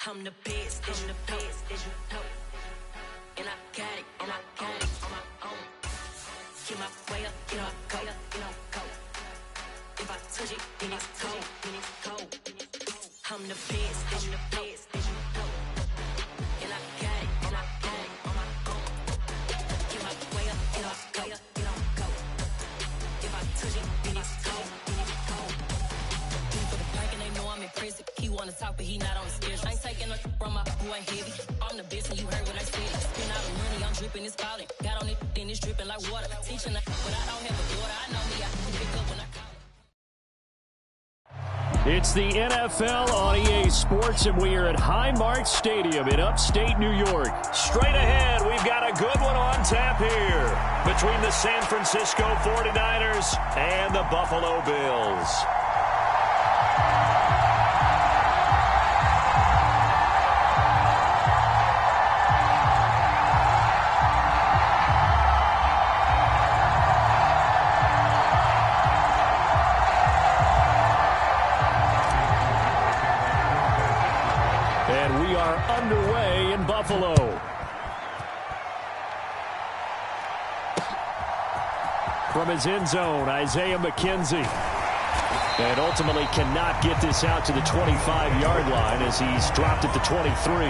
I'm the best, as you know. And I got it on my own. Get my way up, get my go. If I touch it, then it's cold. I'm the best, as you know. And I got it on my own. Get my way up, get my go. If I touch it, then it's cold. For the plank and they know I'm impressive. He wanna talk, but he not on the schedule. I ain't taking nothing from my boy heavy. I'm the best, and you heard what I said. Spend all the money, I'm dripping, it's falling. Got on it, then it's dripping like water. Teaching, but I don't have a daughter. I know me, I can pick up when I call. It's the NFL on EA Sports, and we are at Highmark Stadium in upstate New York. Straight ahead, we've got a good one on tap here between the San Francisco 49ers and the Buffalo Bills. Underway in Buffalo. From his end zone, Isaiah McKenzie. And ultimately cannot get this out to the 25-yard line as he's dropped at the 23.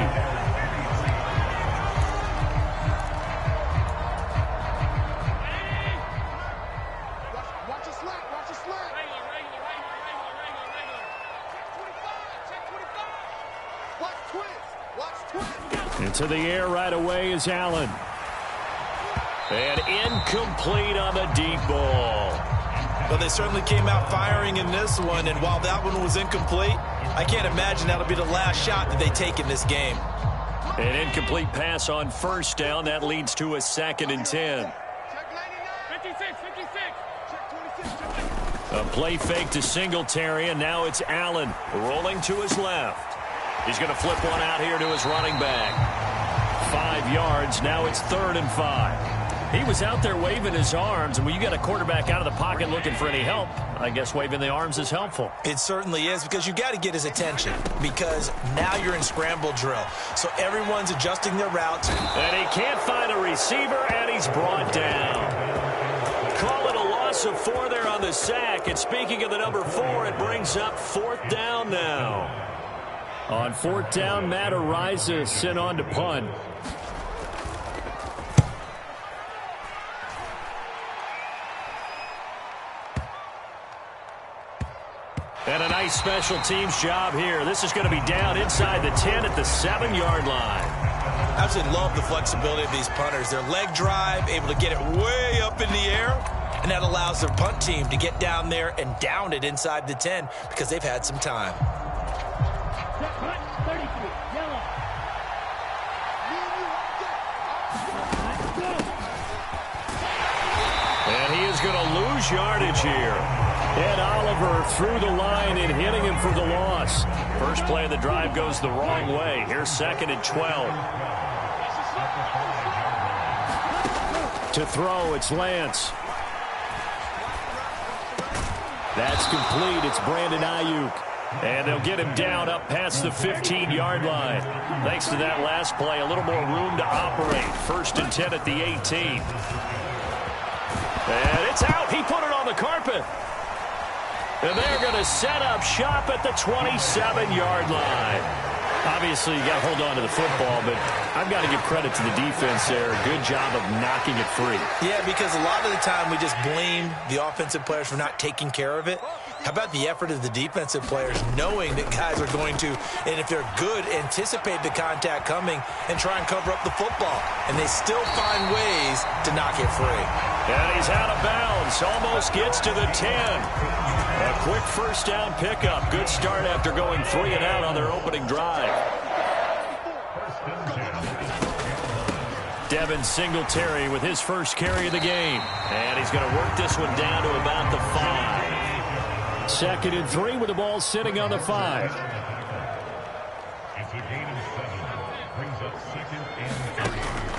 Into the air right away is Allen. And incomplete on the deep ball. Well, they certainly came out firing in this one, and while that one was incomplete, I can't imagine that'll be the last shot that they take in this game. An incomplete pass on first down. That leads to a 2nd and 10. A play fake to Singletary, and now it's Allen rolling to his left. He's going to flip one out here to his running back. 5 yards. Now it's 3rd and 5. He was out there waving his arms, and when you got a quarterback out of the pocket looking for any help, I guess waving the arms is helpful. It certainly is, because you got to get his attention, because now you're in scramble drill. So everyone's adjusting their routes. And he can't find a receiver, and he's brought down. Call it a loss of 4 there on the sack. And speaking of the number 4, it brings up 4th down now. On 4th down, Matt Ariza sent on to punt. And a nice special teams job here. This is going to be down inside the 10 at the 7-yard line. I absolutely love the flexibility of these punters. Their leg drive, able to get it way up in the air, and that allows their punt team to get down there and down it inside the 10 because they've had some time. And he is going to lose yardage here. Ed Oliver through the line and hitting him for the loss. First play of the drive goes the wrong way. Here's 2nd and 12. To throw, it's Lance. That's complete. It's Brandon Ayuk. And they'll get him down up past the 15-yard line. Thanks to that last play, a little more room to operate. 1st and 10 at the 18. And it's out. He put it on the carpet. And they're going to set up shop at the 27-yard line. Obviously, you got to hold on to the football, but I've got to give credit to the defense there. Good job of knocking it free. Yeah, because a lot of the time we just blame the offensive players for not taking care of it. How about the effort of the defensive players knowing that guys are going to, and if they're good, anticipate the contact coming and try and cover up the football. And they still find ways to knock it free. And he's out of bounds. Almost gets to the 10. A quick first down pickup. Good start after going 3 and out on their opening drive. Devin Singletary with his first carry of the game. And he's going to work this one down to about the 5. 2nd and 3 with the ball sitting on the 5.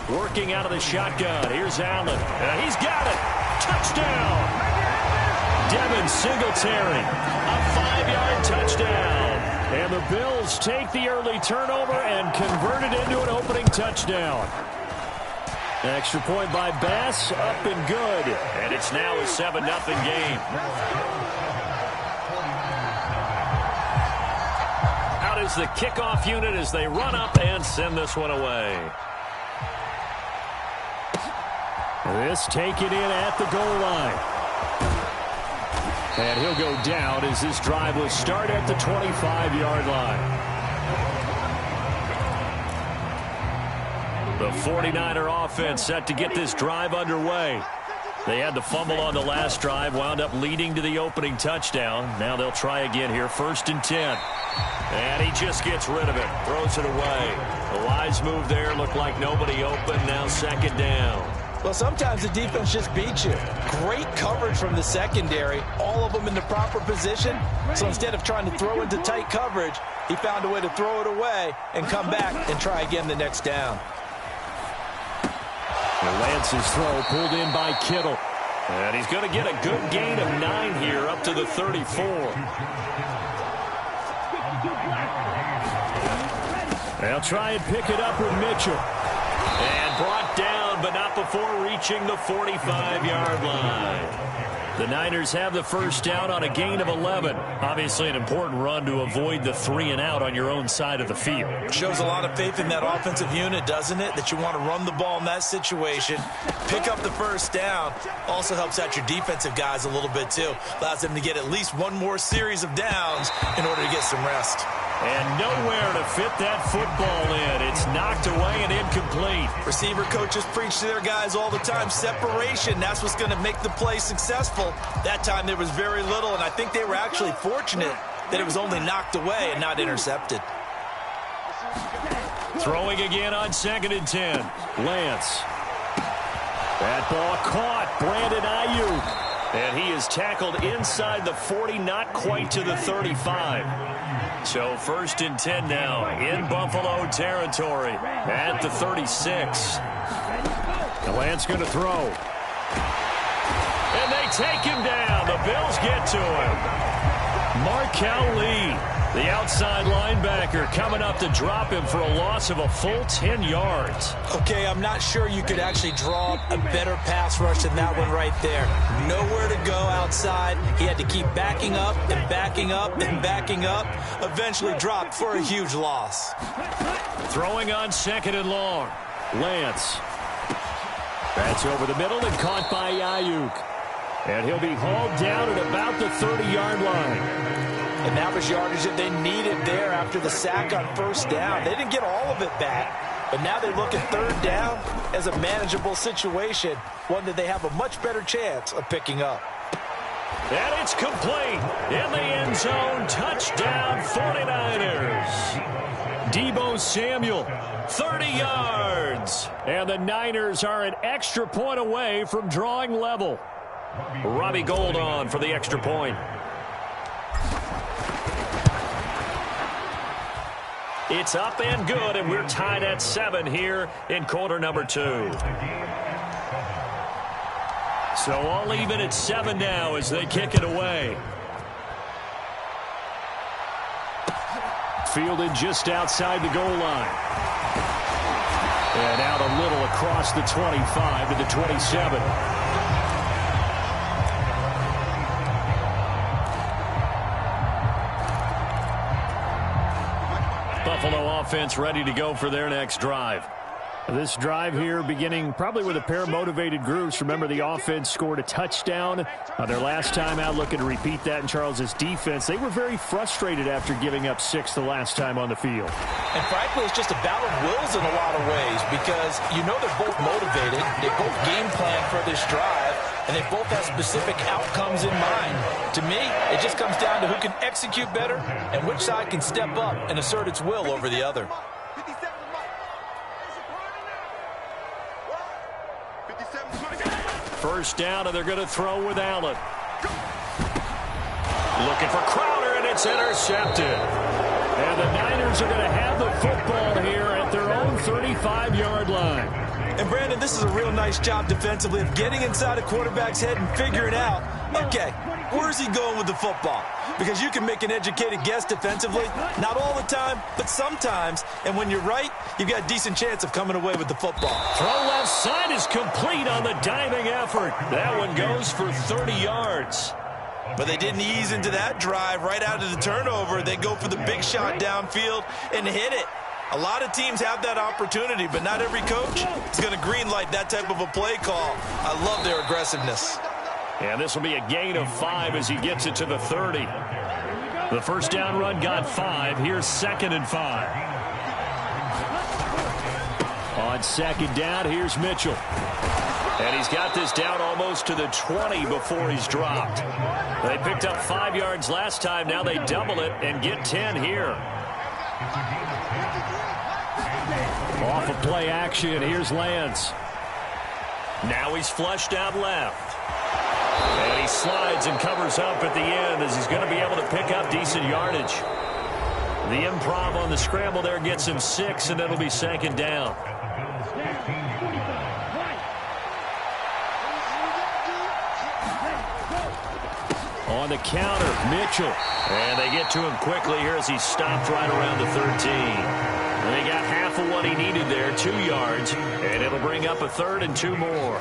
Working out of the shotgun. Here's Allen. And he's got it. Touchdown. Devin Singletary. A 5-yard touchdown. And the Bills take the early turnover and convert it into an opening touchdown. Extra point by Bass, up and good. And it's now a 7-0 game. Out is the kickoff unit as they run up and send this one away. This taken in at the goal line. And he'll go down as this drive will start at the 25-yard line. The 49er offense set to get this drive underway. They had the fumble on the last drive, wound up leading to the opening touchdown. Now they'll try again here, 1st and 10. And he just gets rid of it, throws it away. The wise move there, looked like nobody open, now 2nd down. Well, sometimes the defense just beats you. Great coverage from the secondary, all of them in the proper position. So instead of trying to throw into tight coverage, he found a way to throw it away and come back and try again the next down. Lance's throw pulled in by Kittle. And he's going to get a good gain of 9 here up to the 34. They'll try and pick it up with Mitchell. And brought down, but not before reaching the 45-yard line. The Niners have the first down on a gain of 11. Obviously an important run to avoid the 3-and-out on your own side of the field. Shows a lot of faith in that offensive unit, doesn't it? That you want to run the ball in that situation. Pick up the first down. Also helps out your defensive guys a little bit, too. Allows them to get at least one more series of downs in order to get some rest. And nowhere to fit that football in. It's knocked away and incomplete. Receiver coaches preach to their guys all the time. Separation, that's what's going to make the play successful. That time there was very little, and I think they were actually fortunate that it was only knocked away and not intercepted. Throwing again on 2nd and 10. Lance. That ball caught. Brandon Ayuk. And he is tackled inside the 40, not quite to the 35. So 1st and 10 now in Buffalo territory at the 36. The Lance going to throw. And they take him down. The Bills get to him. Markel Lee, the outside linebacker, coming up to drop him for a loss of a full 10 yards. Okay, I'm not sure you could actually draw a better pass rush than that one right there. Nowhere to go outside. He had to keep backing up and backing up and backing up. Eventually dropped for a huge loss. Throwing on 2nd and long. Lance. That's over the middle and caught by Ayuk. And he'll be hauled down at about the 30-yard line. And that was yardage that they needed there after the sack on 1st down. They didn't get all of it back, but now they look at 3rd down as a manageable situation, one that they have a much better chance of picking up. And it's complete in the end zone. Touchdown 49ers. Deebo Samuel, 30 yards. And the Niners are an extra point away from drawing level. Robbie Gould on for the extra point. It's up and good, and we're tied at 7 here in quarter number 2. So all even at 7 now as they kick it away. Fielded just outside the goal line. And out a little across the 25 to the 27. Buffalo offense ready to go for their next drive. This drive here beginning probably with a pair of motivated groups. Remember, the offense scored a touchdown their last time out, looking to repeat that in Charles's defense. They were very frustrated after giving up 6 the last time on the field. And frankly, it's just a battle of wills in a lot of ways because you know they're both motivated. They both game plan for this drive, and they both have specific outcomes in mind. To me, it just comes down to who can execute better and which side can step up and assert its will over the other. First down, and they're going to throw with Allen. Looking for Crowder, and it's intercepted. And the Niners are going to have the football here at their own 35-yard line. And, Brandon, this is a real nice job defensively of getting inside a quarterback's head and figuring out, okay, where's he going with the football? Because you can make an educated guess defensively, not all the time, but sometimes. And when you're right, you've got a decent chance of coming away with the football. Throw left side is complete on the diving effort. That one goes for 30 yards. But they didn't ease into that drive right out of the turnover. They go for the big shot downfield and hit it. A lot of teams have that opportunity, but not every coach is going to greenlight that type of a play call. I love their aggressiveness. And this will be a gain of 5 as he gets it to the 30. The first down run got 5. Here's 2nd and 5. On 2nd down, here's Mitchell. And he's got this down almost to the 20 before he's dropped. They picked up 5 yards last time. Now they double it and get 10 here. Off of play action, here's Lance. Now he's flushed out left. And he slides and covers up at the end as he's going to be able to pick up decent yardage. The improv on the scramble there gets him 6, and it'll be 2nd down. On the counter, Mitchell. And they get to him quickly here as he's stopped right around the 13. And they got half of what he needed there, 2 yards, and it'll bring up a 3rd and 2 more.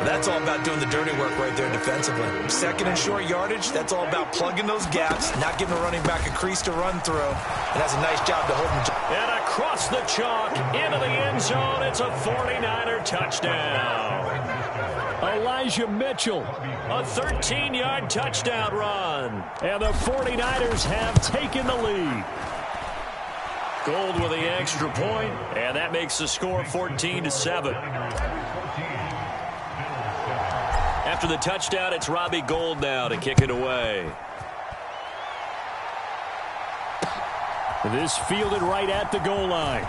That's all about doing the dirty work right there defensively. 2nd and short yardage, that's all about plugging those gaps, not giving a running back a crease to run through. And that's a nice job to hold him. And across the chalk, into the end zone, it's a 49er touchdown. Elijah Mitchell. A 13-yard touchdown run. And the 49ers have taken the lead. Gold with the extra point, and that makes the score 14-7. After the touchdown, it's Robbie Gould now to kick it away. This fielded right at the goal line.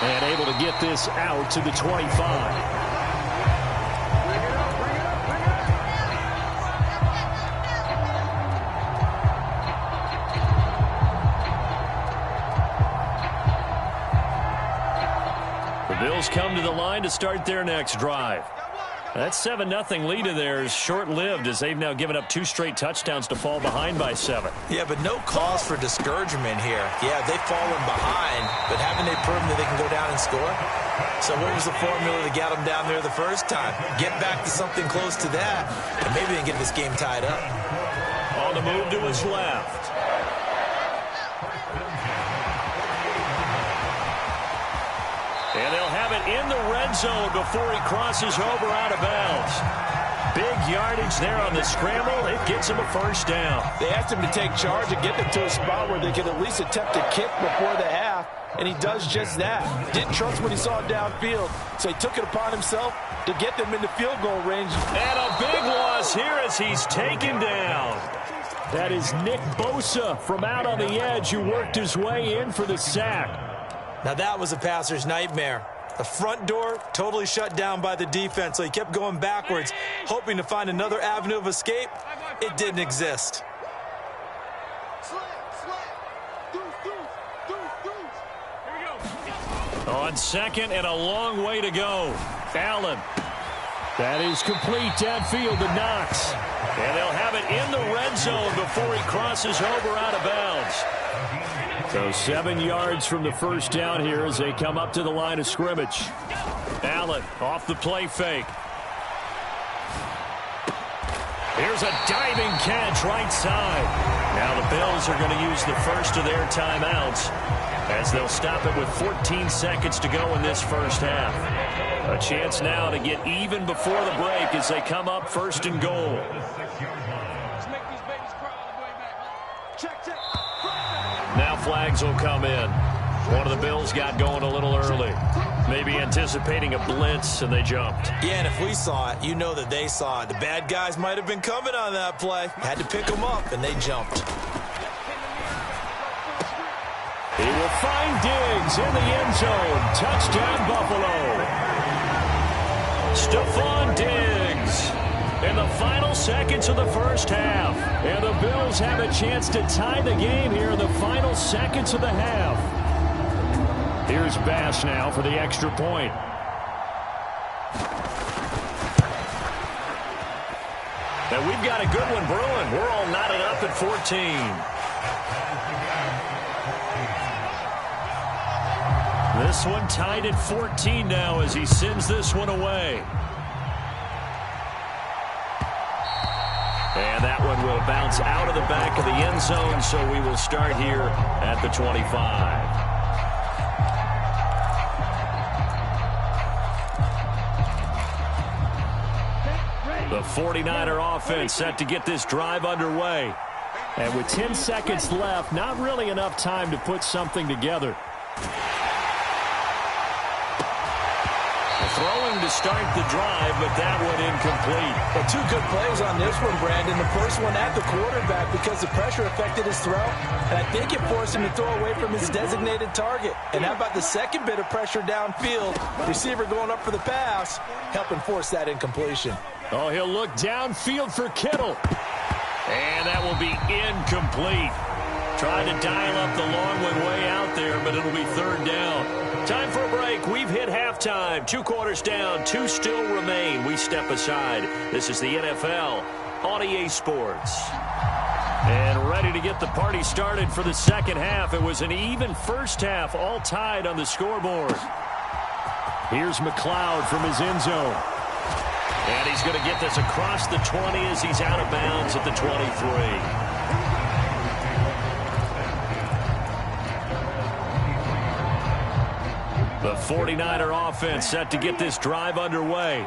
And able to get this out to the 25. Bills come to the line to start their next drive. That 7-0 lead of theirs short-lived as they've now given up 2 straight touchdowns to fall behind by 7. Yeah, but no cause for discouragement here. Yeah, they've fallen behind, but haven't they proven that they can go down and score? So what was the formula to get them down there the first time? Get back to something close to that, and maybe they can get this game tied up. On the move to his left. And they'll have it in the red zone before he crosses over out of bounds. Big yardage there on the scramble. It gets him a first down. They asked him to take charge and get them to a spot where they could at least attempt a kick before the half, and he does just that. Didn't trust what he saw downfield, so he took it upon himself to get them into field goal range. And a big loss here as he's taken down. That is Nick Bosa from out on the edge who worked his way in for the sack. Now that was a passer's nightmare. The front door totally shut down by the defense, so he kept going backwards, hoping to find another avenue of escape. It didn't exist. On 2nd and a long way to go. Allen. That is complete downfield to Knox. And they'll have it in the red zone before he crosses over out of bounds. So 7 yards from the first down here as they come up to the line of scrimmage. Allen off the play fake. Here's a diving catch right side. Now the Bills are going to use the first of their timeouts as they'll stop it with 14 seconds to go in this first half. A chance now to get even before the break as they come up 1st and goal. Now flags will come in. One of the Bills got going a little early. Maybe anticipating a blitz, and they jumped. Yeah, and if we saw it, you know that they saw it. The bad guys might have been coming on that play. Had to pick them up, and they jumped. He will find Diggs in the end zone. Touchdown, Buffalo. Stephon Diggs in the final seconds of the first half. And the Bills have a chance to tie the game here in the final seconds of the half. Here's Bass now for the extra point. And we've got a good one brewing. We're all knotted up at 14. This one tied at 14 now as he sends this one away. And that one will bounce out of the back of the end zone, so we will start here at the 25. The 49er offense set to get this drive underway. And with 10 seconds left, not really enough time to put something together. Throwing to start the drive, but that one incomplete. Well, two good plays on this one, Brandon. The first one at the quarterback because the pressure affected his throw, and I think it forced him to throw away from his designated target. And how about the second bit of pressure downfield? Receiver going up for the pass, helping force that incompletion. Oh, he'll look downfield for Kittle. And that will be incomplete. Trying to dial up the long one way out there, but it'll be third down. Time for a break. We've hit halftime. 2 quarters down. 2 still remain. We step aside. This is the NFL on EA Sports. And ready to get the party started for the second half. It was an even first half, all tied on the scoreboard. Here's McLeod from his end zone. And he's going to get this across the 20 as he's out of bounds at the 23. The 49er offense set to get this drive underway.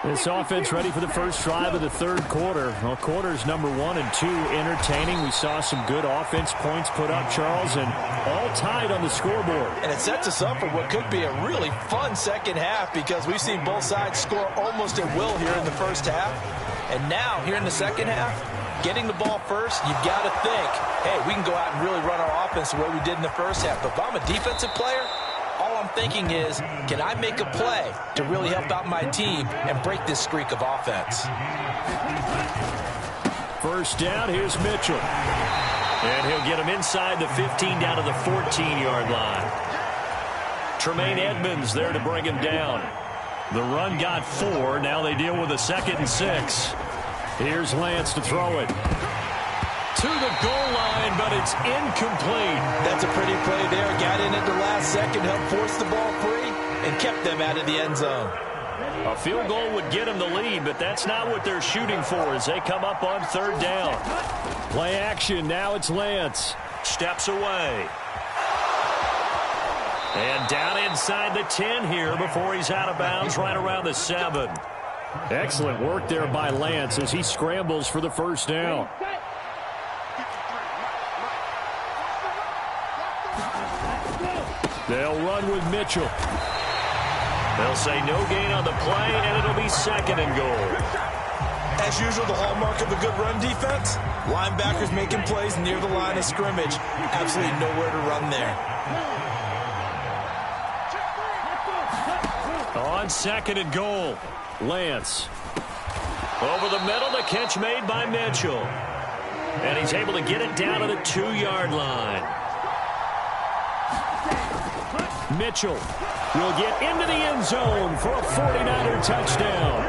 This offense ready for the first drive of the third quarter. Well, quarters number 1 and 2 entertaining. We saw some good offense points put up, Charles, and all tied on the scoreboard. And it sets us up for what could be a really fun second half because we've seen both sides score almost at will here in the first half. And now, here in the second half, getting the ball first, you've got to think, hey, we can go out and really run our offense the way we did in the first half. But if I'm a defensive player, all I'm thinking is, can I make a play to really help out my team and break this streak of offense? First down, here's Mitchell. And he'll get him inside the 15 down to the 14-yard line. Tremaine Edmonds there to bring him down. The run got 4. Now they deal with a 2nd and 6. Here's Lance to throw it. To the goal line, but it's incomplete. That's a pretty play there. Got in at the last second, helped force the ball free, and kept them out of the end zone. A field goal would get them the lead, but that's not what they're shooting for as they come up on third down. Play action. Now it's Lance. Steps away. And down inside the 10 here before he's out of bounds right around the 7. Excellent work there by Lance as he scrambles for the first down. They'll run with Mitchell. They'll say no gain on the play, and it'll be 2nd and goal. As usual, the hallmark of a good run defense, linebackers making plays near the line of scrimmage. Absolutely nowhere to run there. On 2nd and goal, Lance. Over the middle, the catch made by Mitchell. And he's able to get it down to the 2-yard line. Mitchell will get into the end zone for a 49er touchdown.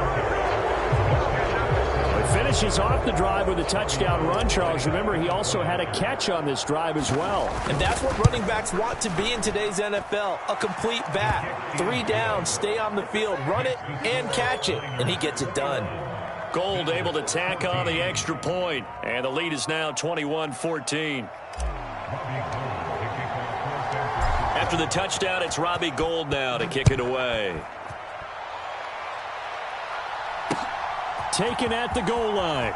He finishes off the drive with a touchdown run, Charles. Remember, he also had a catch on this drive as well. And that's what running backs want to be in today's NFL, a complete back. 3 down, stay on the field, run it, and catch it. And he gets it done. Gold able to tack on the extra point, and the lead is now 21-14. After the touchdown, it's Robbie Gould now to kick it away. Taken at the goal line.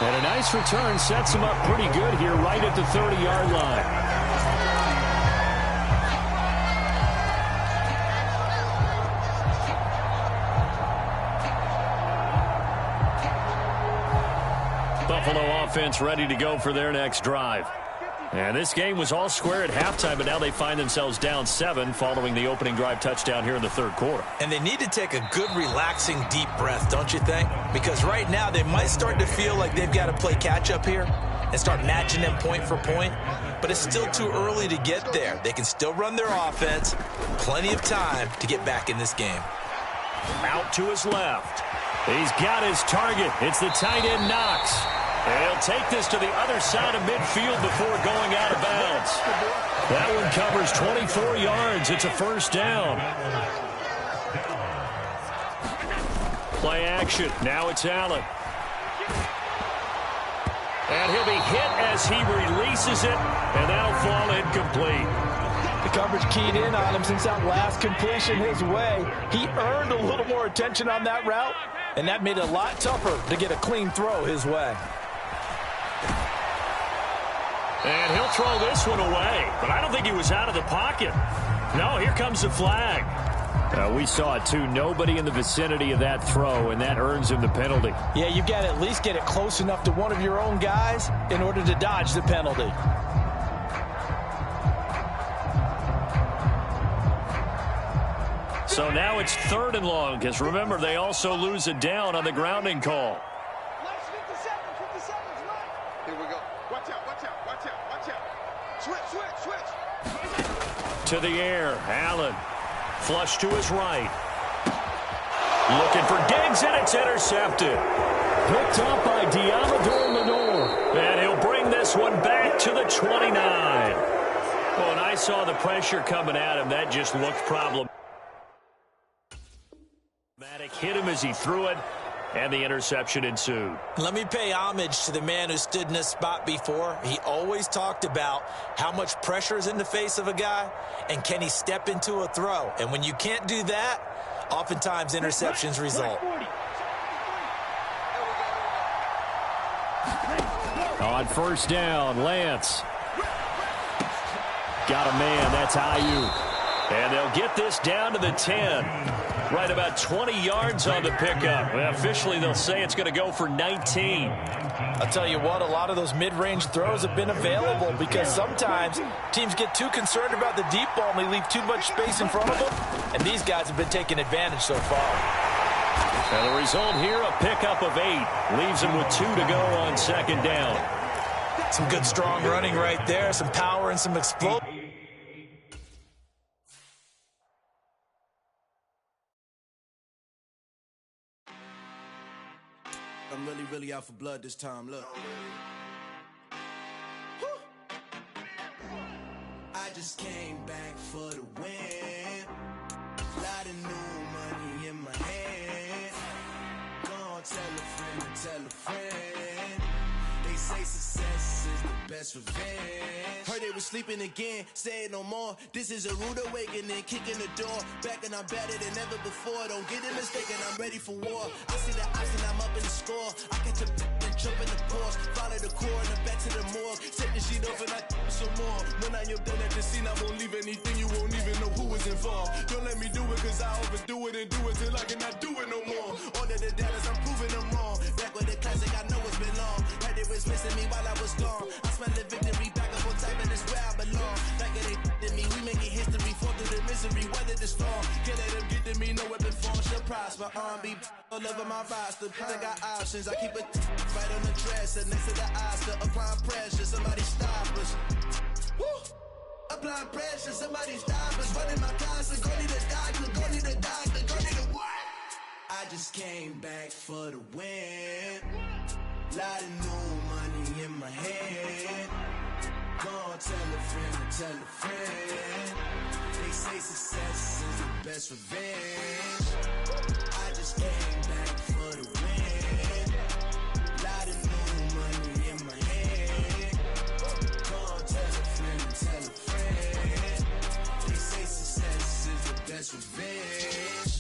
And a nice return sets him up pretty good here right at the 30-yard line. Buffalo offense ready to go for their next drive. And this game was all square at halftime, but now they find themselves down 7 following the opening drive touchdown here in the third quarter. And they need to take a good, relaxing, deep breath, don't you think? Because right now they might start to feel like they've got to play catch-up here and start matching them point for point. but it's still too early to get there. They can still run their offense. Plenty of time to get back in this game. Out to his left. He's got his target. It's the tight end Knox. And he'll take this to the other side of midfield before going out of bounds. That one covers 24 yards. It's a first down. Play action. Now it's Allen. And he'll be hit as he releases it, and that'll fall incomplete. The coverage keyed in on him since that last completion his way. He earned a little more attention on that route, and that made it a lot tougher to get a clean throw his way. And he'll throw this one away, but I don't think he was out of the pocket. No, here comes the flag. We saw it, too. Nobody in the vicinity of that throw, and that earns him the penalty. Yeah, you've got to at least get it close enough to one of your own guys in order to dodge the penalty. So now it's 3rd and long, because remember, they also lose a down on the grounding call. Here we go. Watch out, watch out, watch out, watch out. Switch. To the air, Allen. Flush to his right. Looking for Diggs, and it's intercepted. Picked up by Diamador Lenore. And he'll bring this one back to the 29. Well, when I saw the pressure coming at him, that just looked problematic. Hit him as he threw it, and the interception ensued. Let me pay homage to the man who stood in this spot before. He always talked about how much pressure is in the face of a guy, and can he step into a throw. And when you can't do that, oftentimes interceptions result. On first down, Lance. Got a man, that's Ayuk. And they'll get this down to the 10. Right about 20 yards on the pickup. Well, officially, they'll say it's going to go for 19. I'll tell you what, a lot of those mid-range throws have been available because sometimes teams get too concerned about the deep ball and they leave too much space in front of them, and these guys have been taking advantage so far. And the result here, a pickup of 8. Leaves them with 2 to go on 2nd down. Some good, strong running right there, some power and some explosion. I'm really out for blood this time, look. I just came back for the win. Lot of new money in my hand. Gonna tell a friend to tell a friend. They say success is the best revenge. Heard they were sleeping again, say it no more. This is a rude awakening, kicking the door. Back and I'm better than ever before. Don't get it mistaken, I'm ready for war. I see the option, I'm up in the score. I catch a and jump in the course. Follow the core and the back to the morgue. Take the sheet off and I some more. When I am done at the scene, I won't leave anything. You won't even know who is involved. Don't let me do it, cause I overdo it and do it till I cannot do it no more. All of the data, I'm proving them wrong. Back with the classic, I know it's been long. Heard it was missing me while I was gone. I smell the victory back up on time, and it's where I belong. Like it ain't to me, we making history. Fall through the misery, weather the storm. Can't let them get to me, no weapon form shall prosper. R&B all over my roster. I got options, I keep it right on the dresser. Next to the Oscar, applying pressure. Somebody stop us. Woo! Applying pressure, somebody stop us. Running my constant, go need a doctor, go need a doctor, go need a what? I just came back for the win. Lot of new money in my hand. Gonna tell a friend to tell a friend. They say success is the best revenge. I just came back for the win. Lot of new money in my hand. Gonna tell a friend to tell a friend. They say success is the best revenge.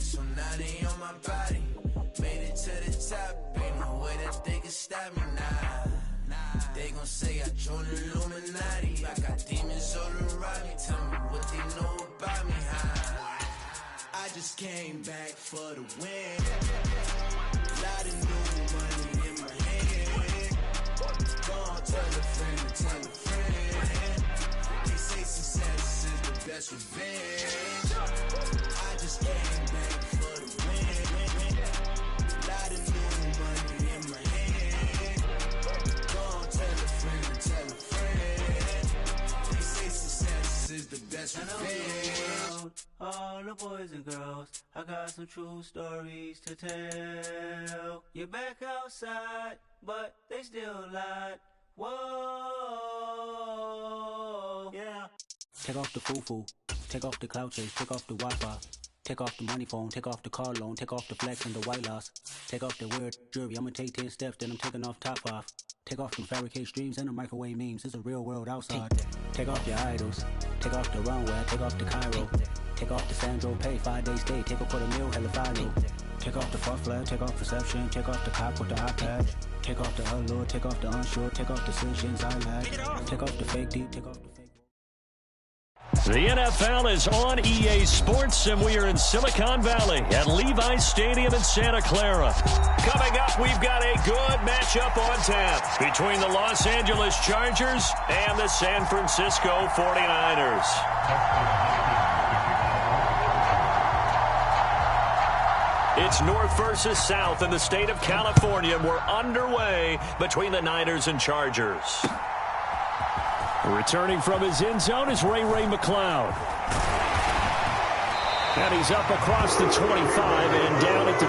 So now they on my body. Made it to the top. Ain't no way that they can stop me now. They gon' say I joined the Illuminati. I got demons all around me. Tell me what they know about me, huh? I just came back for the win. Lot of new money in my hand. Gonna tell a friend to tell a friend. They say success is the best revenge. I just came back for the win. Lot of new money in my hand. Gonna tell a friend to tell a friend. All the boys and girls, I got some true stories to tell. You're back outside, but they still lied. Whoa, yeah. Take off the foo-foo, take off the cloud chase, take off the Wi-Fi. Take off the money phone, take off the car loan, take off the flex and the white loss. Take off the weird jewelry, I'ma take 10 steps, then I'm taking off top off. Take off them fabricated streams and the microwave memes, it's a real world outside. Take off your idols, take off the runway, take off the Cairo. Take off the Sandro pay, 5 days stay, take a $250,000, hella final. Take off the far flag, take off perception, take off the cop with the iPad. Take off the allure, take off the unsure, take off decisions I lag. Take off the fake deep, take off the fake. The NFL is on EA Sports, and we are in Silicon Valley at Levi's Stadium in Santa Clara. Coming up, we've got a good matchup on tap between the Los Angeles Chargers and the San Francisco 49ers. It's North versus South in the state of California. We're underway between the Niners and Chargers. Returning from his end zone is Ray McCloud. And he's up across the 25 and down at the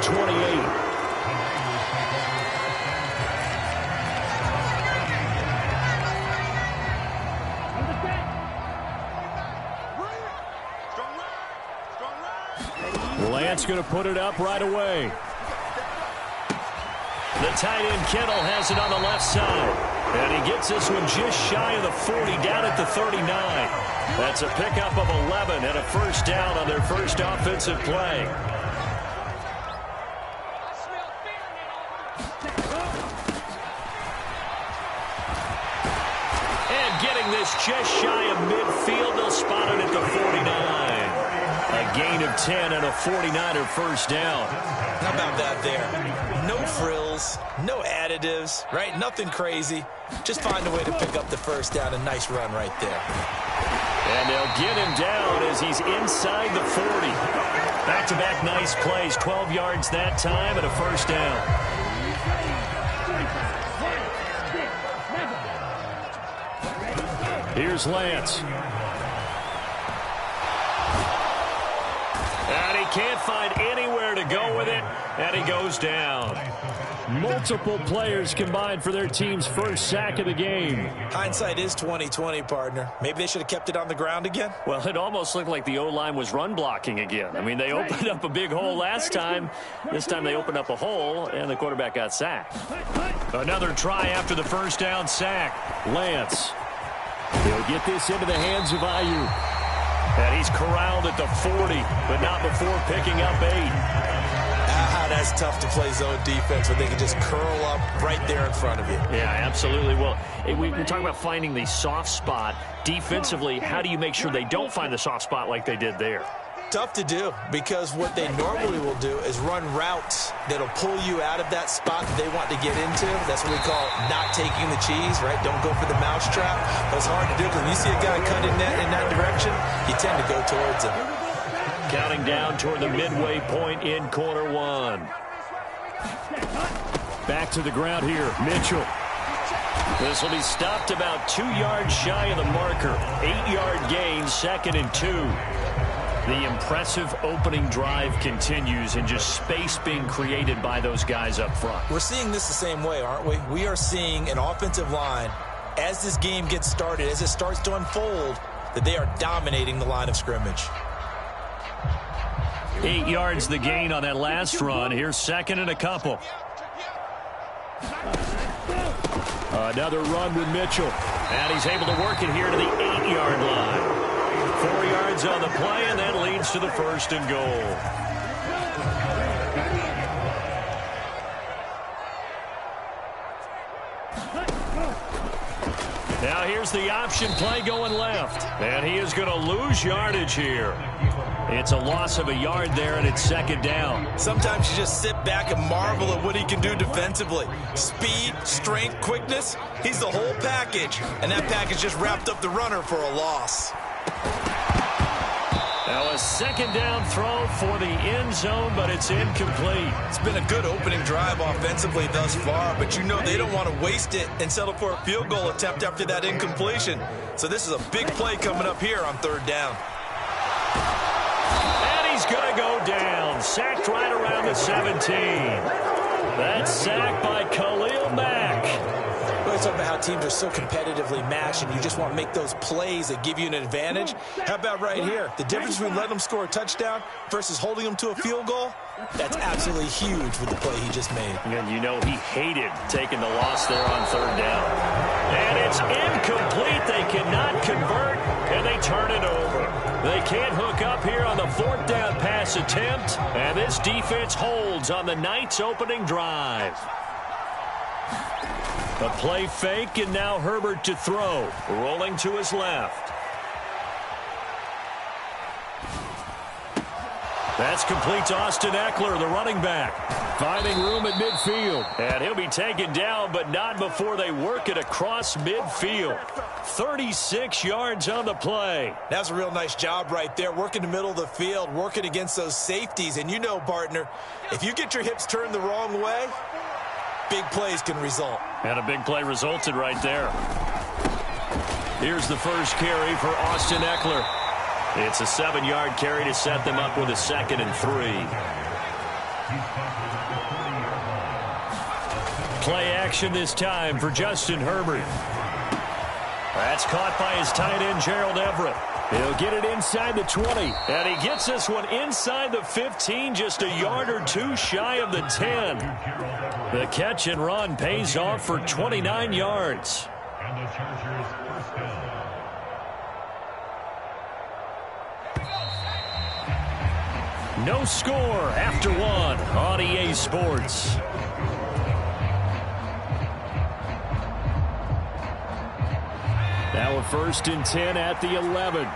28. Lance going to put it up right away. The tight end Kittle has it on the left side. And he gets this one just shy of the 40, down at the 39. That's a pickup of 11 and a first down on their first offensive play. And getting this just shy of midfield, they'll spot it at the 49. A gain of 10 and a 49er first down. How about that there? No frills, no additives, right? Nothing crazy. Just find a way to pick up the first down. A nice run right there. And they'll get him down as he's inside the 40. Back-to-back nice plays. 12 yards that time and a first down. Here's Lance. And he can't find anywhere to go with it, and he goes down. Multiple players combined for their team's first sack of the game. Hindsight is 20/20, partner. Maybe they should have kept it on the ground again. Well, it almost looked like the O-line was run blocking again. I mean, they opened up a big hole last time. This time they opened up a hole, and the quarterback got sacked. Another try after the first down sack. Lance. He'll get this into the hands of Ayuk. And he's corralled at the 40, but not before picking up 8. That's tough to play zone defense when they can just curl up right there in front of you. Yeah, absolutely. Well, we're talking about finding the soft spot. Defensively, how do you make sure they don't find the soft spot like they did there? Tough to do, because what they normally will do is run routes that'll pull you out of that spot that they want to get into. That's what we call not taking the cheese, right? Don't go for the mousetrap. But it's hard to do because when you see a guy cutting net in that direction, you tend to go towards him. Counting down toward the midway point in quarter one. Back to the ground here, Mitchell. This will be stopped about 2 yards shy of the marker. 8-yard gain, 2nd and 2. The impressive opening drive continues and just space being created by those guys up front. We're seeing this the same way, aren't we? We are seeing an offensive line, as this game gets started, as it starts to unfold, that they are dominating the line of scrimmage. 8 yards the gain on that last run. Here's 2nd and a couple. Another run with Mitchell. And he's able to work it here to the 8-yard line. 4 yards on the play, and that leads to the 1st and goal. Now here's the option play going left. And he is going to lose yardage here. It's a loss of a yard there, and it's 2nd down. Sometimes you just sit back and marvel at what he can do defensively. Speed, strength, quickness, he's the whole package. And that package just wrapped up the runner for a loss. Now a 2nd down throw for the end zone, but it's incomplete. It's been a good opening drive offensively thus far, but you know they don't want to waste it and settle for a field goal attempt after that incompletion. So this is a big play coming up here on 3rd down. sacked right around the 17. That's sacked by Khalil Mack. Let's talk about how teams are so competitively matched, and you just want to make those plays that give you an advantage. How about right here? The difference between letting them score a touchdown versus holding them to a field goal, that's absolutely huge with the play he just made. And you know he hated taking the loss there on third down. And it's incomplete. They cannot convert, and they turn it over. They can't hook up here on the fourth down pass attempt, and this defense holds on the night's opening drive. A play fake, and now Herbert to throw. Rolling to his left. That's complete to Austin Eckler, the running back. Finding room at midfield. And he'll be taken down, but not before they work it across midfield. 36 yards on the play. That's a real nice job right there, working the middle of the field, working against those safeties. And you know, partner, if you get your hips turned the wrong way, big plays can result. And a big play resulted right there. Here's the first carry for Austin Eckler. It's a 7-yard carry to set them up with a 2nd and 3. Play action this time for Justin Herbert. That's caught by his tight end, Gerald Everett. He'll get it inside the 20. And he gets this one inside the 15, just a yard or two shy of the 10. The catch and run pays off for 29 yards. And the Chargers first down. No score after one on EA Sports. Now a 1st and 10 at the 11.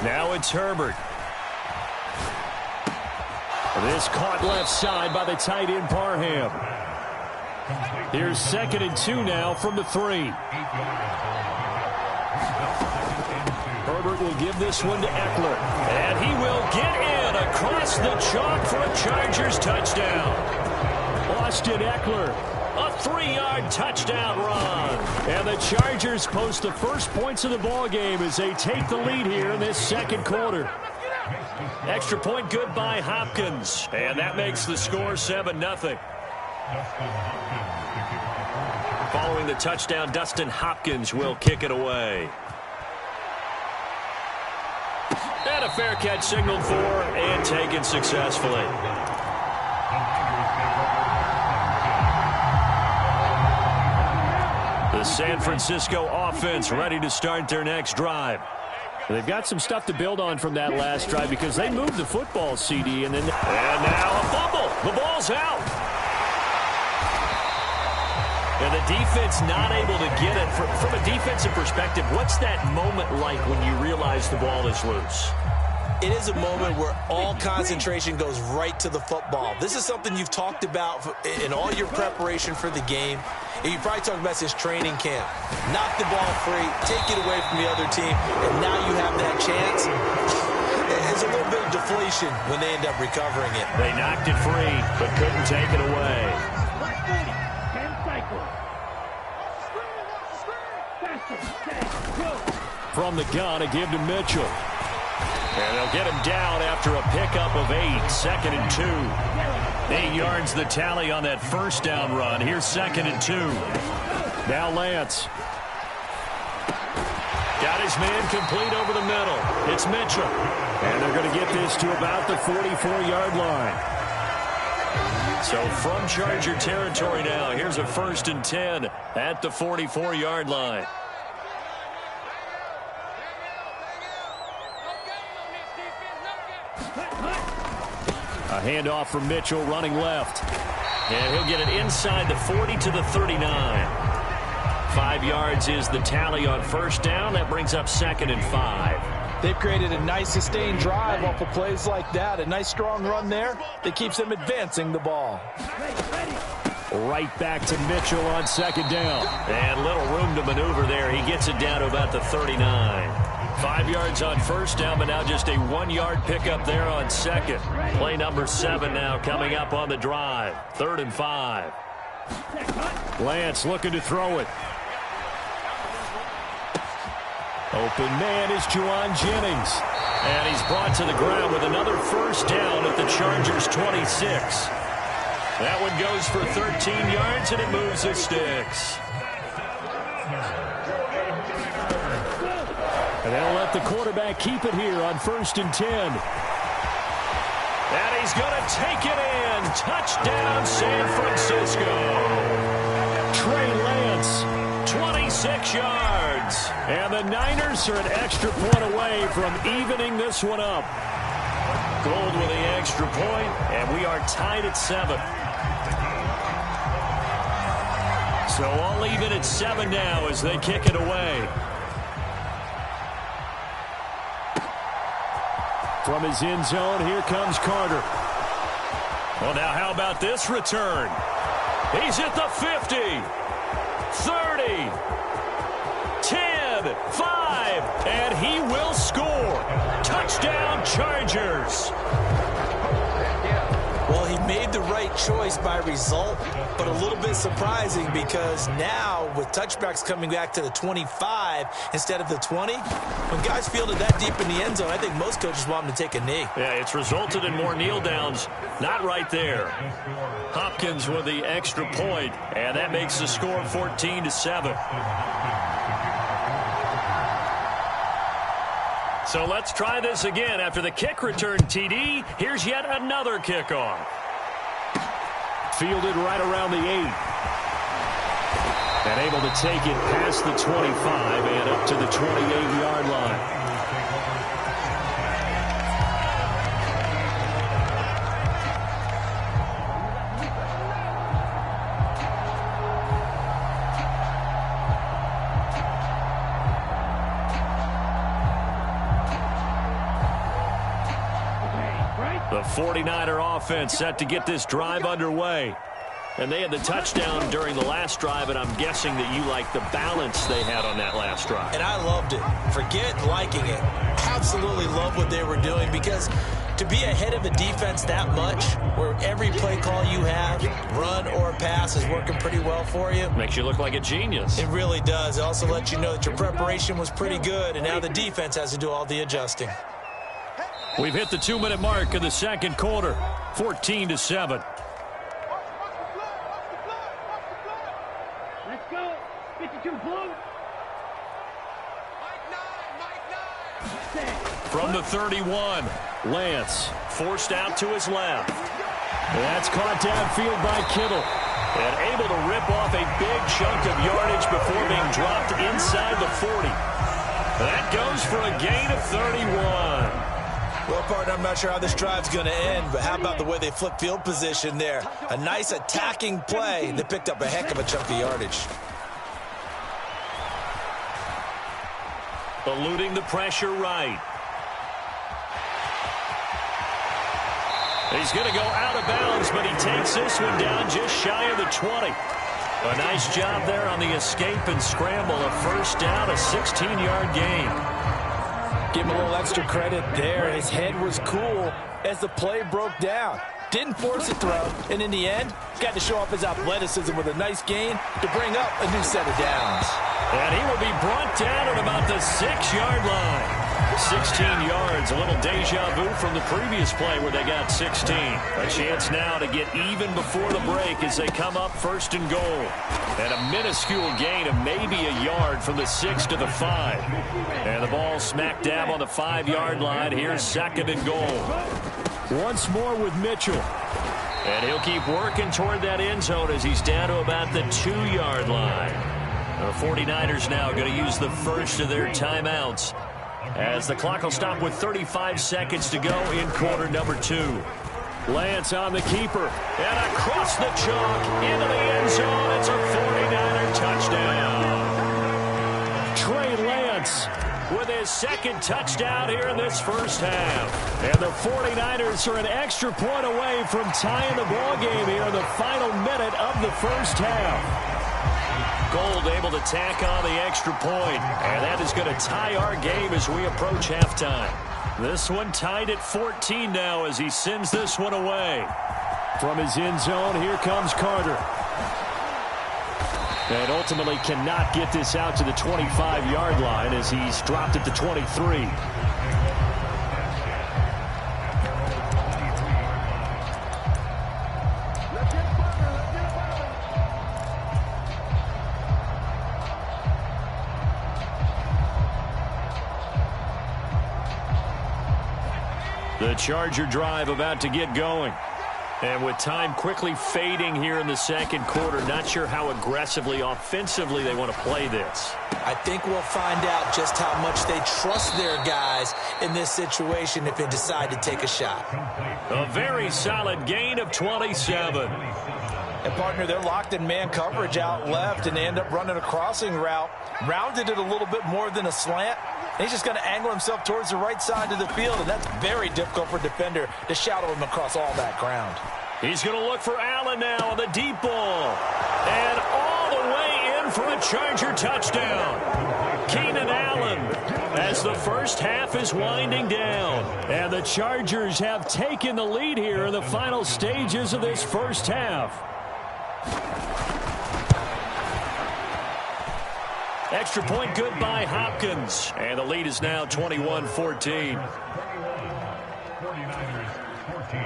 Now it's Herbert. This caught left side by the tight end Parham. Here's 2nd and 2 now from the 3. Herbert will give this one to Eckler. And he will get in across the chalk for a Chargers touchdown. Austin Eckler, a 3-yard touchdown run. And the Chargers post the first points of the ball game as they take the lead here in this 2nd quarter. Extra point good by Hopkins. And that makes the score 7-0. Following the touchdown, Dustin Hopkins will kick it away. And a fair catch signaled for and taken successfully. The San Francisco offense ready to start their next drive. They've got some stuff to build on from that last drive because they moved the football, CD. And now a fumble. The ball's out. And the defense not able to get it. From a defensive perspective, what's that moment like when you realize the ball is loose? It is a moment where all concentration goes right to the football. This is something you've talked about in all your preparation for the game. And you probably talked about this training camp. Knock the ball free, take it away from the other team, and now you have that chance. It's a little bit of deflation when they end up recovering it. They knocked it free, but couldn't take it away. From the gun, a give to Mitchell. And they'll get him down after a pickup of 8, 2nd and 2. 8 yards the tally on that first down run. Here's 2nd and 2. Now Lance. Got his man complete over the middle. It's Mitchell. And they're going to get this to about the 44-yard line. So from Charger territory now, here's a 1st and 10 at the 44-yard line. A handoff from Mitchell running left. And he'll get it inside the 40 to the 39. 5 yards is the tally on first down. That brings up 2nd and 5. They've created a nice sustained drive off of plays like that. A nice strong run there that keeps them advancing the ball. Right back to Mitchell on 2nd down. And little room to maneuver there. He gets it down to about the 39. 5 yards on first down, but now just a 1-yard pickup there on second. Play number 7 now coming up on the drive. 3rd and 5. Lance looking to throw it. Open man is Juwan Jennings. And he's brought to the ground with another first down at the Chargers' 26. That one goes for 13 yards, and it moves the sticks. And they'll let the quarterback keep it here on 1st and 10. And he's going to take it in. Touchdown, San Francisco. Trey Lance. 26 yards. And the Niners are an extra point away from evening this one up. Gold with the extra point, and we are tied at 7. So all even at 7 now as they kick it away. From his end zone, here comes Carter. Well, now how about this return? He's at the 50, 30, 10, 5, and he will score. Touchdown, Chargers. Well, he made the right choice by result, but a little bit surprising because now with touchbacks coming back to the 25 instead of the 20, when guys field it that deep in the end zone, I think most coaches want them to take a knee. Yeah, it's resulted in more kneel downs. Not right there. Hopkins with the extra point, and that makes the score 14-7. So let's try this again. After the kick return TD, here's yet another kickoff. Fielded right around the 8. And able to take it past the 25 and up to the 28-yard line. The 49er offense set to get this drive underway. And they had the touchdown during the last drive, and I'm guessing that you like the balance they had on that last drive. And I loved it. Forget liking it. Absolutely love what they were doing because to be ahead of a defense that much, where every play call you have, run or pass, is working pretty well for you. Makes you look like a genius. It really does. It also lets you know that your preparation was pretty good, and now the defense has to do all the adjusting. We've hit the 2-minute mark of the second quarter, 14-7. Let's go. 52 blue. From the 31, Lance forced out to his left. That's caught downfield by Kittle. And able to rip off a big chunk of yardage before being dropped inside the 40. That goes for a gain of 31. Well, partner, I'm not sure how this drive's going to end, but how about the way they flip field position there? A nice attacking play that picked up a heck of a chunk of yardage. Eluding the pressure right. He's going to go out of bounds, but he takes this one down just shy of the 20. A nice job there on the escape and scramble. A first down, a 16-yard gain. Give him a little extra credit there. His head was cool as the play broke down. Didn't force a throw, and in the end, got to show off his athleticism with a nice gain to bring up a new set of downs. And he will be brought down at about the 6-yard line. 16 yards, a little deja vu from the previous play where they got 16. A chance now to get even before the break as they come up 1st and goal. And a minuscule gain of maybe a yard from the 6 to the 5. And the ball smack dab on the 5-yard line. Here's 2nd and goal. Once more with Mitchell. And he'll keep working toward that end zone as he's down to about the 2-yard line. The 49ers now going to use the first of their timeouts as the clock will stop with 35 seconds to go in quarter number 2. Lance on the keeper. And across the chalk into the end zone. It's a 49er touchdown. Trey Lance with his 2nd touchdown here in this first half. And the 49ers are an extra point away from tying the ball game here in the final minute of the first half. Gold able to tack on the extra point. And that is going to tie our game as we approach halftime. This one tied at 14 now as he sends this one away. From his end zone, here comes Carter. And ultimately cannot get this out to the 25-yard line as he's dropped it to 23. The Charger drive about to get going. And with time quickly fading here in the second quarter, not sure how aggressively, offensively they want to play this. I think we'll find out just how much they trust their guys in this situation if they decide to take a shot. A very solid gain of 27. And, partner, they're locked in man coverage out left, and they end up running a crossing route. Rounded it a little bit more than a slant. And he's just going to angle himself towards the right side of the field, and that's very difficult for a defender to shadow him across all that ground. He's going to look for Allen now on the deep ball. And all the way in for a Charger touchdown. Keenan Allen as the first half is winding down. And the Chargers have taken the lead here in the final stages of this first half. Extra point good by Hopkins. And the lead is now 21-14. 49ers 14.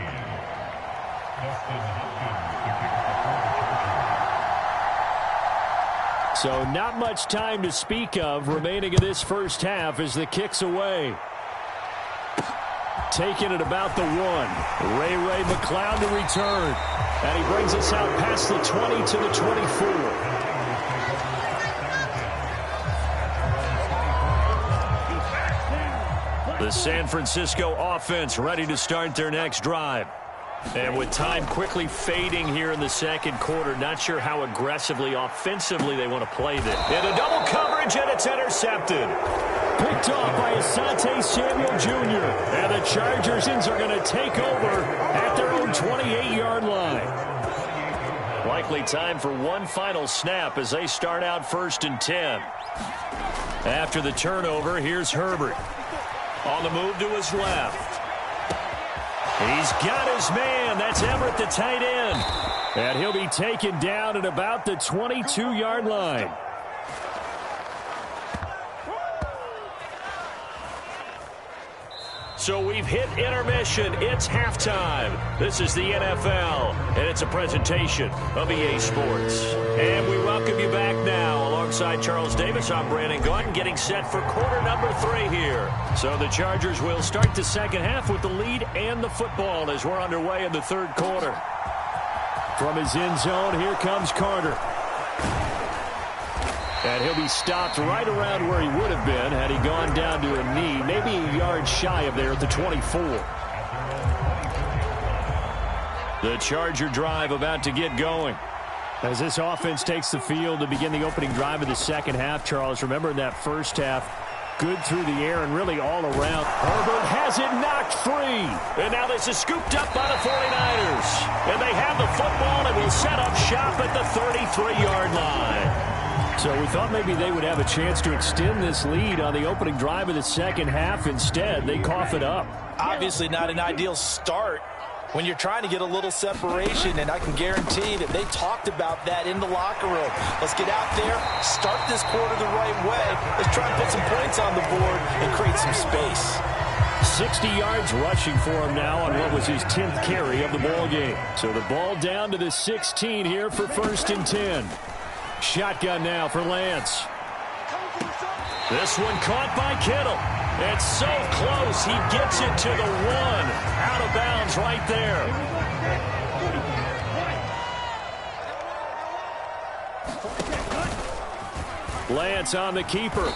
So not much time to speak of remaining in this first half as the kick's away. Taking it about the 1. Ray McCloud to return. And he brings us out past the 20 to the 24. The San Francisco offense ready to start their next drive. And with time quickly fading here in the second quarter, not sure how aggressively, offensively they want to play this. Into double coverage, and it's intercepted. Picked off by Asante Samuel Jr. And the Chargers are going to take over at their own 28-yard line. Likely time for one final snap as they start out 1st and 10. After the turnover, here's Herbert. On the move to his left. He's got his man. That's Everett, the tight end. And he'll be taken down at about the 22-yard line. So we've hit intermission. It's halftime. This is the NFL, and it's a presentation of EA Sports. And we welcome you back now. Alongside Charles Davis, I'm Brandon Gaudin, getting set for quarter number 3 here. So the Chargers will start the second half with the lead and the football as we're underway in the third quarter. From his end zone, here comes Carter. And he'll be stopped right around where he would have been had he gone down to a knee, maybe a yard shy of there at the 24. The Charger drive about to get going. As this offense takes the field to begin the opening drive of the second half, Charles, remember in that first half, good through the air and really all around. Herbert has it knocked free. And now this is scooped up by the 49ers. And they have the football and will set up shop at the 33-yard line. So we thought maybe they would have a chance to extend this lead on the opening drive of the second half. Instead, they cough it up. Obviously not an ideal start when you're trying to get a little separation, and I can guarantee that they talked about that in the locker room. Let's get out there, start this quarter the right way. Let's try and put some points on the board and create some space. 60 yards rushing for him now on what was his 10th carry of the ball game. So the ball down to the 16 here for 1st and 10. Shotgun now for Lance. This one caught by Kittle. It's so close. He gets it to the 1. Out of bounds right there. Lance on the keeper.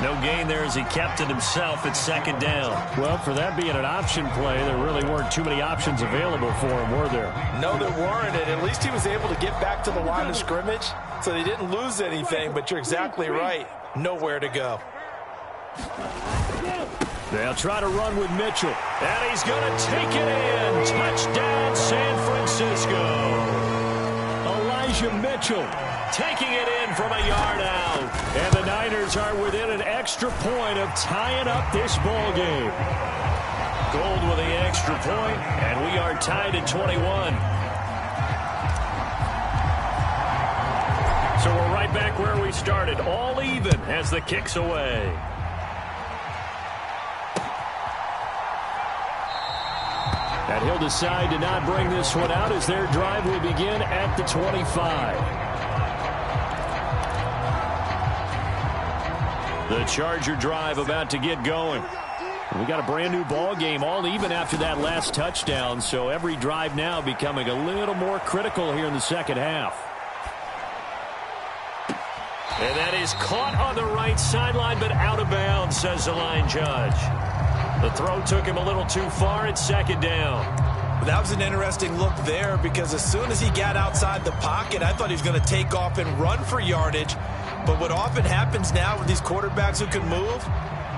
No gain there as he kept it himself at 2nd down. Well, for that being an option play, there really weren't too many options available for him, were there? No, there weren't, and at least he was able to get back to the line of scrimmage, so they didn't lose anything, but you're exactly right. Nowhere to go. They'll try to run with Mitchell. And he's going to take it in. Touchdown, San Francisco. Elijah Mitchell taking it in from a yard out. And the Niners are within an extra point of tying up this ball game. Gold with the extra point, and we are tied at 21. So we're right back where we started, all even as the kick's away. And he'll decide to not bring this one out as their drive will begin at the 25. The Charger drive about to get going. We got a brand new ball game, all even after that last touchdown, so every drive now becoming a little more critical here in the second half. And that is caught on the right sideline, but out of bounds, says the line judge. The throw took him a little too far. It's second down. That was an interesting look there because as soon as he got outside the pocket, I thought he was going to take off and run for yardage. But what often happens now with these quarterbacks who can move,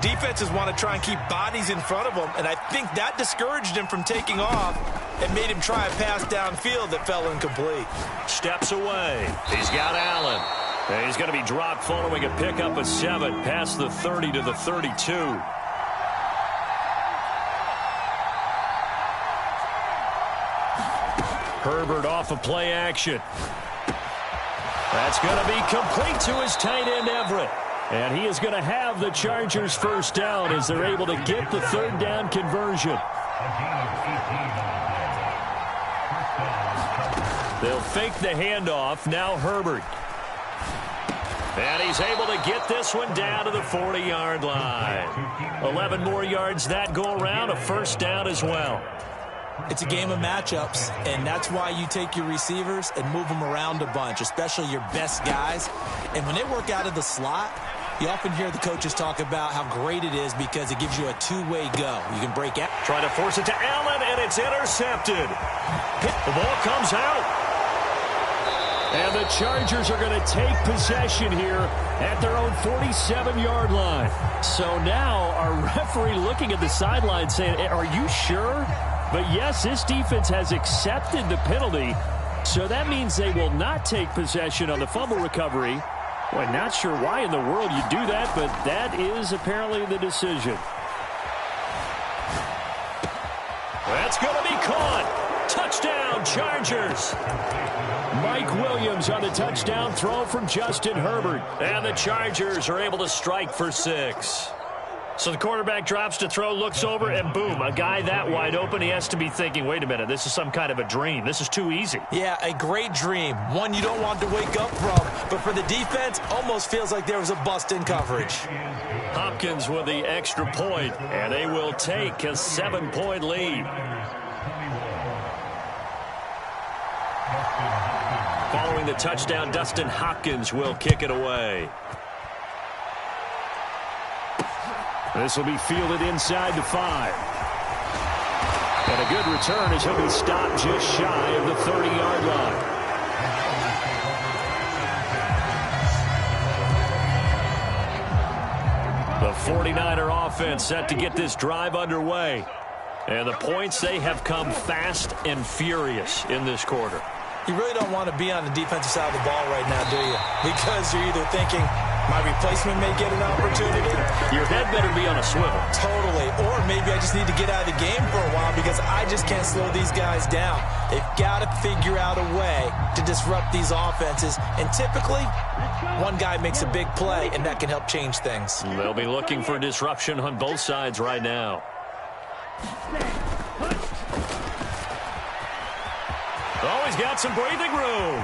defenses want to try and keep bodies in front of them, and I think that discouraged him from taking off and made him try a pass downfield that fell incomplete. Steps away. He's got Allen. And he's going to be dropped following a pickup of 7 past the 30 to the 32. Herbert off of play action. That's going to be complete to his tight end, Everett. And he is going to have the Chargers first down as they're able to get the third down conversion. They'll fake the handoff. Now Herbert. And he's able to get this one down to the 40-yard line. 11 more yards that go around, a first down as well. It's a game of matchups, and that's why you take your receivers and move them around a bunch, especially your best guys. And when they work out of the slot, you often hear the coaches talk about how great it is because it gives you a two-way go. You can break out. Trying to force it to Allen, and it's intercepted. The ball comes out. And the Chargers are going to take possession here at their own 47-yard line. So now our referee looking at the sideline saying, are you sure? But yes, this defense has accepted the penalty, so that means they will not take possession on the fumble recovery. Boy, not sure why in the world you do that, but that is apparently the decision. That's going to be caught. Touchdown, Chargers. Mike Williams on the touchdown throw from Justin Herbert. And the Chargers are able to strike for 6. So the quarterback drops to throw, looks over, and boom, a guy that wide open, he has to be thinking, wait a minute, this is some kind of a dream. This is too easy. Yeah, a great dream. One you don't want to wake up from. But for the defense, almost feels like there was a bust in coverage. Hopkins with the extra point, and they will take a 7-point lead. Following the touchdown, Dustin Hopkins will kick it away. This will be fielded inside the 5. And a good return as he'll be stopped just shy of the 30-yard line. The 49er offense set to get this drive underway. And the points, they have come fast and furious in this quarter. You really don't want to be on the defensive side of the ball right now, do you? Because you're either thinking, my replacement may get an opportunity. Your head better be on a swivel. Totally. Or maybe I just need to get out of the game for a while because I just can't slow these guys down. They've got to figure out a way to disrupt these offenses. And typically, one guy makes a big play, and that can help change things. They'll be looking for disruption on both sides right now. Oh, he's got some breathing room.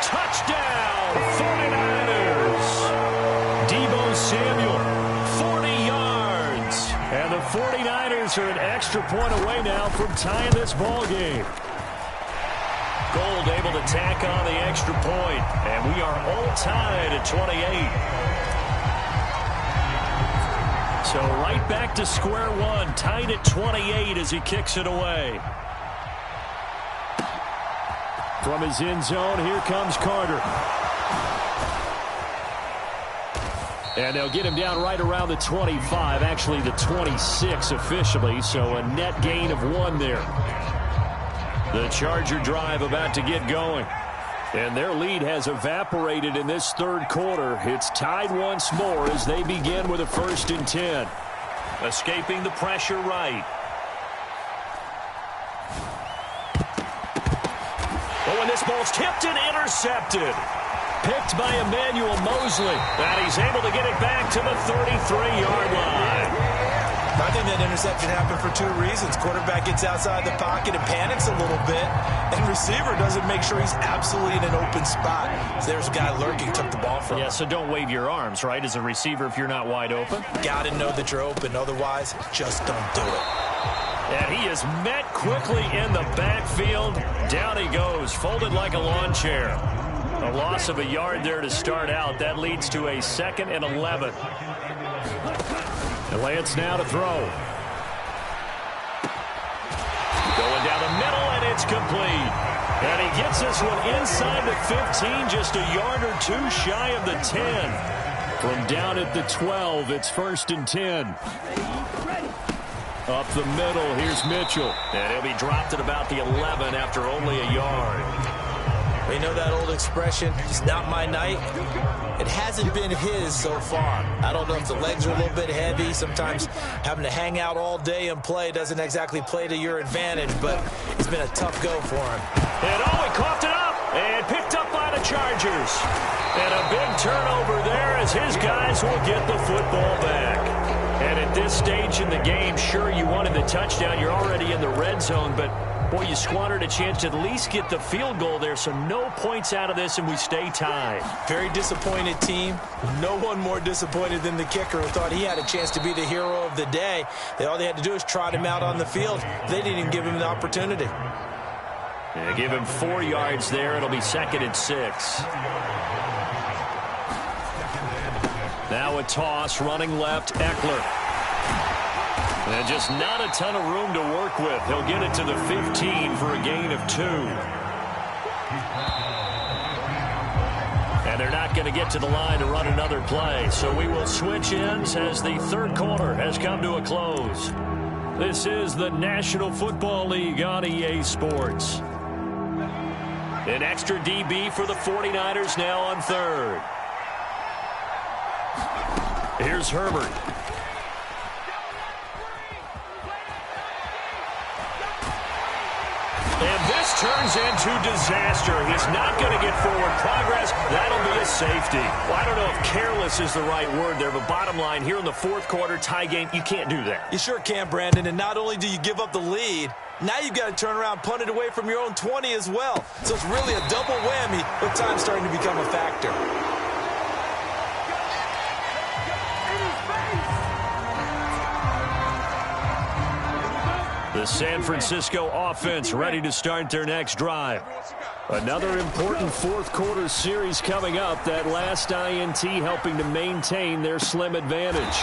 Touchdown, 49ers. Deebo Samuel, 40 yards. And the 49ers are an extra point away now from tying this ball game. Gold able to tack on the extra point, and we are all tied at 28. So right back to square one, tied at 28 as he kicks it away. From his end zone, here comes Carter. And they'll get him down right around the 25, actually the 26 officially, so a net gain of 1 there. The Charger drive about to get going. And their lead has evaporated in this third quarter. It's tied once more as they begin with a 1st and 10. Escaping the pressure right. Oh, and this ball's tipped and intercepted. Picked by Emmanuel Mosley. And he's able to get it back to the 33-yard line. I think that interception happened for 2 reasons. Quarterback gets outside the pocket and panics a little bit, and receiver doesn't make sure he's absolutely in an open spot. So there's a guy lurking, took the ball from him. Yeah, so don't wave your arms, right, as a receiver if you're not wide open. Got to know that you're open. Otherwise, just don't do it. And he is met quickly in the backfield. Down he goes, folded like a lawn chair. A loss of a yard there to start out. That leads to a 2nd and 11. Lance now to throw. Going down the middle, and it's complete. And he gets this one inside the 15, just a yard or 2 shy of the 10. From down at the 12, it's 1st and 10. Up the middle, here's Mitchell. And he'll be dropped at about the 11 after only a yard. You know that old expression, it's not my night? It hasn't been his so far. I don't know if the legs are a little bit heavy. Sometimes having to hang out all day and play doesn't exactly play to your advantage, but it's been a tough go for him. And he coughed it up and picked up by the Chargers. And a big turnover there as his guys will get the football back. And at this stage in the game, sure, you wanted the touchdown. You're already in the red zone, but boy, you squandered a chance to at least get the field goal there, so no points out of this, and we stay tied. Very disappointed team. No one more disappointed than the kicker who thought he had a chance to be the hero of the day. All they had to do is trot him out on the field. They didn't even give him the opportunity. Yeah, give him 4 yards there. It'll be 2nd and 6. Now a toss, running left, Eckler. And just not a ton of room to work with. He'll get it to the 15 for a gain of 2. And they're not going to get to the line to run another play. So we will switch ends as the third quarter has come to a close. This is the National Football League on EA Sports. An extra DB for the 49ers now on 3rd. Here's Herbert. And this turns into disaster. He's not going to get forward progress. That'll be a safety. Well, I don't know if careless is the right word there, but bottom line, here in the 4th quarter, tie game, you can't do that. You sure can, Brandon, and not only do you give up the lead, now you've got to turn around, punt it away from your own 20 as well. So it's really a double whammy, but time's starting to become a factor. The San Francisco offense ready to start their next drive. Another important 4th quarter series coming up. That last INT helping to maintain their slim advantage.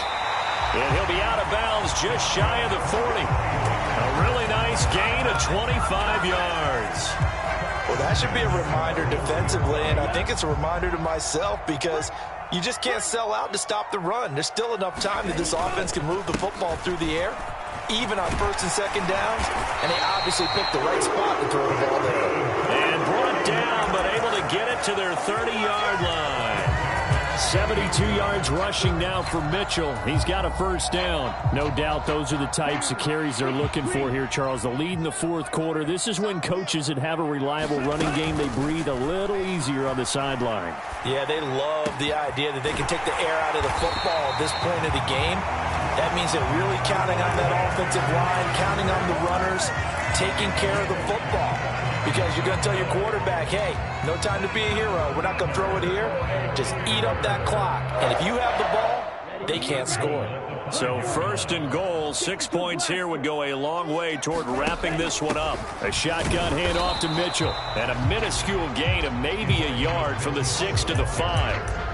And he'll be out of bounds just shy of the 40. A really nice gain of 25 yards. Well, that should be a reminder defensively, and I think it's a reminder to myself because you just can't sell out to stop the run. There's still enough time that this offense can move the football through the air, even on 1st and 2nd downs, and they obviously picked the right spot to throw the ball there. And brought down, but able to get it to their 30-yard line. 72 yards rushing now for Mitchell. He's got a 1st down. No doubt those are the types of carries they're looking for here, Charles. The lead in the 4th quarter. This is when coaches that have a reliable running game, they breathe a little easier on the sideline. Yeah, they love the idea that they can take the air out of the football at this point of the game. That means they're really counting on that offensive line, counting on the runners, taking care of the football. Because you're going to tell your quarterback, hey, no time to be a hero. We're not going to throw it here. Just eat up that clock. And if you have the ball, they can't score. So 1st and goal, 6 points here would go a long way toward wrapping this one up. A shotgun handoff to Mitchell. And a minuscule gain of maybe a yard from the 6 to the 5.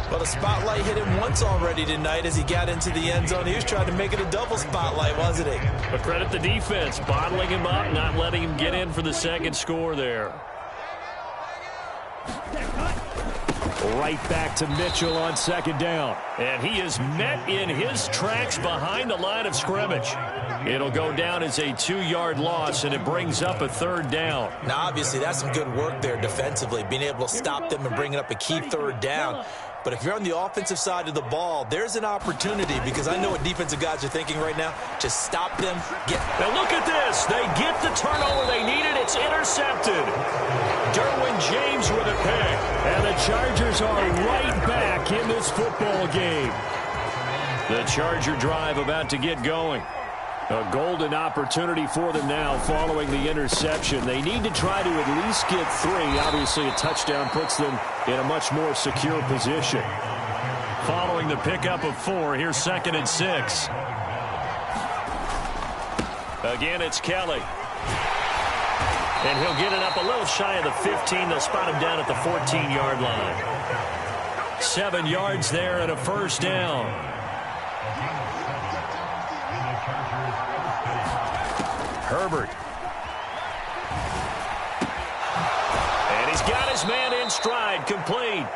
Well, the spotlight hit him once already tonight as he got into the end zone. He was trying to make it a double spotlight, wasn't he? But credit the defense, bottling him up, not letting him get in for the 2nd score there. Right back to Mitchell on 2nd down. And he is met in his tracks behind the line of scrimmage. It'll go down as a 2-yard loss, and it brings up a 3rd down. Now, obviously, that's some good work there defensively, being able to stop them and bringing up a key 3rd down. But if you're on the offensive side of the ball, there's an opportunity, because I know what defensive guys are thinking right now. Just stop them. Now look at this. They get the turnover they needed. It's intercepted. Derwin James with a pick. And the Chargers are right back in this football game. The Charger drive about to get going. A golden opportunity for them now following the interception. They need to try to at least get 3. Obviously, a touchdown puts them in a much more secure position. Following the pickup of 4, here's 2nd and 6. Again, it's Kelly. And he'll get it up a little shy of the 15. They'll spot him down at the 14-yard line. 7 yards there and a 1st down. Herbert. And he's got his man in stride, complete.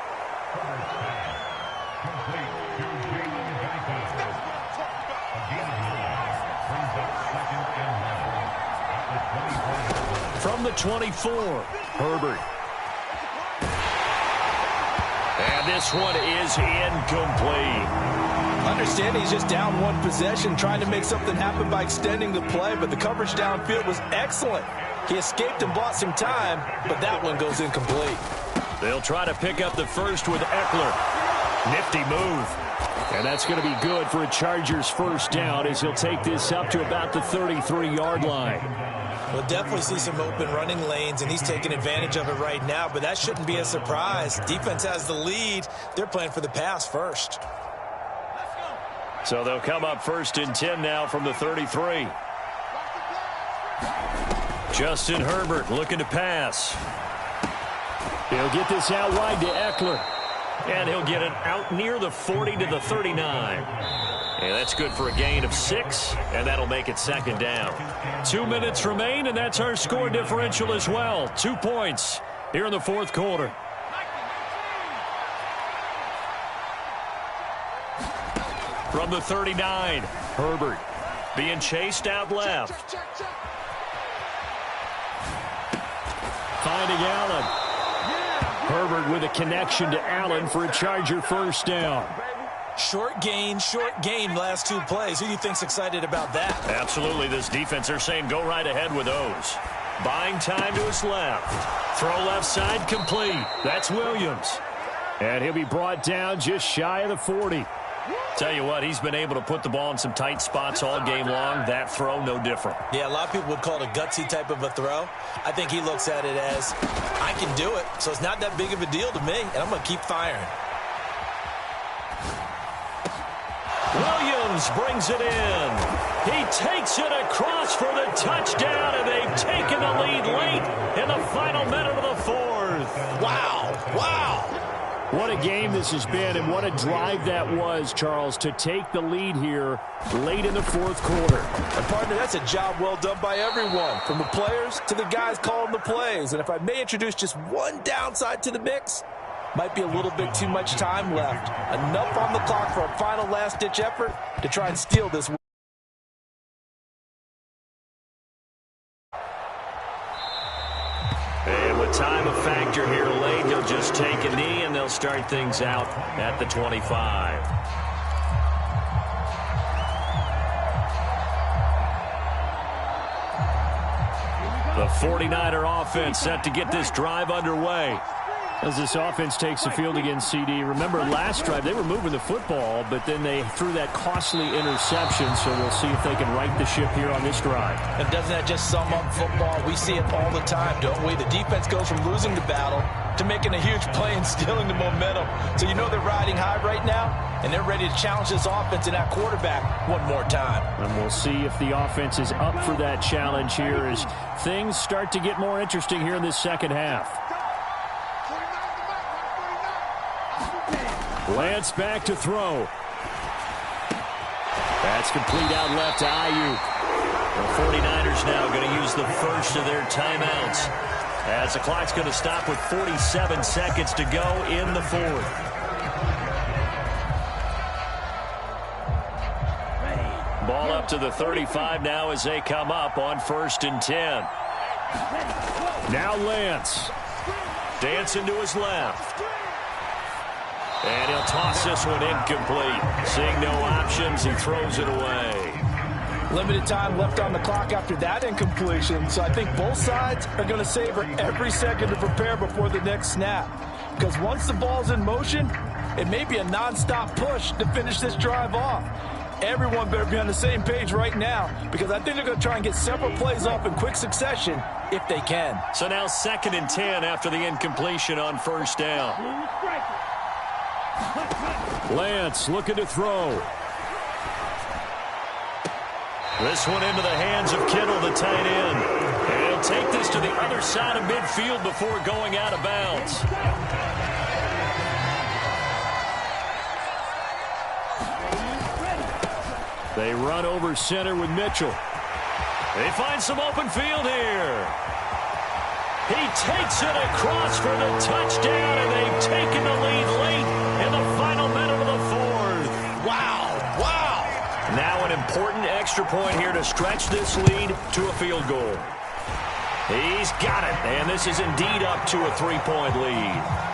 From the 24, Herbert. And this one is incomplete. Understand he's just down 1 possession, trying to make something happen by extending the play, but the coverage downfield was excellent. He escaped and bought some time, but that one goes incomplete. They'll try to pick up the first with Eckler. Nifty move. And that's going to be good for a Chargers 1st down as he'll take this up to about the 33-yard line. We'll definitely see some open running lanes, and he's taking advantage of it right now, but that shouldn't be a surprise. Defense has the lead. They're playing for the pass first. So they'll come up 1st and 10 now from the 33. Justin Herbert looking to pass. He'll get this out wide to Eckler. And he'll get it out near the 40 to the 39. And that's good for a gain of 6, and that'll make it 2nd down. 2 minutes remain, and that's our score differential as well. 2 points here in the 4th quarter. From the 39, Herbert being chased out left. Finding Allen. Herbert with a connection to Allen for a Charger 1st down. Short gain, last 2 plays. Who do you think's excited about that? Absolutely. This defense, they're saying go right ahead with those. Buying time to his left. Throw left side complete. That's Williams. And he'll be brought down just shy of the 40. Tell you what, he's been able to put the ball in some tight spots all game long. That throw, no different. Yeah, a lot of people would call it a gutsy type of a throw. I think he looks at it as, I can do it, so it's not that big of a deal to me, and I'm going to keep firing. Williams brings it in. He takes it across for the touchdown, and they've taken the lead late in the final minute of the 4th. Wow. What a game this has been, and what a drive that was, Charles, to take the lead here late in the 4th quarter. And, partner, that's a job well done by everyone, from the players to the guys calling the plays. And if I may introduce just one downside to the mix, might be a little bit too much time left. Enough on the clock for a final last-ditch effort to try and steal this win. And with time a factor here late, they'll just take a knee and they'll start things out at the 25. The 49er offense set to get this drive underway. As this offense takes the field against CD, remember last drive they were moving the football, but then they threw that costly interception, so we'll see if they can right the ship here on this drive. And doesn't that just sum up football? We see it all the time, don't we? The defense goes from losing the battle to making a huge play and stealing the momentum. So you know they're riding high right now, and they're ready to challenge this offense and that quarterback one more time. And we'll see if the offense is up for that challenge here as things start to get more interesting here in this second half. Lance back to throw. That's complete out left to Ayuk. The 49ers now going to use the first of their timeouts, as the clock's going to stop with 47 seconds to go in the 4th. Ball ball up to the 35 now as they come up on 1st and 10. Now Lance. Dancing to his left. And he'll toss this one incomplete. Seeing no options, he throws it away. Limited time left on the clock after that incompletion, so I think both sides are going to savor every second to prepare before the next snap. Because once the ball's in motion, it may be a nonstop push to finish this drive off. Everyone better be on the same page right now, because I think they're going to try and get several plays off in quick succession if they can. So now 2nd and 10 after the incompletion on 1st down. Lance looking to throw. This one into the hands of Kittle, the tight end. And he'll take this to the other side of midfield before going out of bounds. They run over center with Mitchell. They find some open field here. He takes it across for the touchdown, and they've taken the lead late in the final minute of the 4th. Wow, wow. Now an important extra point here to stretch this lead to a field goal. He's got it, and this is indeed up to a 3-point lead.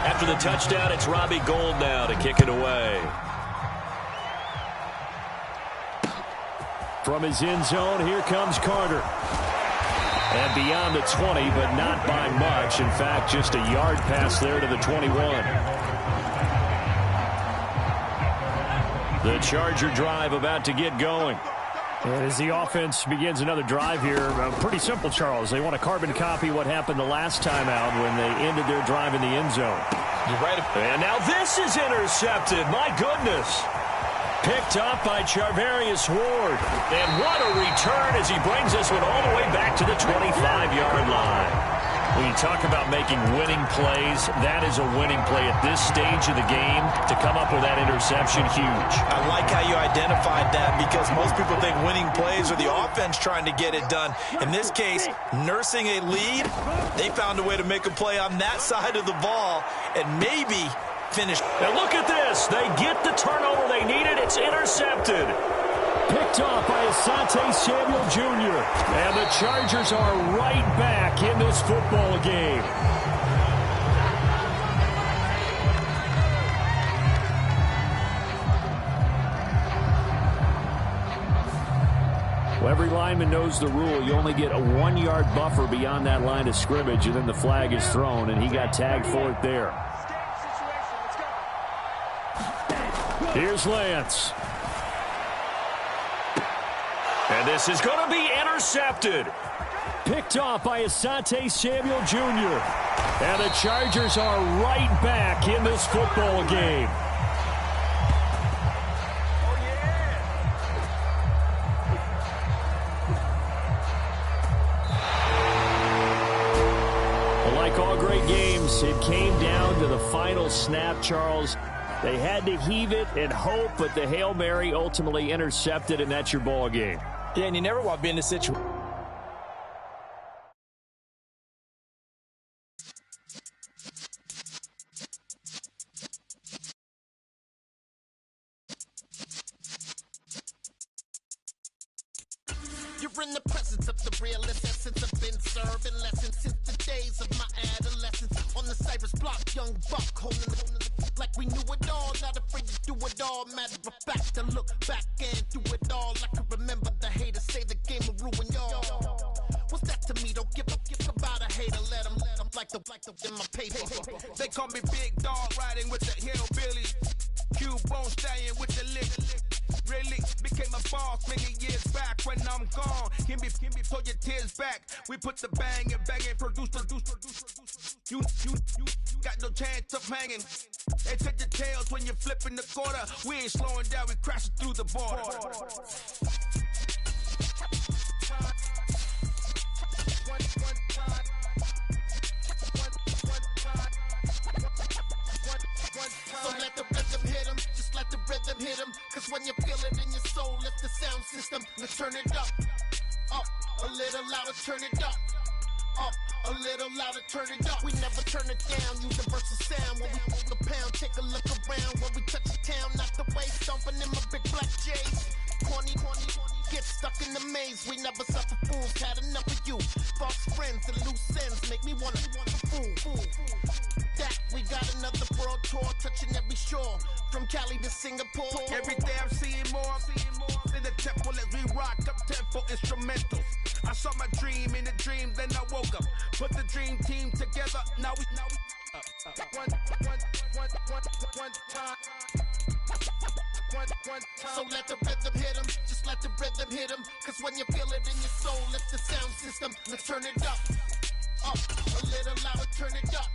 After the touchdown, it's Robbie Gould now to kick it away. From his end zone, here comes Carter. And beyond the 20, but not by much. In fact, just a yard pass there to the 21. The Charger drive about to get going. And as the offense begins another drive here, pretty simple, Charles. They want to carbon copy what happened the last time out when they ended their drive in the end zone. You're right. And now this is intercepted. My goodness. Picked up by Charvarius Ward. And what a return as he brings this one all the way back to the 25-yard line. When you talk about making winning plays, that is a winning play at this stage of the game. To come up with that interception, huge. I like how you identified that, because most people think winning plays are the offense trying to get it done. In this case, nursing a lead, they found a way to make a play on that side of the ball and maybe finish. And look at this. They get the turnover they needed. It's intercepted. Picked off by Asante Samuel Jr. And the Chargers are right back in this football game. Well, every lineman knows the rule. You only get a 1-yard buffer beyond that line of scrimmage, and then the flag is thrown, and he got tagged for it there. Here's Lance. And this is going to be intercepted. Picked off by Asante Samuel Jr. And the Chargers are right back in this football game. Well, like all great games, it came down to the final snap, Charles. They had to heave it and hope, but the Hail Mary ultimately intercepted, and that's your ball game. Yeah, and you never want to be in this situation. You're in the presence of the realest essence. I've been serving lessons since the days of my adolescence. On the Cypress block, young buck holding like we knew it all. Not afraid to do it all. Matter of fact, to look back and do it all. I can remember the haters say the game will ruin y'all. What's that to me? Don't give about a hater. Let them like the in my paper. They call me Big Dog, riding with the hillbillies. Q-Bone stallion with the lick. Really became a boss many years back. When I'm gone, give me pull your tears back. We put the bang and produce. You got no chance of hanging. They take your tails when you're flipping the quarter. We ain't slowing down, we crashing through the border. So let the rhythm hit him, just let the rhythm hit him. Cause when you feel it in your soul, lift the sound system. Let's turn it up, a little louder, turn it up. Up, a little louder, turn it up. We never turn it down. Universal sound when we move the pound. Take a look around when we touch the town. Not the way stomping in my big black J's. Corny, get stuck in the maze. We never suffer fools. Had enough of you. False friends and loose ends make me wanna fool. That we got another world tour touching every shore from Cali to Singapore. Every day I'm seeing more in the temple as we rock up tempo instrumentals. I saw my dream in a dream, then I woke up. Put the dream team together. Now we one time. So let the rhythm hit 'em, just let the rhythm hit 'em. Cause when you feel it in your soul, lift the sound system. Let's turn it up, a little louder, turn it up,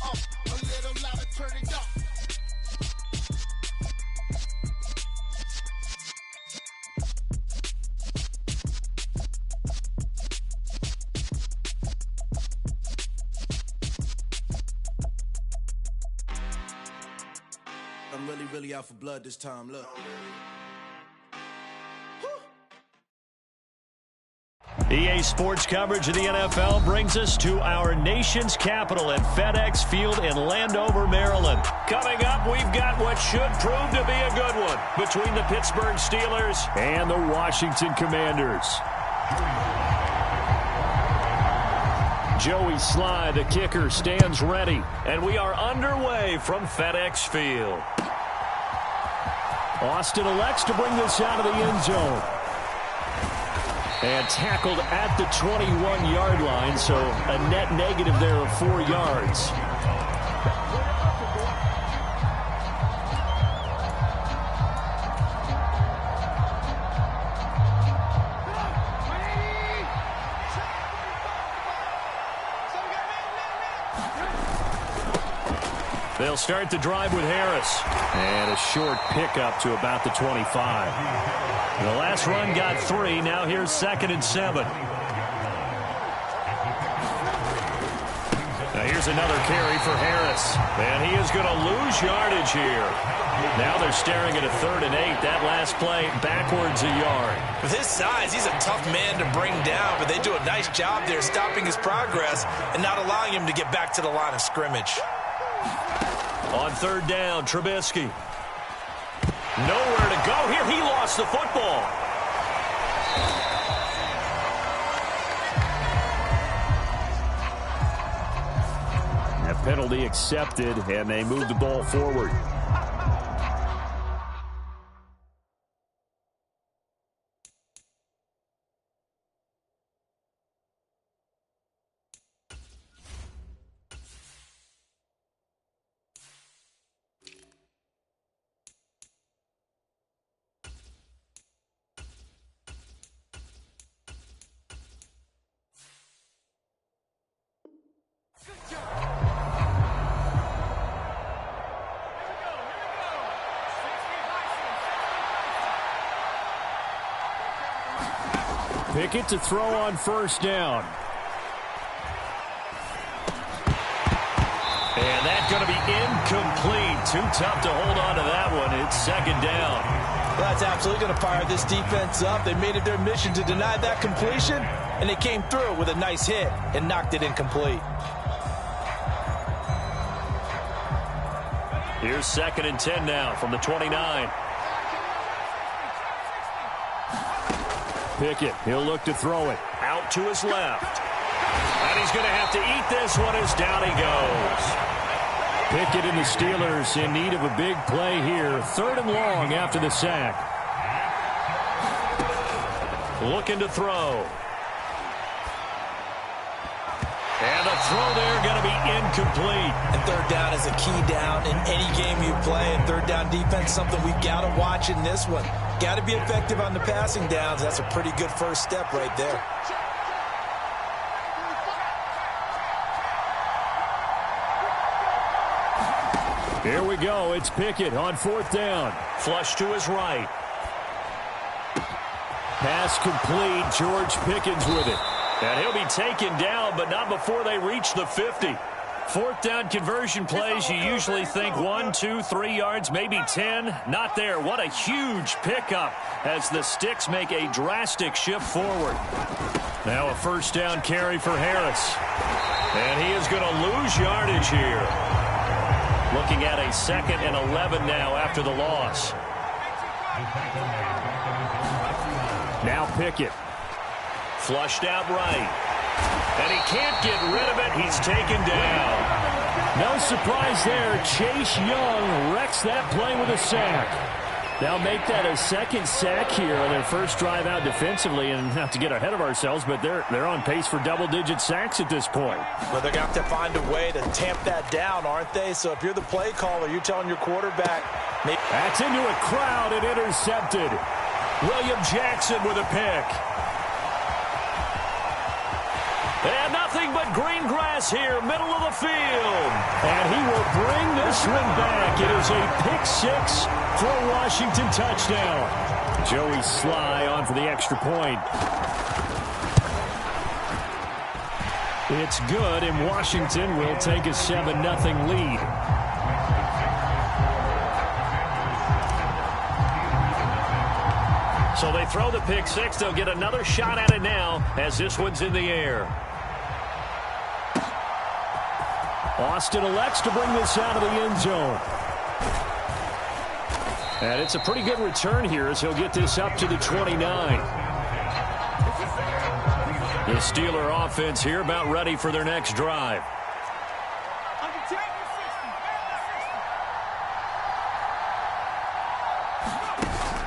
a little louder, turn it up. I'm really out for blood this time, look. EA Sports coverage of the NFL brings us to our nation's capital at FedEx Field in Landover, Maryland. Coming up, we've got what should prove to be a good one between the Pittsburgh Steelers and the Washington Commanders. Joey Sly, the kicker, stands ready. And we are underway from FedEx Field. Austin elects to bring this out of the end zone. And tackled at the 21-yard line, so a net negative there of 4 yards. They'll start the drive with Harris. And a short pickup to about the 25. The last run got 3. Now here's 2nd and 7. Now here's another carry for Harris. And he is going to lose yardage here. Now they're staring at a 3rd and 8. That last play backwards a yard. With his size, he's a tough man to bring down, but they do a nice job there stopping his progress and not allowing him to get back to the line of scrimmage. On 3rd down, Trubisky. Nowhere to go here. He lost the football. A penalty accepted, and they move the ball forward. Pickett to throw on 1st down. And that's going to be incomplete. Too tough to hold on to that one. It's 2nd down. Well, that's absolutely going to fire this defense up. They made it their mission to deny that completion, and they came through with a nice hit and knocked it incomplete. Here's 2nd and 10 now from the 29. Pickett, he'll look to throw it. Out to his left. And he's going to have to eat this one as down he goes. Pickett and the Steelers in need of a big play here. 3rd and long after the sack. Looking to throw. And a throw there going to be incomplete. And 3rd down is a key down in any game you play. And 3rd down defense, something we've got to watch in this one. Got to be effective on the passing downs. That's a pretty good first step right there. Here we go. It's Pickett on 4th down. Flush to his right. Pass complete. George Pickens with it. And he'll be taken down, but not before they reach the 50. Fourth down conversion plays, you usually think 1, 2, 3 yards, maybe 10. Not there. What a huge pickup as the Sticks make a drastic shift forward. Now a first down carry for Harris. And he is going to lose yardage here. Looking at a 2nd and 11 now after the loss. Now Pickett. Flushed out right. And he can't get rid of it. He's taken down. No surprise there. Chase Young wrecks that play with a sack. They'll make that a 2nd sack here on their first drive out defensively. And not to get ahead of ourselves, but they're on pace for double-digit sacks at this point. Well, they're going to have to find a way to tamp that down, aren't they? So if you're the play caller, you're telling your quarterback. That's into a crowd and intercepted. William Jackson with a pick. And nothing but green grass here, middle of the field. And he will bring this one back. It is a pick 6 for a Washington touchdown. Joey Sly on for the extra point. It's good, and Washington will take a 7-0 lead. So they throw the pick 6. They'll get another shot at it now as this one's in the air. Austin elects to bring this out of the end zone. And it's a pretty good return here as he'll get this up to the 29. The Steeler offense here about ready for their next drive.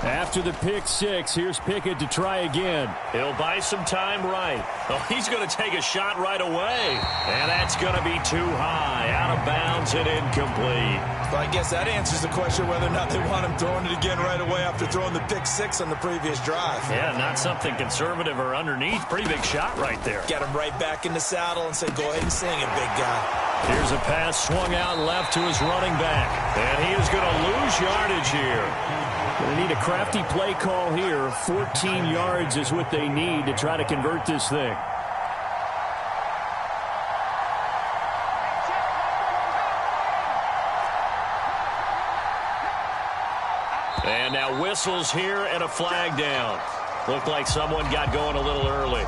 After the pick 6, here's Pickett to try again. He'll buy some time right. Oh, he's going to take a shot right away. And that's going to be too high. Out of bounds and incomplete. So I guess that answers the question whether or not they want him throwing it again right away after throwing the pick 6 on the previous drive. Yeah, not something conservative or underneath. Pretty big shot right there. Get him right back in the saddle and say, go ahead and sling it, big guy. Here's a pass swung out left to his running back. And he is going to lose yardage here. Going to need a crafty play call here. 14 yards is what they need to try to convert this thing. And now whistles here and a flag down. Looked like someone got going a little early.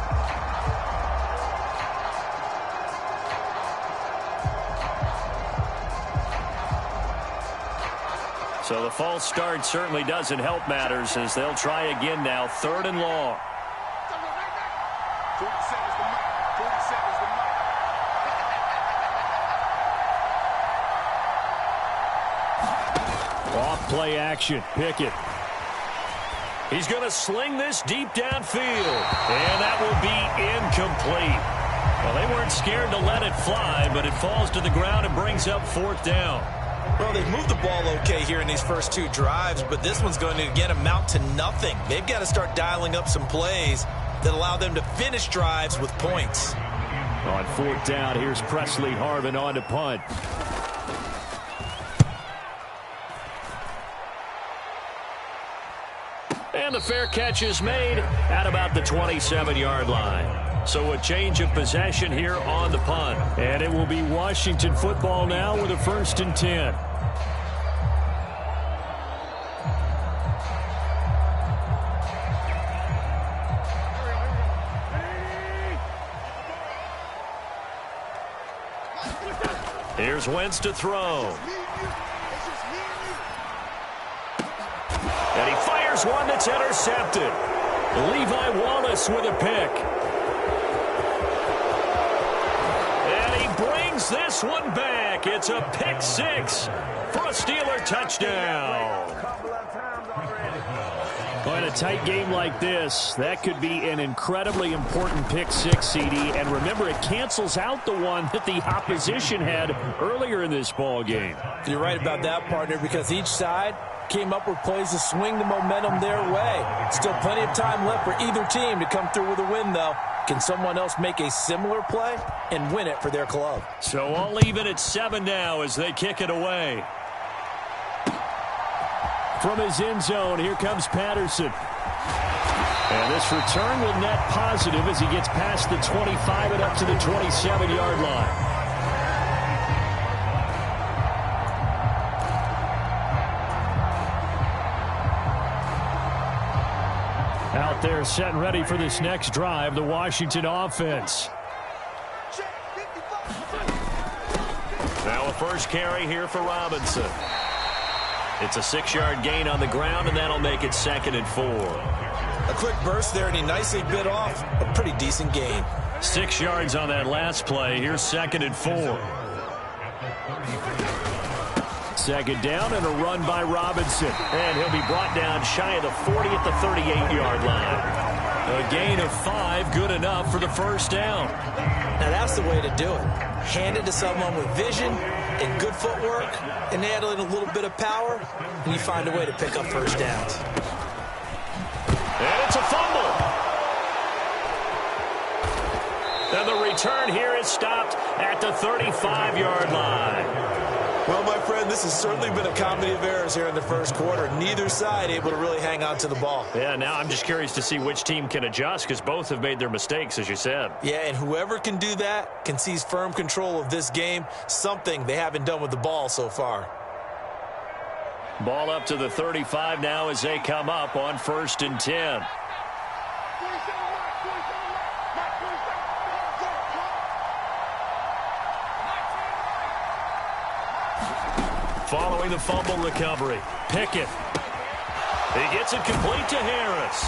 So the false start certainly doesn't help matters as they'll try again now. 3rd and long. 47's the mark. 47's the mark. Off play action. Pickett. He's going to sling this deep downfield. And that will be incomplete. Well, they weren't scared to let it fly, but it falls to the ground and brings up 4th down. Well, they've moved the ball okay here in these first 2 drives, but this one's going to, again, amount to nothing. They've got to start dialing up some plays that allow them to finish drives with points. On 4th down, here's Presley Harvin on to punt. And the fair catch is made at about the 27-yard line. So a change of possession here on the punt. And it will be Washington football now with a 1st and 10. Here's Wentz to throw. And he fires one that's intercepted. Levi Wallace with a pick. And he brings this one back. It's a pick 6 for a Steeler touchdown. Well, in a tight game like this, that could be an incredibly important pick 6, CD. And remember, it cancels out the one that the opposition had earlier in this ball game. You're right about that, partner, because each side came up with plays to swing the momentum their way. Still plenty of time left for either team to come through with a win, though. Can someone else make a similar play and win it for their club? So all even at 7 now as they kick it away. From his end zone, here comes Patterson. And this return will net positive as he gets past the 25 and up to the 27-yard line. Out there setting ready for this next drive, the Washington offense. Now a first carry here for Robinson. It's a 6-yard gain on the ground, and that'll make it 2nd and 4. A quick burst there, and he nicely bit off a pretty decent gain. 6 yards on that last play. Here's 2nd and 4. 2nd down and a run by Robinson. And he'll be brought down shy of the 40 at the 38-yard line. A gain of 5, good enough for the first down. Now that's the way to do it. Hand it to someone with vision and good footwork, and add in a little bit of power, and you find a way to pick up first downs. And it's a fumble. And the return here is stopped at the 35-yard line. Well, my friend, this has certainly been a comedy of errors here in the first quarter. Neither side able to really hang on to the ball. Yeah, now I'm just curious to see which team can adjust, because both have made their mistakes, as you said. Yeah, and whoever can do that can seize firm control of this game, something they haven't done with the ball so far. Ball up to the 35 now as they come up on 1st and 10. Following the fumble recovery, Pickett. He gets it complete to Harris.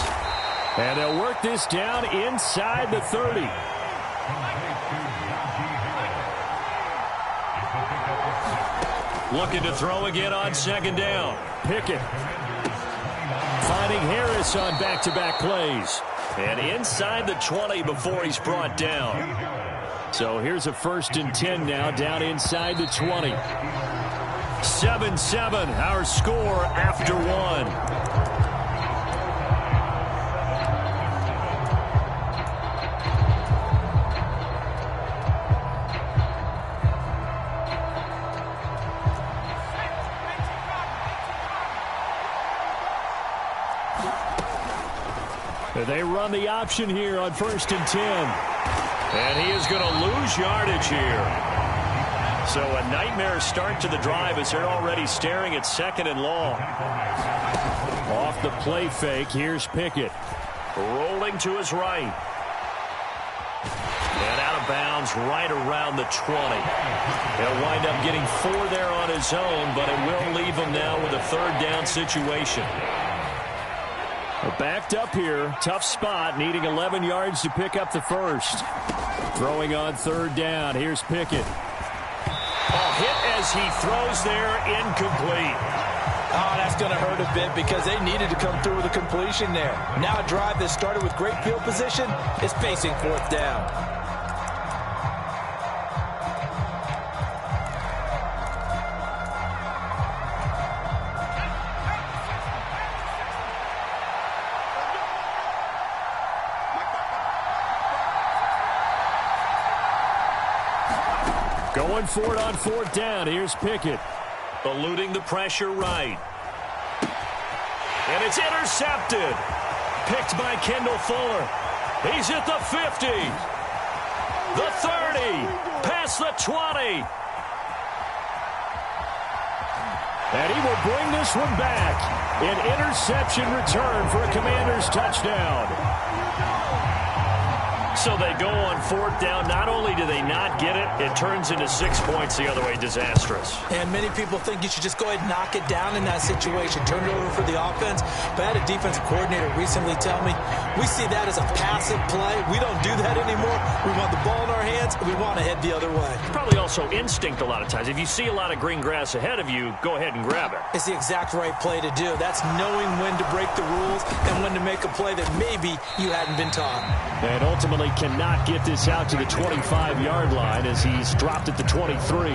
And they'll work this down inside the 30. Looking to throw again on 2nd down. Pickett finding Harris on back-to-back plays. And inside the 20 before he's brought down. So here's a 1st and 10 now, down inside the 20. 7-7, our score after 1. They run the option here on 1st and 10. And he is going to lose yardage here. So a nightmare start to the drive as they're already staring at 2nd and long. Off the play fake, here's Pickett. Rolling to his right. And out of bounds right around the 20. He'll wind up getting 4 there on his own, but it will leave him now with a 3rd down situation. Backed up here, tough spot, needing 11 yards to pick up the first. Throwing on 3rd down, here's Pickett. Hit as he throws there, incomplete. Oh, that's going to hurt a bit because they needed to come through with a completion there. Now a drive that started with great field position is facing 4th down. Going for it on 4th down. Here's Pickett. Eluding the pressure right. And it's intercepted. Picked by Kendall Fuller. He's at the 50. The 30. Past the 20. And he will bring this one back. An interception return for a Commanders touchdown. So they go on 4th down. Not only do they not get it, it turns into 6 points the other way. Disastrous. And many people think you should just go ahead and knock it down in that situation. Turn it over for the offense. But I had a defensive coordinator recently tell me, we see that as a passive play. We don't do that anymore. We want the ball in our hands, and we want to head the other way. Probably also instinct a lot of times. If you see a lot of green grass ahead of you, go ahead and grab it. It's the exact right play to do. That's knowing when to break the rules and when to make a play that maybe you hadn't been taught. And ultimately cannot get this out to the 25-yard line as he's dropped at the 23.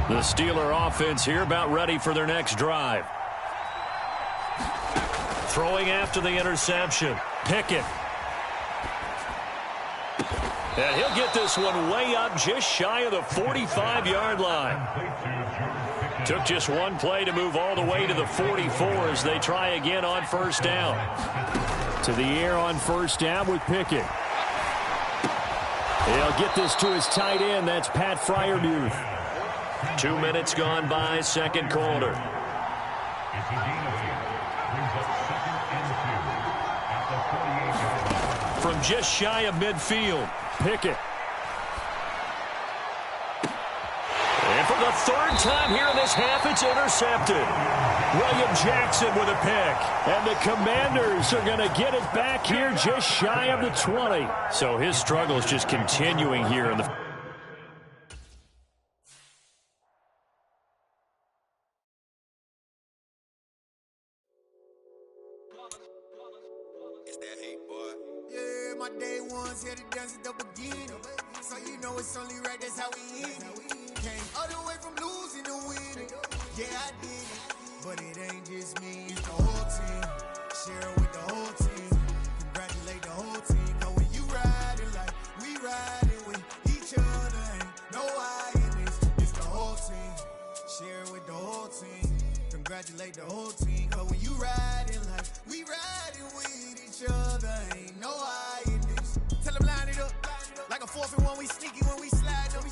The Steeler offense here about ready for their next drive. Throwing after the interception. Pickett. And he'll get this one way up just shy of the 45-yard line. Took just one play to move all the way to the 44 as they try again on 1st down. To the air on 1st down with Pickett. He'll get this to his tight end. That's Pat Fryermuth. 2 minutes gone by, 2nd quarter. It's a gain of 8. Brings up 2nd and 2 at the 48-yard line. From just shy of midfield, Pickett. And for the 3rd time here in this half, it's intercepted. William Jackson with a pick. And the Commanders are going to get it back here just shy of the 20. So his struggle is just continuing here in the... Yeah, my day ones here to dance at the beginning. So you know it's only right, that's how we end it. Came all the way from losing to winning. Yeah, I did it. But it ain't just me, it's the whole team. Share it with the whole team. Congratulate the whole team. Cause when you riding like we riding with each other, ain't no I in this. It's the whole team. Share it with the whole team. Congratulate the whole team. Cause when you riding like we riding with each other, ain't no I in this. Tell them line it up. Like a 4th and 1, we sneaky when we slide up.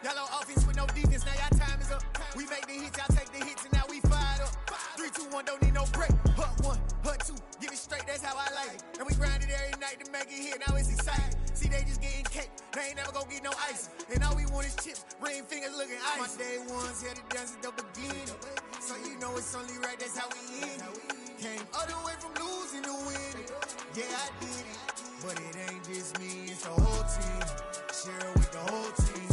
Y'all on offense with no defense, now y'all time is up. We make the hits, y'all take the hits, and now we fired up. 3, 2, 1, don't need no break. Hut 1, hut 2, give it straight, that's how I like it. And we grind it every night to make it hit, now it's exciting. See, they just getting cake, they ain't never gonna get no ice. And all we want is chips, ring fingers looking ice. My day ones here to dance at the beginning. So you know it's only right, that's how we end it. Came all the way from losing to winning. Yeah, I did it. But it ain't just me, it's the whole team. Share it with the whole team.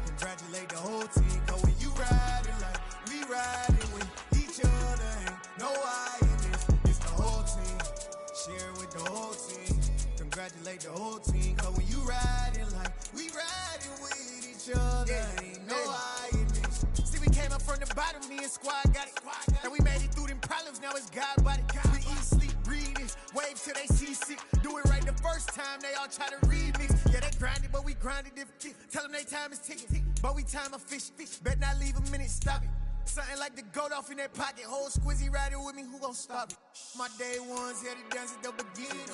Congratulate the whole team. Cause when you riding like we riding with each other, ain't no I in this. It's the whole team. Share it with the whole team. Congratulate the whole team. Cause when you riding like we riding with each other, ain't no I in this. See, we came up from the bottom, me and squad got it. And we made it through them problems, now it's God body. We eat, sleep, breathe it, wave till they see sick. Do it right the first time, they all try to remix. Yeah, they grinded, but we grinded different. Tell them they time is ticking, but we time a fish. Bet not leave a minute, stop it. Something like the goat off in that pocket. Whole squizzy riding with me, who gon' stop it? My day ones here to dance at the beginning.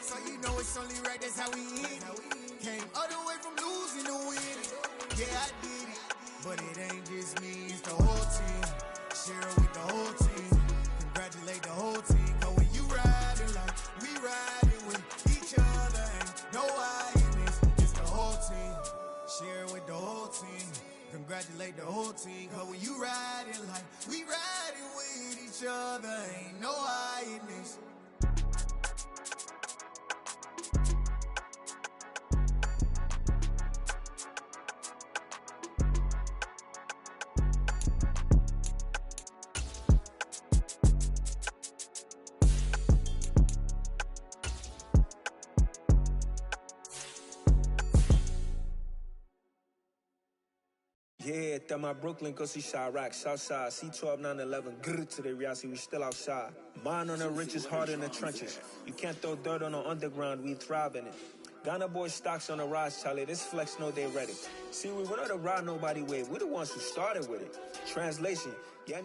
So you know it's only right, that's how we end it. Came all the way from losing to winning. Yeah, I did it. But it ain't just me, it's the whole team. Share it with the whole team. Congratulate the whole team. Cause when you riding like we riding with each other, ain't no I in this. It's the whole team. Share it with the whole team. Congratulate the whole team. Cause when you riding like we riding with each other, ain't no I in this. Yeah, that my Brooklyn, go see Chirac, Southside, C12, 911, grrr to the reality, we still outside. Mine on the riches, hard in the trenches. You can't throw dirt on the underground, we thrive in it. Ghana boys stocks on the rise, Charlie, this flex know they ready. See, we were not to ride nobody with, we're the ones who started with it. Translation, yeah,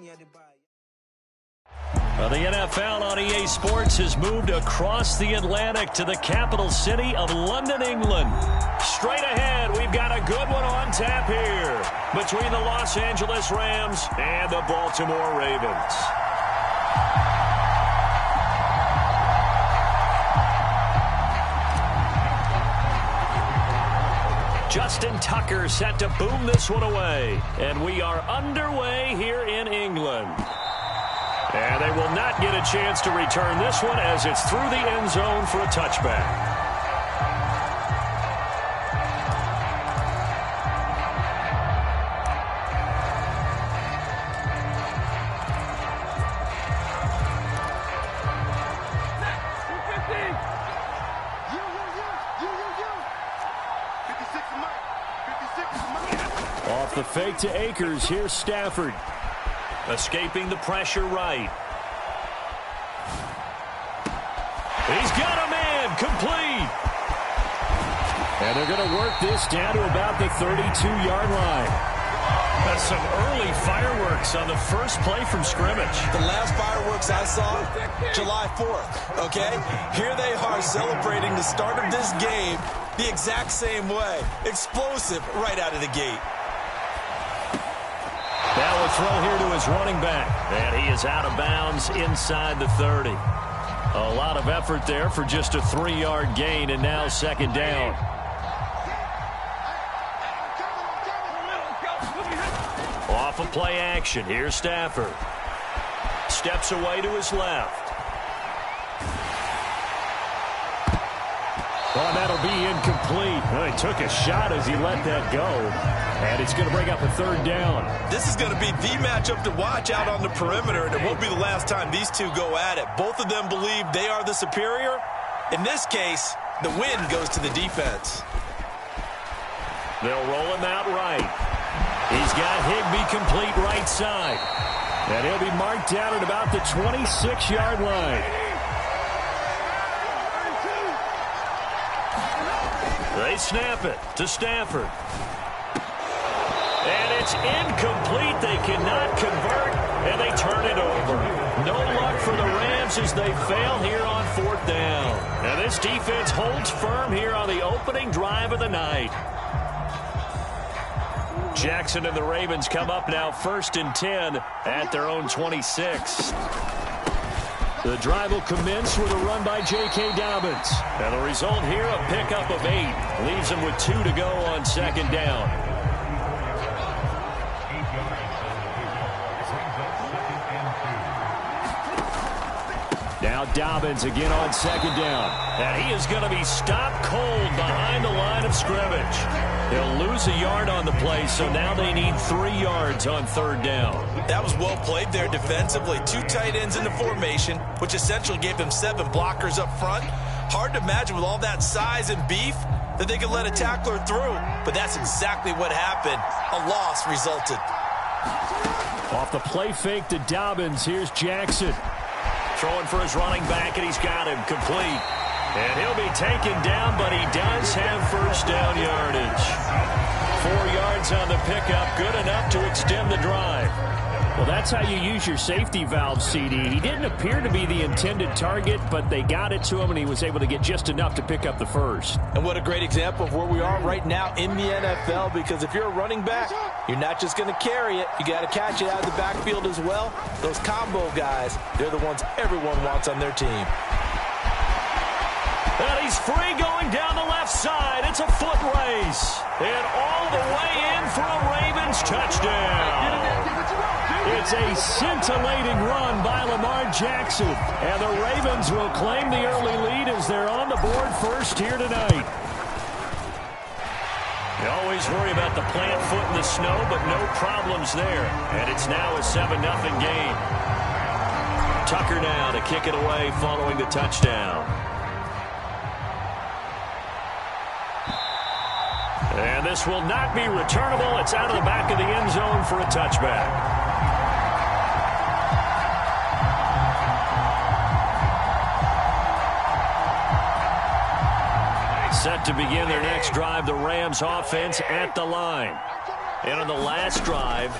Well, the NFL on EA Sports has moved across the Atlantic to the capital city of London, England. Straight ahead, we've got a good one on tap here between the Los Angeles Rams and the Baltimore Ravens. Justin Tucker set to boom this one away. And we are underway here in England. And they will not get a chance to return this one as it's through the end zone for a touchback. Off the fake to Akers, here's Stafford. Escaping the pressure right. He's got a man, complete. And they're going to work this down to about the 32-yard line. That's some early fireworks on the first play from scrimmage. The last fireworks I saw, July 4th, okay? Here they are celebrating the start of this game the exact same way. Explosive right out of the gate. Now a throw here to his running back. And he is out of bounds inside the 30. A lot of effort there for just a 3-yard gain, and now second down. Off of play action. Here's Stafford. Steps away to his left. Well, that'll be incomplete. Well, he took a shot as he let that go. And it's going to bring up a third down. This is going to be the matchup to watch out on the perimeter, and it won't be the last time these two go at it. Both of them believe they are the superior. In this case, the win goes to the defense. They'll roll him out right. He's got Higbee complete right side. And he'll be marked down at about the 26-yard line. They snap it to Stafford. And it's incomplete. They cannot convert, and they turn it over. No luck for the Rams as they fail here on 4th down. And this defense holds firm here on the opening drive of the night. Jackson and the Ravens come up now 1st and 10 at their own 26. The drive will commence with a run by J.K. Dobbins. And the result here, a pickup of 8. Leaves them with 2 to go on 2nd down. Now Dobbins again on 2nd down. And he is going to be stopped cold behind the line of scrimmage. He'll lose a yard on the play, so now they need 3 yards on 3rd down. That was well played there defensively. 2 tight ends in the formation, which essentially gave them 7 blockers up front. Hard to imagine with all that size and beef that they could let a tackler through, but that's exactly what happened. A loss resulted. Off the play fake to Dobbins, here's Jackson. Throwing for his running back, and he's got him complete. And he'll be taken down, but he does have 1st down yardage. 4 yards on the pickup, good enough to extend the drive. Well, that's how you use your safety valve, CD. He didn't appear to be the intended target, but they got it to him, and he was able to get just enough to pick up the 1st. And what a great example of where we are right now in the NFL, because if you're a running back, you're not just going to carry it. You got to catch it out of the backfield as well. Those combo guys, they're the ones everyone wants on their team. And he's free going down the left side. It's a foot race. And all the way in for a Ravens touchdown. It's a scintillating run by Lamar Jackson. And the Ravens will claim the early lead as they're on the board first here tonight. You always worry about the plant foot in the snow, but no problems there. And it's now a 7-0 game. Tucker now to kick it away following the touchdown. And this will not be returnable. It's out of the back of the end zone for a touchback. Set to begin their next drive, the Rams offense at the line. And on the last drive,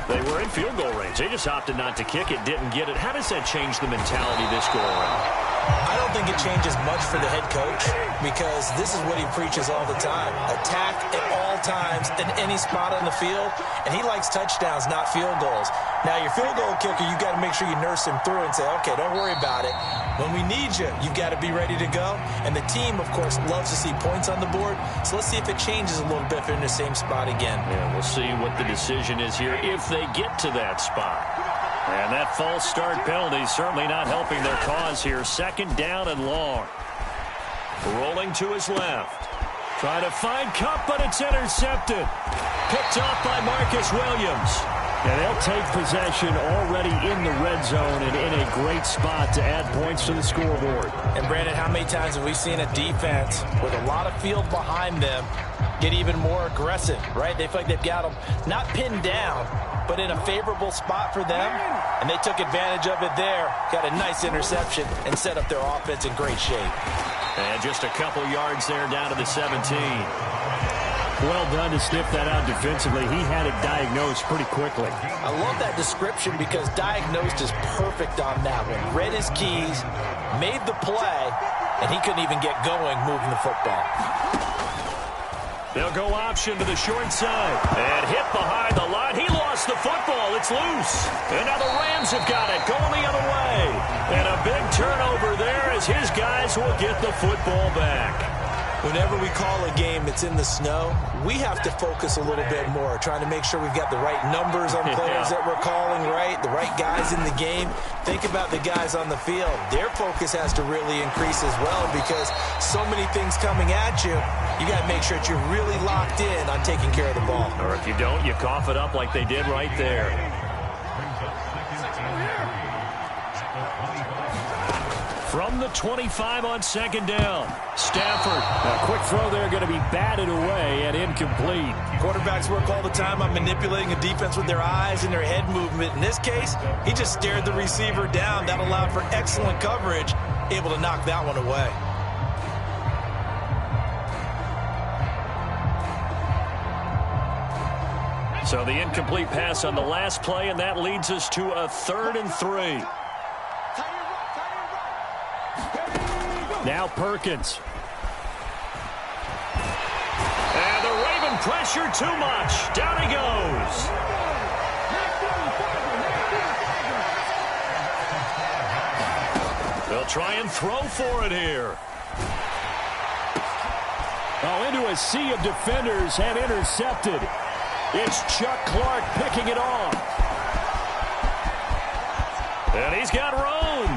they were in field goal range. They just opted not to kick it, didn't get it. How does that change the mentality this go around? I don't think it changes much for the head coach, because this is what he preaches all the time. Attack at all times in any spot on the field, and he likes touchdowns, not field goals. Now, your field goal kicker, you got to make sure you nurse him through and say, okay, don't worry about it. When we need you, you've got to be ready to go. And the team, of course, loves to see points on the board. So let's see if it changes a little bit if they're in the same spot again. Yeah, we'll see what the decision is here if they get to that spot. And that false start penalty certainly not helping their cause here. 2nd down and long. Rolling to his left. Trying to find Kupp, but it's intercepted. Picked off by Marcus Williams. And they'll take possession already in the red zone and in a great spot to add points to the scoreboard. And, Brandon, how many times have we seen a defense with a lot of field behind them get even more aggressive, right? They feel like they've got them not pinned down, but in a favorable spot for them, and they took advantage of it there, got a nice interception, and set up their offense in great shape. And just a couple yards there down to the 17. Well done to sniff that out defensively. He had it diagnosed pretty quickly. I love that description because diagnosed is perfect on that one. Read his keys, made the play, and he couldn't even get going moving the football. They'll go option to the short side. And hit behind the line. He lost lost the football. It's loose. And now the Rams have got it, going the other way. And a big turnover there as his guys will get the football back. Whenever we call a game that's in the snow, we have to focus a little bit more, trying to make sure we've got the right numbers on players that we're calling right, the right guys in the game. Think about the guys on the field. Their focus has to really increase as well because so many things coming at you. You got to make sure that you're really locked in on taking care of the ball. Or if you don't, you cough it up like they did right there. From the 25 on second down, Stafford. A quick throw there going to be batted away and incomplete. Quarterbacks work all the time on manipulating a defense with their eyes and their head movement. In this case, he just stared the receiver down. That allowed for excellent coverage, able to knock that one away. So the incomplete pass on the last play, and that leads us to a 3rd and 3. Now Perkins. And the Raven pressure too much. Down he goes. They'll try and throw for it here. Oh, into a sea of defenders and intercepted. It's Chuck Clark picking it off. And he's got room.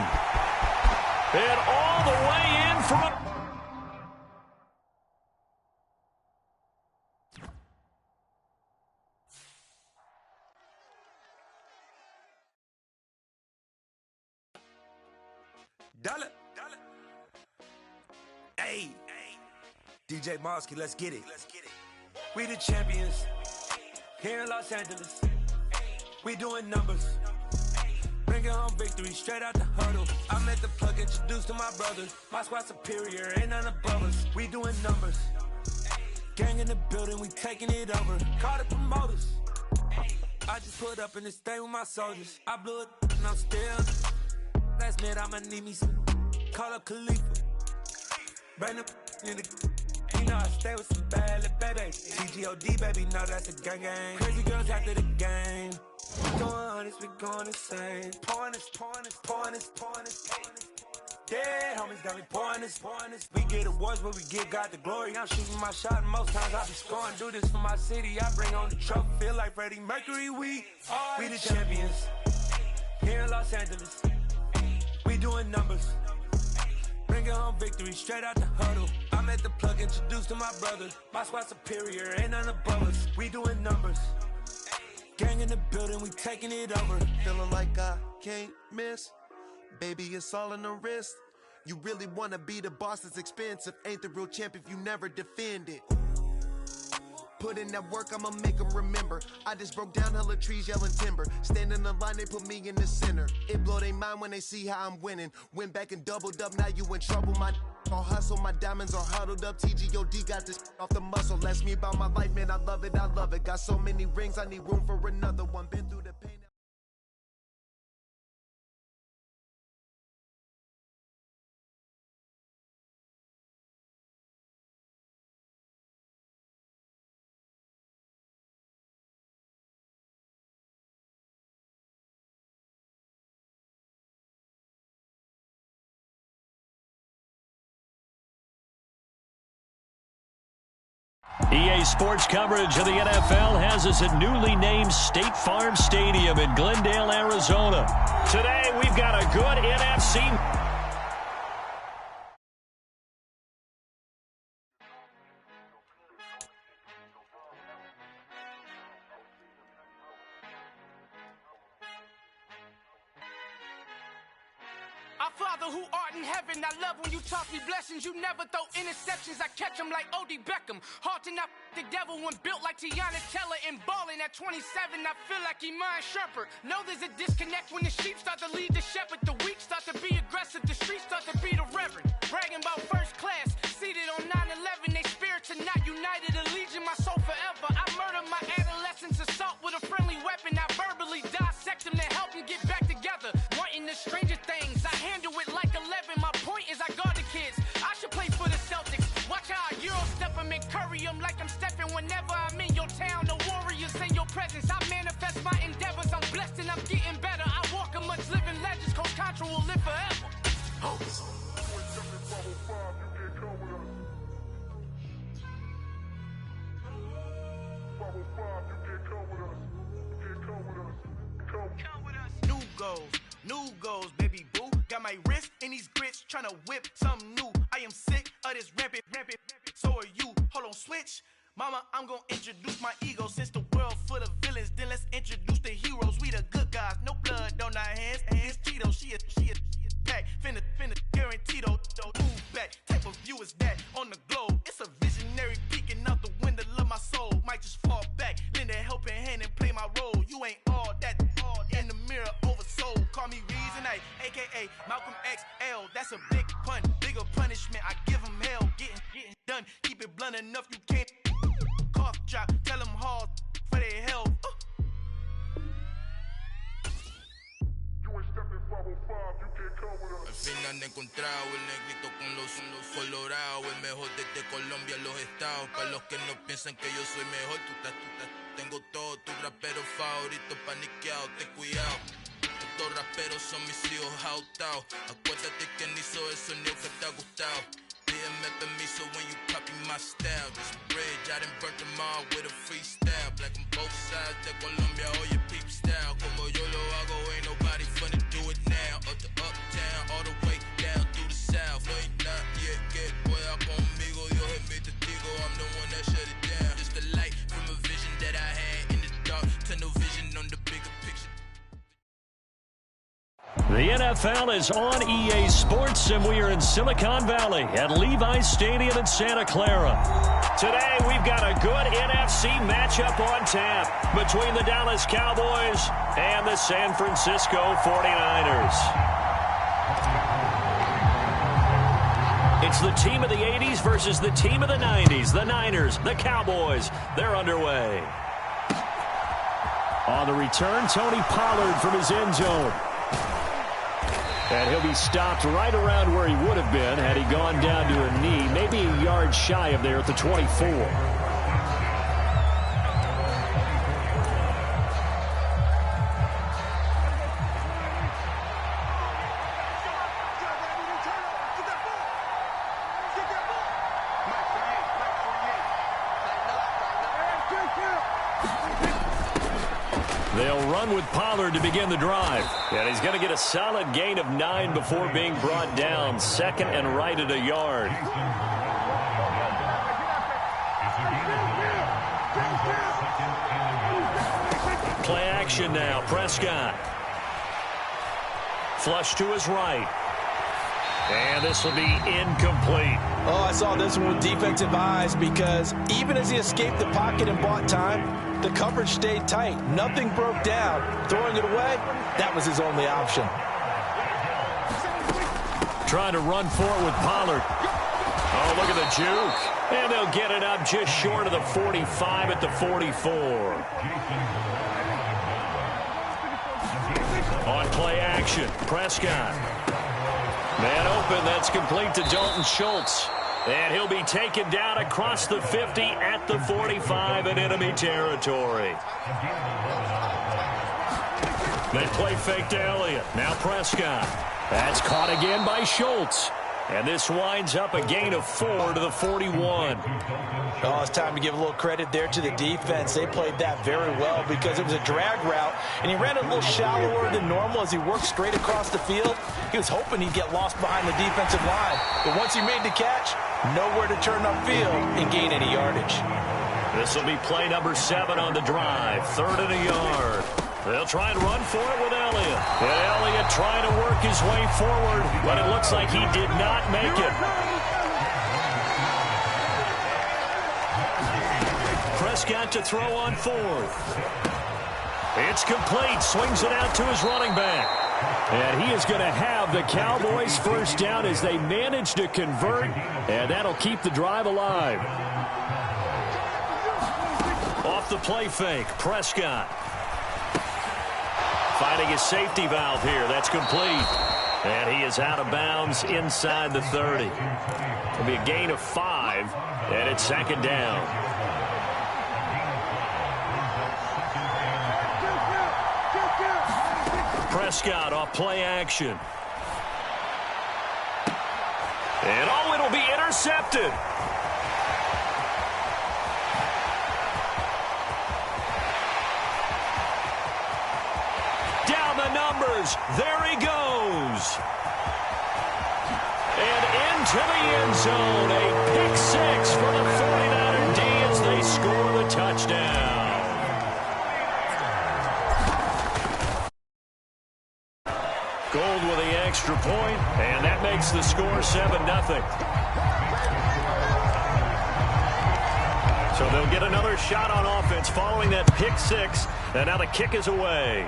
And all the way in from... Dollar. Hey. DJ Mosky, let's get it. We the champions here in Los Angeles. We doing numbers. Bringing home victory straight out the huddle. I'm at the plug, introduced to my brothers. My squad superior, ain't none above us. We doing numbers. Gang in the building, we taking it over. Call the promoters. I just put up in this thing with my soldiers. I blew it and I'm still. Last minute, I'ma need me some. Call up Khalifa. Bring them in the. You know I stay with some bad little baby. TGOD, baby, know that's a gang gang. Crazy girls after the game. We going honest, we going insane. Pouring this. Yeah, homies got me pouring this. We get awards, but we give God the glory. I'm shooting my shot, and most times I be scoring. Do this for my city, I bring on the trophy. Feel like Freddie Mercury, we the champions. Here in Los Angeles, we doing numbers. Bringing home victory straight out the huddle. I'm at the plug, introduced to my brothers. My squad superior, ain't none above us. We doing numbers. Gang in the building, we taking it over. Feeling like I can't miss. Baby, it's all in the wrist. You really wanna be the boss, it's expensive. Ain't the real champ if you never defend it. Put in that work, I'ma make them remember. I just broke down hella trees, yelling timber. Stand in the line, they put me in the center. It blow they mind when they see how I'm winning. Went back and doubled up, now you in trouble. My all hustle, my diamonds are huddled up. TGOD got this off the muscle. Ask me about my life, man, I love it. Got so many rings, I need room for another one. Been through the pain. EA Sports coverage of the NFL has us at newly named State Farm Stadium in Glendale, Arizona. Today, we've got a good NFC. Our Father who art in heaven, I love when you talk me blessings. You never throw interceptions, I catch them like O.D. Beckham. Hard to not the devil when built like Tiana Teller and balling at 27. I feel like Iman Shumpert. Know there's a disconnect when the sheep start to lead the shepherd. The weak start to be aggressive, the streets start to be the reverend. Bragging about first class, seated on 9/11. They spirits are not united, a legion, my soul forever. I murder my adolescence, assault with a friendly weapon. I verbally dissect them to help them get back together. Wanting the stranger things, I handle it like 11. My point is I guard the kids. I should play for the Celtics. Watch how I Euro step them and curry them like I'm stepping whenever I'm in your town. The Warriors in your presence. I manifest my New goals, baby boo. Got my wrist in these grits, tryna whip something new. I am sick of this rampant. So are you. Hold on, switch. Mama, I'm gonna introduce my ego. Since the world full of villains, then let's introduce the heroes. We the good guys, no blood on our hands. Hands Cheeto, she a pack. Finna, guaranteed move back. Type of view is that on the globe? It's a visionary peeking out the window of my soul. Might just fall back, lend a helping hand and play my role. You ain't all that in the mirror oversold. Call me Reason A, aka Malcolm XL. That's a big pun, bigger punishment. I give him hell, getting done. Keep it blunt enough, you can't cough drop. Tell them hard for their health. Al fin han encontrado el negrito con los colorados, el mejor desde Colombia, los estados. Para los que no piensan que yo soy mejor, tengo todo, tus raperos favoritos paniqueados, ten cuidado. Estos raperos son mis hijos jautados. Acuérdate quién hizo el sonido que te ha gustado. Pídeme permiso when you copy my style. This bridge, I done burnt them all with a freestyle. Black on both sides de Colombia, oye peep style. Como yo lo hago, ain't nobody finna do it now. Up to uptown, all the way down through the south. No ain't not yet, que pueda conmigo. Dios es mi testigo, I'm the one that shut it down. Just a light from a vision that I had in the dark. Tunnel vision on the bigger picture. The NFL is on EA Sports, and we are in Silicon Valley at Levi's Stadium in Santa Clara. Today, we've got a good NFC matchup on tap between the Dallas Cowboys and the San Francisco 49ers. It's the team of the 80s versus the team of the 90s. The Niners, the Cowboys, they're underway. On the return, Tony Pollard from his end zone. And he'll be stopped right around where he would have been had he gone down to a knee, maybe a yard shy of there at the 24. They'll run with Pollard to begin the drive. And he's going to get a solid gain of 9 before being brought down. Second and right at a yard. Play action now. Prescott. Flush to his right. And this will be incomplete. Oh, I saw this one with defensive eyes because even as he escaped the pocket and bought time, the coverage stayed tight. Nothing broke down. Throwing it away, that was his only option. Trying to run for it with Pollard. Oh, look at the juke. And they'll get it up just short of the 45 at the 44. On play action, Prescott. Man open, that's complete to Dalton Schultz. And he'll be taken down across the 50 at the 45 in enemy territory. They play fake to Elliott. Now Prescott. That's caught again by Schultz. And this winds up a gain of 4 to the 41. Oh, it's time to give a little credit there to the defense. They played that very well because it was a drag route, and he ran a little shallower than normal as he worked straight across the field. He was hoping he'd get lost behind the defensive line. But once he made the catch, nowhere to turn upfield and gain any yardage. This will be play number 7 on the drive. 3rd and a yard. They'll try and run for it with Elliott. And Elliott trying to work his way forward, but it looks like he did not make it. Prescott to throw on 4th. It's complete. Swings it out to his running back. And he is going to have the Cowboys first down as they manage to convert, and that'll keep the drive alive. Off the play fake, Prescott. Finding his safety valve here. That's complete. And he is out of bounds inside the 30. It'll be a gain of 5, and it's 2nd down. Prescott off play action. And, oh, it'll be intercepted. Down the numbers. There he goes. And into the end zone. A pick six for the 49er D as they score the touchdown. Gold with the extra point, and that makes the score 7-0. So they'll get another shot on offense following that pick six, and now the kick is away.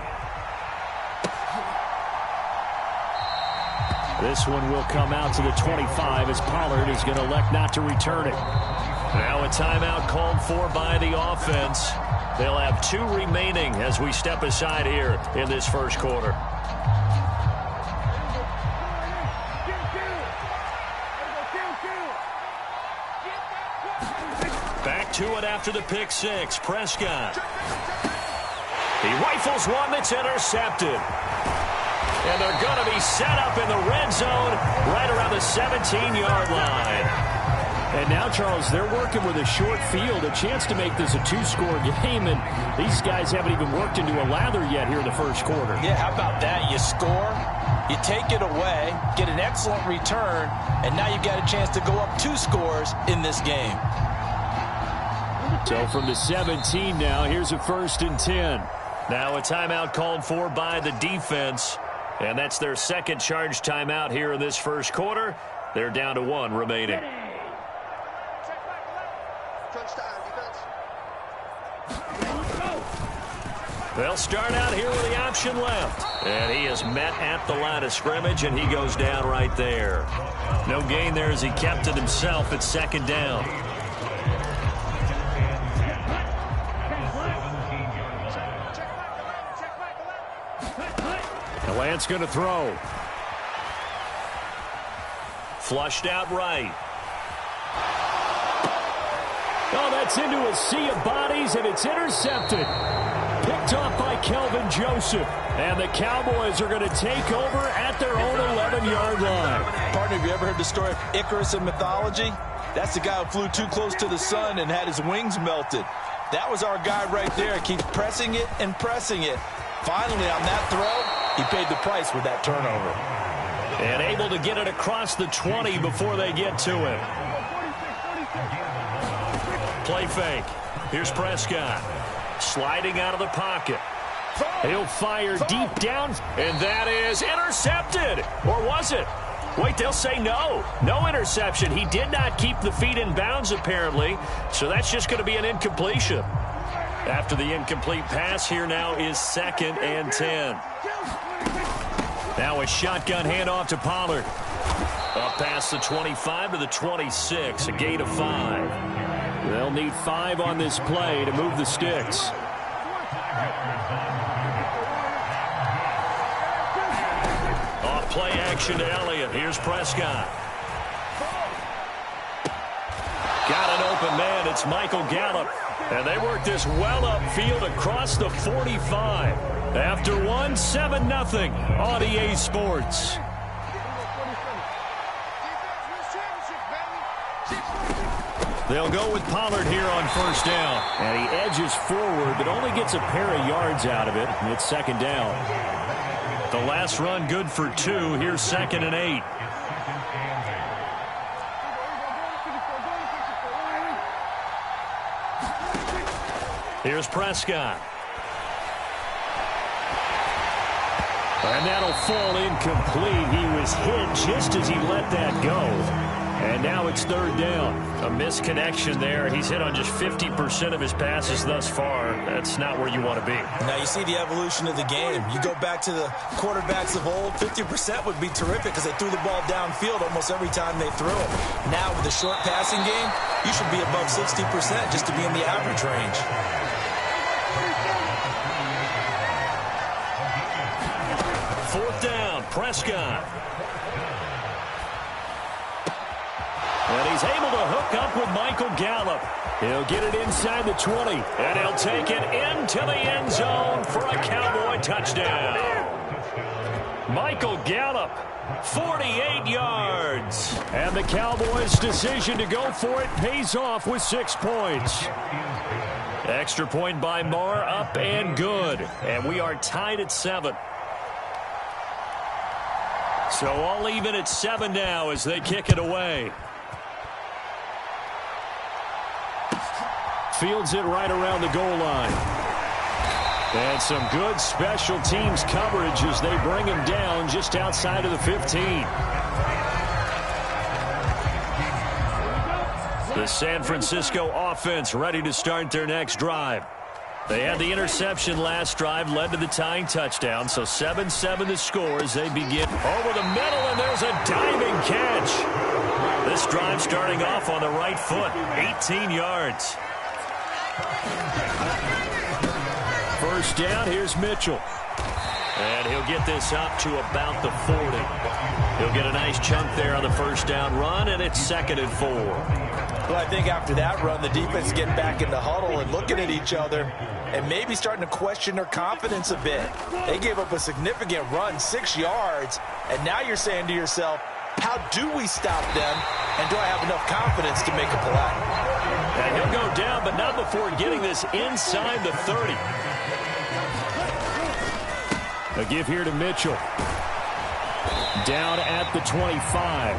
This one will come out to the 25 as Pollard is going to elect not to return it. Now a timeout called for by the offense. They'll have 2 remaining as we step aside here in this first quarter. Back to it after the pick six. Prescott. He rifles one that's intercepted. And they're going to be set up in the red zone right around the 17-yard line. And now, Charles, they're working with a short field, a chance to make this a 2-score game, and these guys haven't even worked into a lather yet here in the first quarter. Yeah, how about that? You score, you take it away, get an excellent return, and now you've got a chance to go up 2 scores in this game. So from the 17 now, here's a 1st and 10. Now a timeout called for by the defense. And that's their second charge timeout here in this first quarter. They're down to 1 remaining. They'll start out here with the option left. And he is met at the line of scrimmage, and he goes down right there. No gain there as he kept it himself at 2nd down. Lance going to throw. Flushed out right. Oh, that's into a sea of bodies, and it's intercepted. Picked off by Kelvin Joseph. And the Cowboys are going to take over at their own 11-yard line. Partner, have you ever heard the story of Icarus in mythology? That's the guy who flew too close to the sun and had his wings melted. That was our guy right there. Keeps pressing it and pressing it. Finally, on that throw, he paid the price with that turnover. And able to get it across the 20 before they get to him. Play fake. Here's Prescott. Sliding out of the pocket. He'll fire deep down. And that is intercepted. Or was it? Wait, they'll say no. No interception. He did not keep the feet in bounds, apparently. So that's just going to be an incompletion. After the incomplete pass, here now is 2nd and 10. Now a shotgun handoff to Pollard. Up past the 25 to the 26, a gain of 5. They'll need 5 on this play to move the sticks. Off play action to Elliott. Here's Prescott. Got an open man. It's Michael Gallup. And they work this well upfield across the 45. After 1, 7-0 on EA Sports. They'll go with Pollard here on 1st down. And he edges forward, but only gets a pair of yards out of it. And it's 2nd down. The last run good for 2. Here's 2nd and 8. Here's Prescott. And that'll fall incomplete. He was hit just as he let that go. And now it's 3rd down. A misconnection there. He's hit on just 50% of his passes thus far. That's not where you want to be. Now you see the evolution of the game. You go back to the quarterbacks of old, 50% would be terrific because they threw the ball downfield almost every time they threw it. Now with the short passing game, you should be above 60% just to be in the average range. Fourth down, Prescott. And he's able to hook up with Michael Gallup. He'll get it inside the 20. And he'll take it into the end zone for a Cowboy touchdown. Michael Gallup, 48 yards. And the Cowboys' decision to go for it pays off with 6 points. Extra point by Moore, up and good. And we are tied at 7. So all even at 7 now as they kick it away. Fields it right around the goal line. And some good special teams coverage as they bring him down just outside of the 15. The San Francisco offense ready to start their next drive. They had the interception last drive, led to the tying touchdown, so 7-7 the score as they begin over the middle, and there's a diving catch. This drive starting off on the right foot, 18 yards. First down, here's Mitchell. And he'll get this up to about the 40. He'll get a nice chunk there on the first down run, and it's 2nd and 4. Well, I think after that run, the defense getting back in the huddle and looking at each other and maybe starting to question their confidence a bit. They gave up a significant run, 6 yards, and now you're saying to yourself, how do we stop them, and do I have enough confidence to make a play? And he'll go down, but not before getting this inside the 30. A give here to Mitchell. Down at the 25.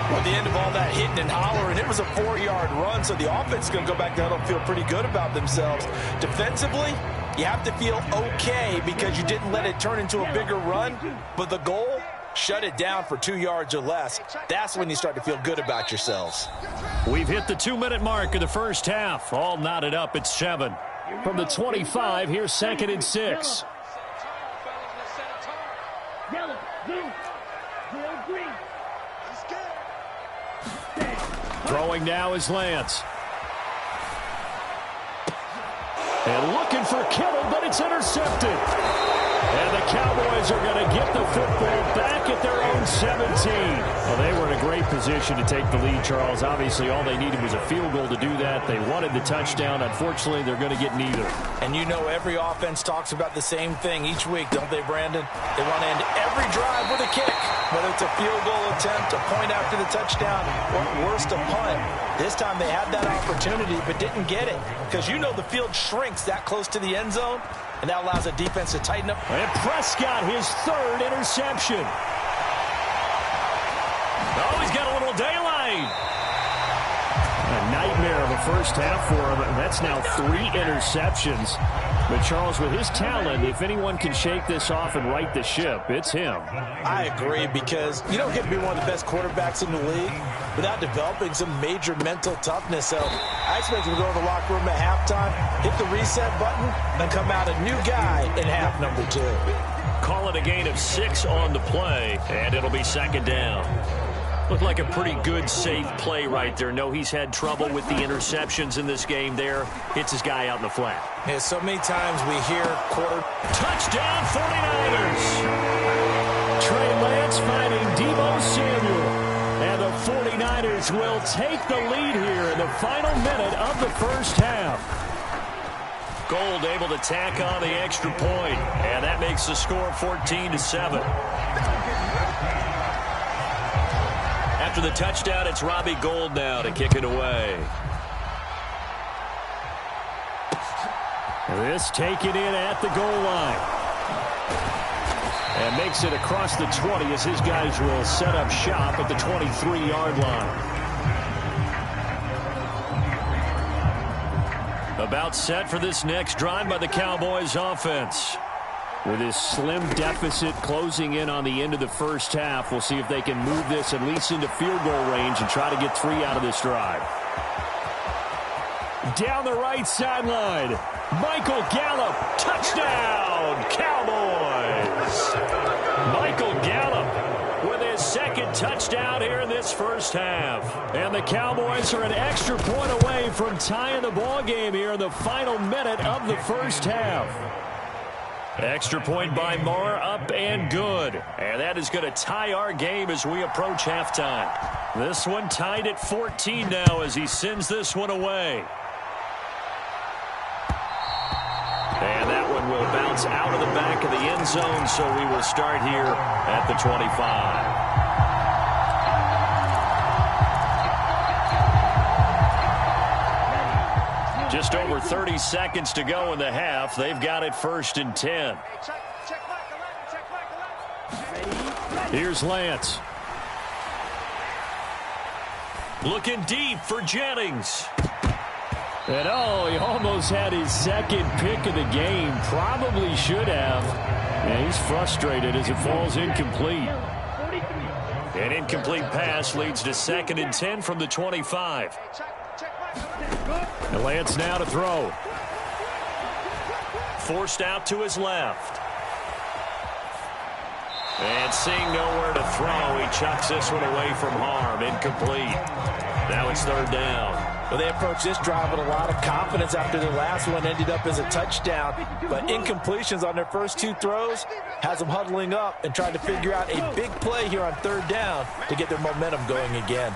Well, at the end of all that hitting and hollering, it was a 4-yard run, so the offense is going to go back down and feel pretty good about themselves. Defensively, you have to feel okay because you didn't let it turn into a bigger run, but the goal, shut it down for 2 yards or less. That's when you start to feel good about yourselves. We've hit the 2-minute mark of the first half. All knotted up at 7. From the 25, here's 2nd and 6. Yellow, blue, blue, green. Throwing now is Lance. And looking for Kittle, but it's intercepted. And the Cowboys are going to get the football back at their own 17. Well, they were in a great position to take the lead, Charles. Obviously, all they needed was a field goal to do that. They wanted the touchdown. Unfortunately, they're going to get neither. And you know every offense talks about the same thing each week, don't they, Brandon? They want to end every drive with a kick, whether it's a field goal attempt, a point after the touchdown, or worst, a punt. This time they had that opportunity but didn't get it because you know the field shrinks that close to the end zone, and that allows the defense to tighten up. And Prescott, his 3rd interception. Oh, he's got a little daylight. A nightmare of a first half for him. And that's now 3 interceptions. But Charles, with his talent, if anyone can shake this off and right the ship, it's him. I agree, because you don't get to be one of the best quarterbacks in the league without developing some major mental toughness. So I expect him to go to the locker room at halftime, hit the reset button, and come out a new guy in half number 2. Call it a gain of 6 on the play, and it'll be 2nd down. Looked like a pretty good, safe play right there. No, he's had trouble with the interceptions in this game there. Hits his guy out in the flat. Yeah, so many times we hear touchdown 49ers. Trey Lance finding Deebo Samuel. And the 49ers will take the lead here in the final minute of the first half. Gold able to tack on the extra point, and that makes the score 14-7. After the touchdown, it's Robbie Gould now to kick it away. This taken in at the goal line. And makes it across the 20 as his guys will set up shop at the 23-yard line. About set for this next drive by the Cowboys offense. With this slim deficit closing in on the end of the first half, we'll see if they can move this at least into field goal range and try to get 3 out of this drive. Down the right sideline, Michael Gallup, touchdown, Cowboys! Michael Gallup with his 2nd touchdown here in this first half. And the Cowboys are an extra point away from tying the ball game here in the final minute of the first half. Extra point by Moore, up and good. And that is going to tie our game as we approach halftime. This one tied at 14 now as he sends this one away. And that one will bounce bounce out of the back of the end zone, so we will start here at the 25. Just over 30 seconds to go in the half. They've got it 1st and 10. Here's Lance. Looking deep for Jennings. And he almost had his second pick of the game. Probably should have. And he's frustrated as it falls incomplete. An incomplete pass leads to 2nd and 10 from the 25. And Lance now to throw. Forced out to his left. And seeing nowhere to throw, he chucks this one away from harm. Incomplete. Now it's 3rd down. Well, they approached this drive with a lot of confidence after their last one ended up as a touchdown. But incompletions on their first 2 throws has them huddling up and trying to figure out a big play here on 3rd down to get their momentum going again.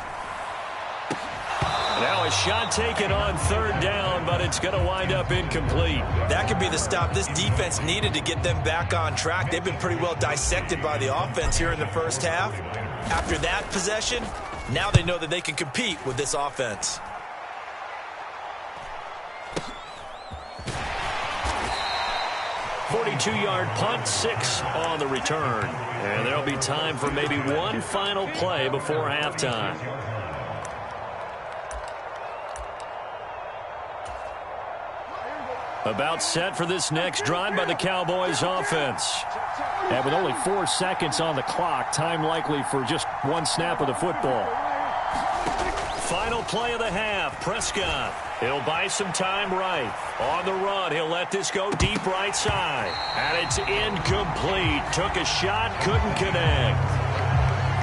Now a shot taken on 3rd down, but it's going to wind up incomplete. That could be the stop this defense needed to get them back on track. They've been pretty well dissected by the offense here in the first half. After that possession, now they know that they can compete with this offense. .42-yard punt, 6 on the return. And there'll be time for maybe one final play before halftime. About set for this next drive by the Cowboys offense. And with only 4 seconds on the clock, time likely for just one snap of the football. Final play of the half, Prescott. He'll buy some time right. On the run, he'll let this go deep right side. And it's incomplete. Took a shot, couldn't connect.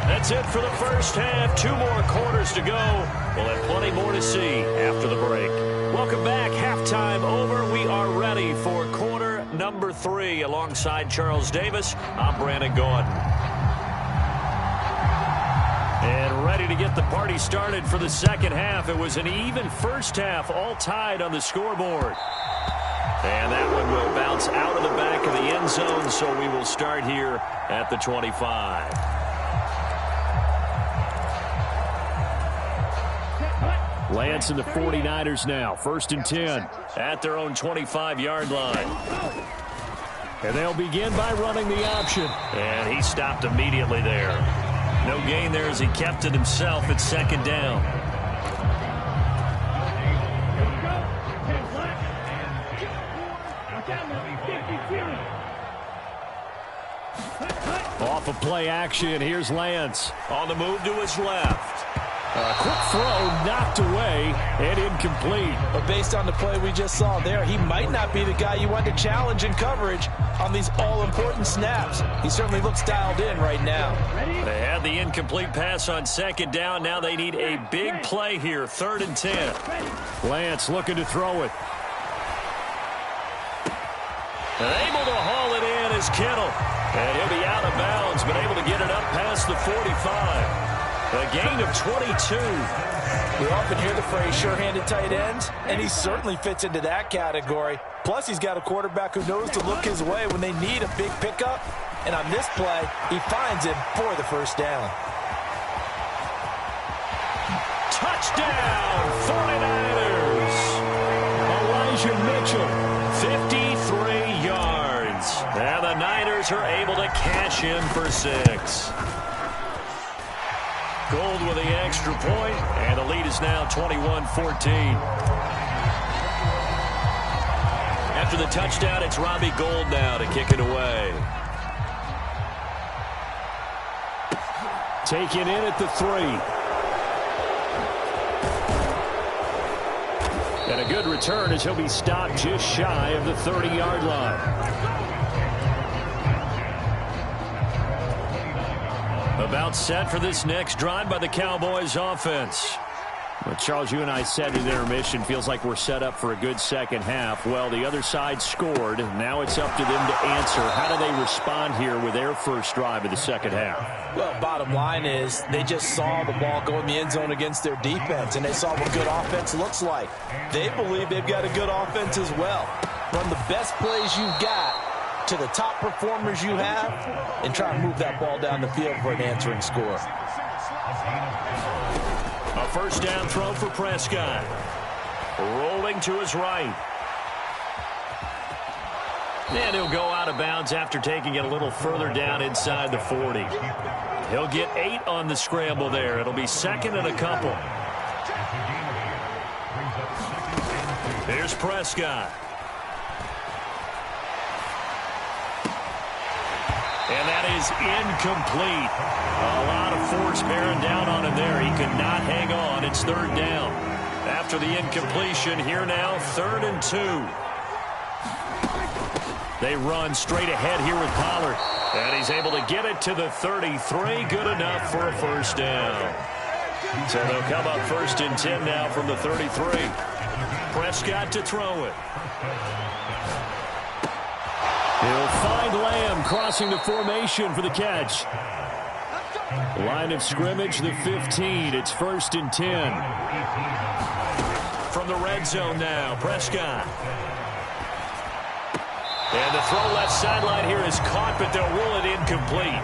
That's it for the first half. 2 more quarters to go. We'll have plenty more to see after the break. Welcome back. Halftime over. We are ready for quarter number 3. Alongside Charles Davis, I'm Brandon Gordon. And ready to get the party started for the second half. It was an even first half, all tied on the scoreboard. And that one will bounce out of the back of the end zone, so we will start here at the 25. Lance and the 49ers now. 1st and 10. At their own 25-yard line. And they'll begin by running the option. And he stopped immediately there. No gain there as he kept it himself at 2nd down. Off of play action, here's Lance. On the move to his left. A quick throw knocked away and incomplete. But based on the play we just saw there, he might not be the guy you want to challenge in coverage on these all-important snaps. He certainly looks dialed in right now. They had the incomplete pass on 2nd down. Now they need a big play here. 3rd and 10. Lance looking to throw it. And able to haul it in is Kittle. And he'll be out of bounds, but able to get it up past the 45. A gain of 22. We often hear the phrase sure-handed tight ends, and he certainly fits into that category. Plus, he's got a quarterback who knows to look his way when they need a big pickup. And on this play, he finds him for the 1st down. Touchdown, 49ers. Elijah Mitchell. 53 yards. And the Niners are able to cash in for 6. Gold with the extra point, and the lead is now 21-14. After the touchdown, it's Robbie Gould now to kick it away. Taken in at the 3. And a good return as he'll be stopped just shy of the 30-yard line. About set for this next drive by the Cowboys offense. Well, Charles, you and I said in intermission, feels like we're set up for a good second half. Well, the other side scored. Now it's up to them to answer. How do they respond here with their first drive of the second half? Well, bottom line is they just saw the ball go in the end zone against their defense, and they saw what good offense looks like. They believe they've got a good offense as well. Run the best plays you've got to the top performers you have and try and move that ball down the field for an answering score. A first down throw for Prescott. Rolling to his right. And he'll go out of bounds after taking it a little further down inside the 40. He'll get 8 on the scramble there. It'll be second and a couple. Here's Prescott. And that is incomplete. A lot of force bearing down on him there. He could not hang on. It's third down. After the incompletion, here now, 3rd and 2. They run straight ahead here with Pollard. And he's able to get it to the 33. Good enough for a first down. So they'll come up 1st and 10 now from the 33. Prescott to throw it. He'll find Lamb crossing the formation for the catch. Line of scrimmage, the 15. It's 1st and 10. From the red zone now, Prescott. And the throw left sideline here is caught, but they'll rule it incomplete.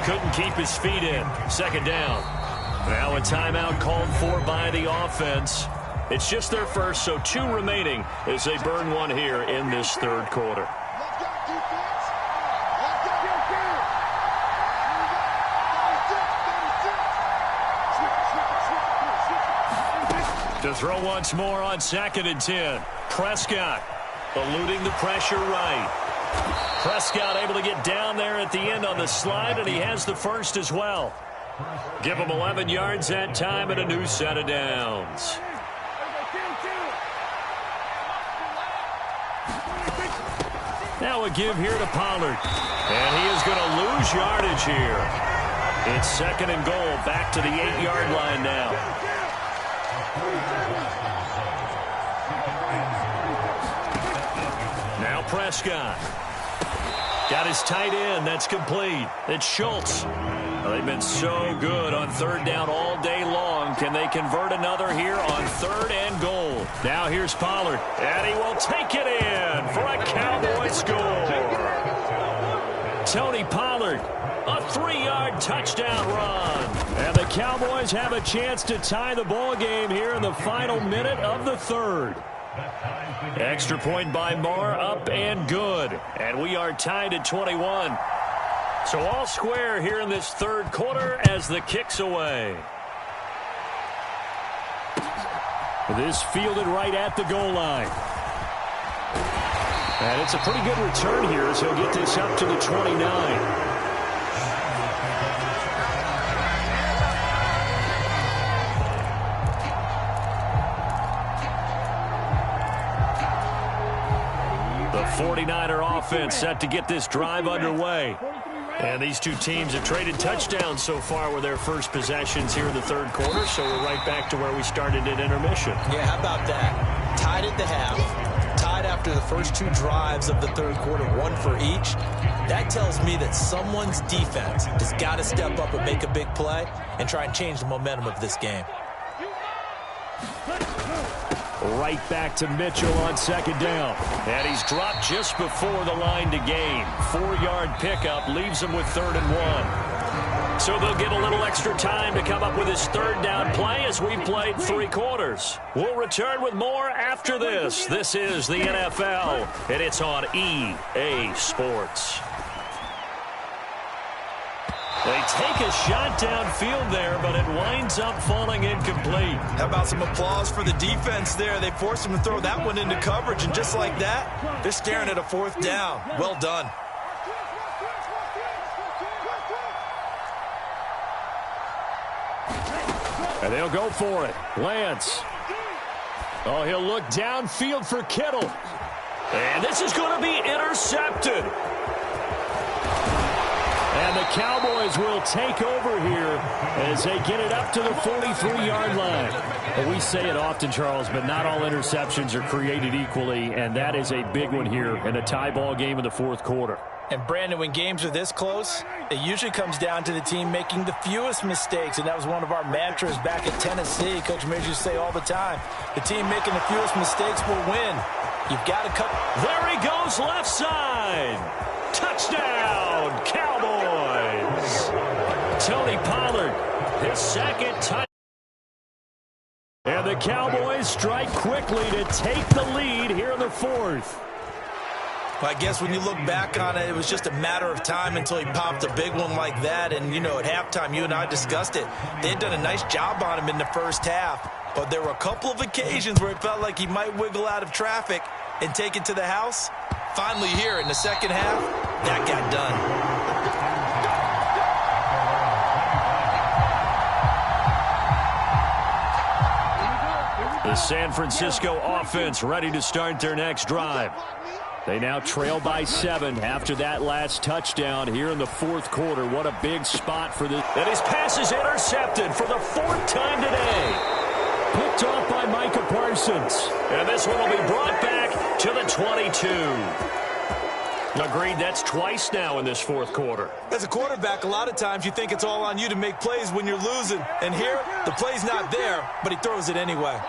Couldn't keep his feet in. 2nd down. Now a timeout called for by the offense. It's just their first, so 2 remaining as they burn one here in this 3rd quarter. To throw once more on 2nd and 10. Prescott eluding the pressure right. Prescott able to get down there at the end on the slide, and he has the first as well. Give him 11 yards that time and a new set of downs. Now a give here to Pollard. And he is going to lose yardage here. It's 2nd and goal, back to the 8-yard line now. Now Prescott. Got his tight end. That's complete. It's Schultz. Well, they've been so good on 3rd down all day long. Can they convert another here on 3rd and goal? Now here's Pollard. And he will take it in for a Cowboy score. Tony Pollard. A 3-yard touchdown run. And the Cowboys have a chance to tie the ball game here in the final minute of the 3rd. Extra point by Marr, up and good. And we are tied at 21. So all square here in this 3rd quarter as the kick's away. This fielded right at the goal line. And it's a pretty good return here as he'll get this up to the 29. The 49er offense set to get this drive underway. And these two teams have traded touchdowns so far with their first possessions here in the 3rd quarter, so we're right back to where we started at intermission. Yeah, how about that? Tied at the half, tied after the first 2 drives of the 3rd quarter, 1 for each. That tells me that someone's defense has got to step up and make a big play and try and change the momentum of this game. Right back to Mitchell on 2nd down. And he's dropped just before the line to gain. 4-yard pickup leaves him with 3rd and 1. So they'll get a little extra time to come up with his 3rd down play as we've played 3 quarters. We'll return with more after this. This is the NFL, and it's on EA Sports. They take a shot downfield there, but it winds up falling incomplete. How about some applause for the defense there? They forced him to throw that one into coverage, and just like that, they're staring at a 4th down. Well done. And they'll go for it. Lance. Oh, he'll look downfield for Kittle. And this is going to be intercepted. And the Cowboys will take over here as they get it up to the 43-yard line. Well, we say it often, Charles, but not all interceptions are created equally, and that is a big one here in a tie ball game in the 4th quarter. And, Brandon, when games are this close, it usually comes down to the team making the fewest mistakes, and that was one of our mantras back at Tennessee. Coach Major used to say all the time, the team making the fewest mistakes will win. You've got to cut. There he goes left side. Tony Pollard, his second touchdown. And the Cowboys strike quickly to take the lead here in the fourth. Well, I guess when you look back on it, it was just a matter of time until he popped a big one like that. And, you know, at halftime, you and I discussed it. They had done a nice job on him in the first half. But there were a couple of occasions where it felt like he might wiggle out of traffic and take it to the house. Finally here in the second half, that got done. The San Francisco offense ready to start their next drive. They now trail by 7 after that last touchdown here in the fourth quarter. What a big spot for this. And his pass is intercepted for the fourth time today. Picked off by Micah Parsons. And this one will be brought back to the 22. Agreed, that's twice now in this fourth quarter. As a quarterback, a lot of times you think it's all on you to make plays when you're losing. And here, the play's not there, but he throws it anyway.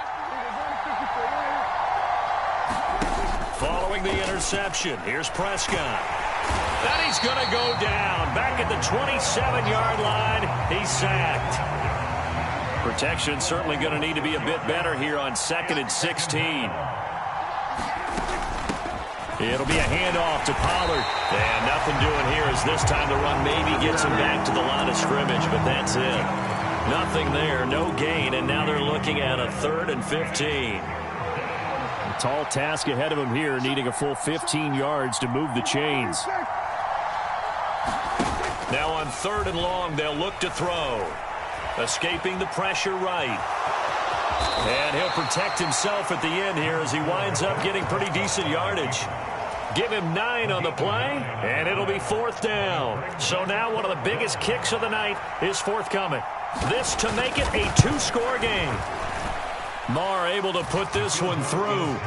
Following the interception, here's Prescott. And he's going to go down. Back at the 27-yard line, he's sacked. Protection certainly going to need to be a bit better here on 2nd and 16. It'll be a handoff to Pollard. And nothing doing here as this time the run maybe gets him back to the line of scrimmage, but that's it. Nothing there, no gain, and now they're looking at a 3rd and 15. Tall task ahead of him here, needing a full 15 yards to move the chains. Now on 3rd and long, they'll look to throw. Escaping the pressure right. And he'll protect himself at the end here as he winds up getting pretty decent yardage. Give him 9 on the play, and it'll be 4th down. So now one of the biggest kicks of the night is forthcoming. This to make it a 2-score game. Marr able to put this one through.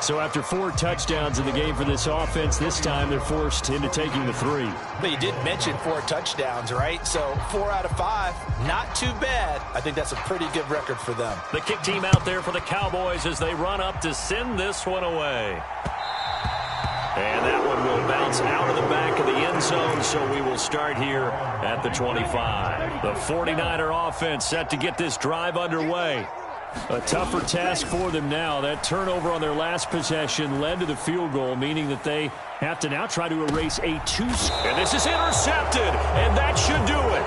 So after 4 touchdowns in the game for this offense, this time they're forced into taking the 3. But you did mention 4 touchdowns, right? So 4 out of 5, not too bad. I think that's a pretty good record for them. The kick team out there for the Cowboys as they run up to send this one away. And that one will bounce out of the back of the end zone, so we will start here at the 25. The 49er offense set to get this drive underway. A tougher task for them now. That turnover on their last possession led to the field goal, meaning that they have to now try to erase a 2-score. And this is intercepted, and that should do it.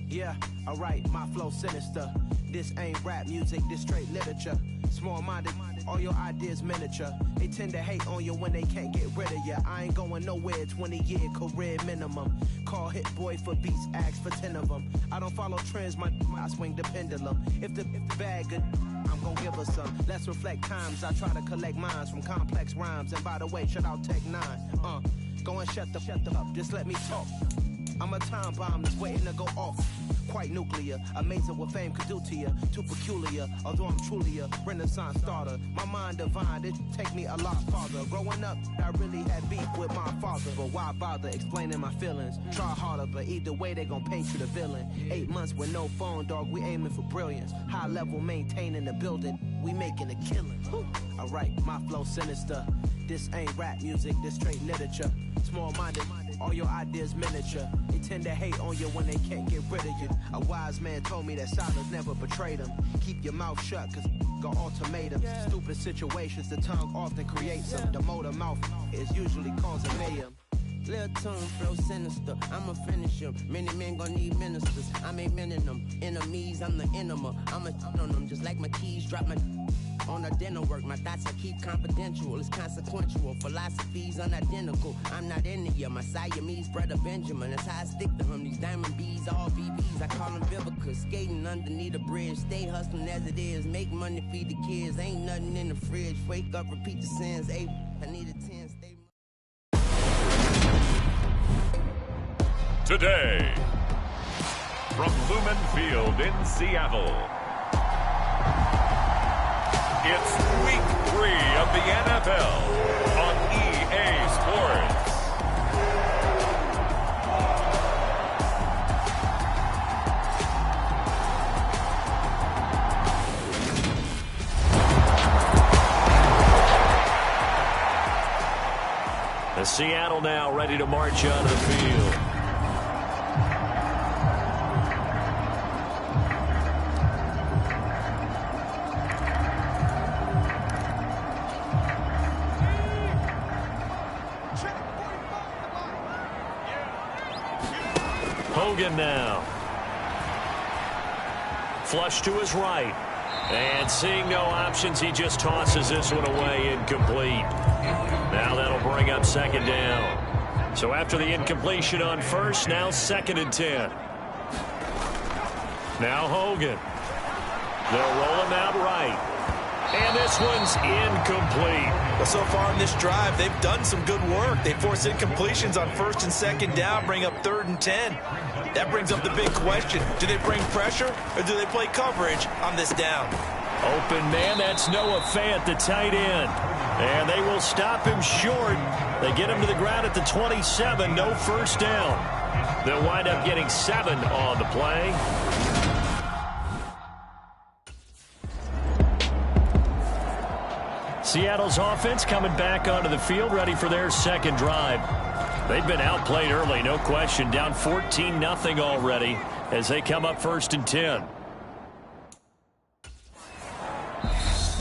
Yeah, alright, my flow sinister. This ain't rap music, this straight literature. Small-minded, all your ideas miniature. They tend to hate on you when they can't get rid of you. I ain't going nowhere, 20-year career minimum. Call Hit Boy for beats, ask for 10 of them. I don't follow trends, I swing the pendulum. If the bag good, I'm gonna give her some. Let's reflect times, I try to collect minds from complex rhymes. And by the way, shout out Tech 9. Go and shut the up, just let me talk. I'm a time bomb that's waiting to go off. Quite nuclear, amazing what fame could do to you. Too peculiar, although I'm truly a renaissance starter. My mind divine, it take me a lot farther. Growing up, I really had beef with my father. But why bother explaining my feelings? Try harder, but either way they gon' paint you the villain. 8 months with no phone, dog, we aiming for brilliance. High level maintaining the building, we making a killing. Alright, my flow sinister. This ain't rap music, this straight literature. Small-minded, all your ideas miniature. They tend to hate on you when they can't get rid of you. A wise man told me that silence never betrayed him. Keep your mouth shut, cause got ultimatums. Stupid situations, the tongue often creates them. The motor mouth is usually causing mayhem. Lil' tune, flow sinister, I'ma finish him. Many men gon' need ministers, I make men in them. Enemies, I'm the enema, I'ma on them. Just like my keys, drop my on a dinner work. My thoughts I keep confidential, it's consequential. Philosophies unidentical, I'm not into you. My Siamese brother Benjamin, that's how I stick to him. These diamond bees, all BBs, I call them Vivica. Skating underneath a bridge, stay hustling as it is. Make money, feed the kids, ain't nothing in the fridge. Wake up, repeat the sins, I need a 10, stay. Today, from Lumen Field in Seattle, it's Week 3 of the NFL on EA Sports. Seattle now ready to march onto the field. Hogan now. Flush to his right. And seeing no options, he just tosses this one away, incomplete. Now that'll bring up second down. So after the incompletion on first, now 2nd and 10. Now Hogan. They'll roll him out right. And this one's incomplete. Well, so far in this drive, they've done some good work. They force incompletions on 1st and 2nd down, bring up 3rd and 10. That brings up the big question. Do they bring pressure or do they play coverage on this down? Open man, that's Noah Fant, the tight end. And they will stop him short. They get him to the ground at the 27, no first down. They'll wind up getting 7 on the play. Seattle's offense coming back onto the field, ready for their second drive. They've been outplayed early, no question. Down 14-0 already as they come up 1st and 10.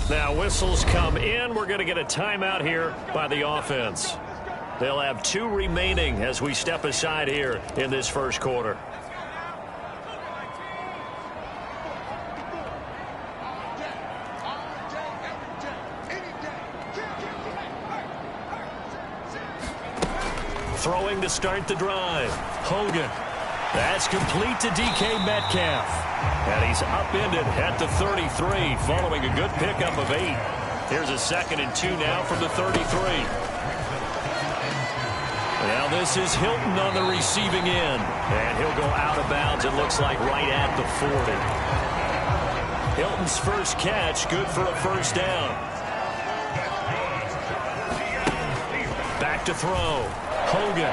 Now whistles come in. We're going to get a timeout here by the offense. They'll have 2 remaining as we step aside here in this first quarter. Throwing to start the drive. Hogan. That's complete to DK Metcalf. And he's upended at the 33 following a good pickup of 8. Here's a 2nd and 2 now from the 33. Now this is Hilton on the receiving end. And he'll go out of bounds, it looks like, right at the 40. Hilton's first catch, good for a first down. Back to throw. Hogan.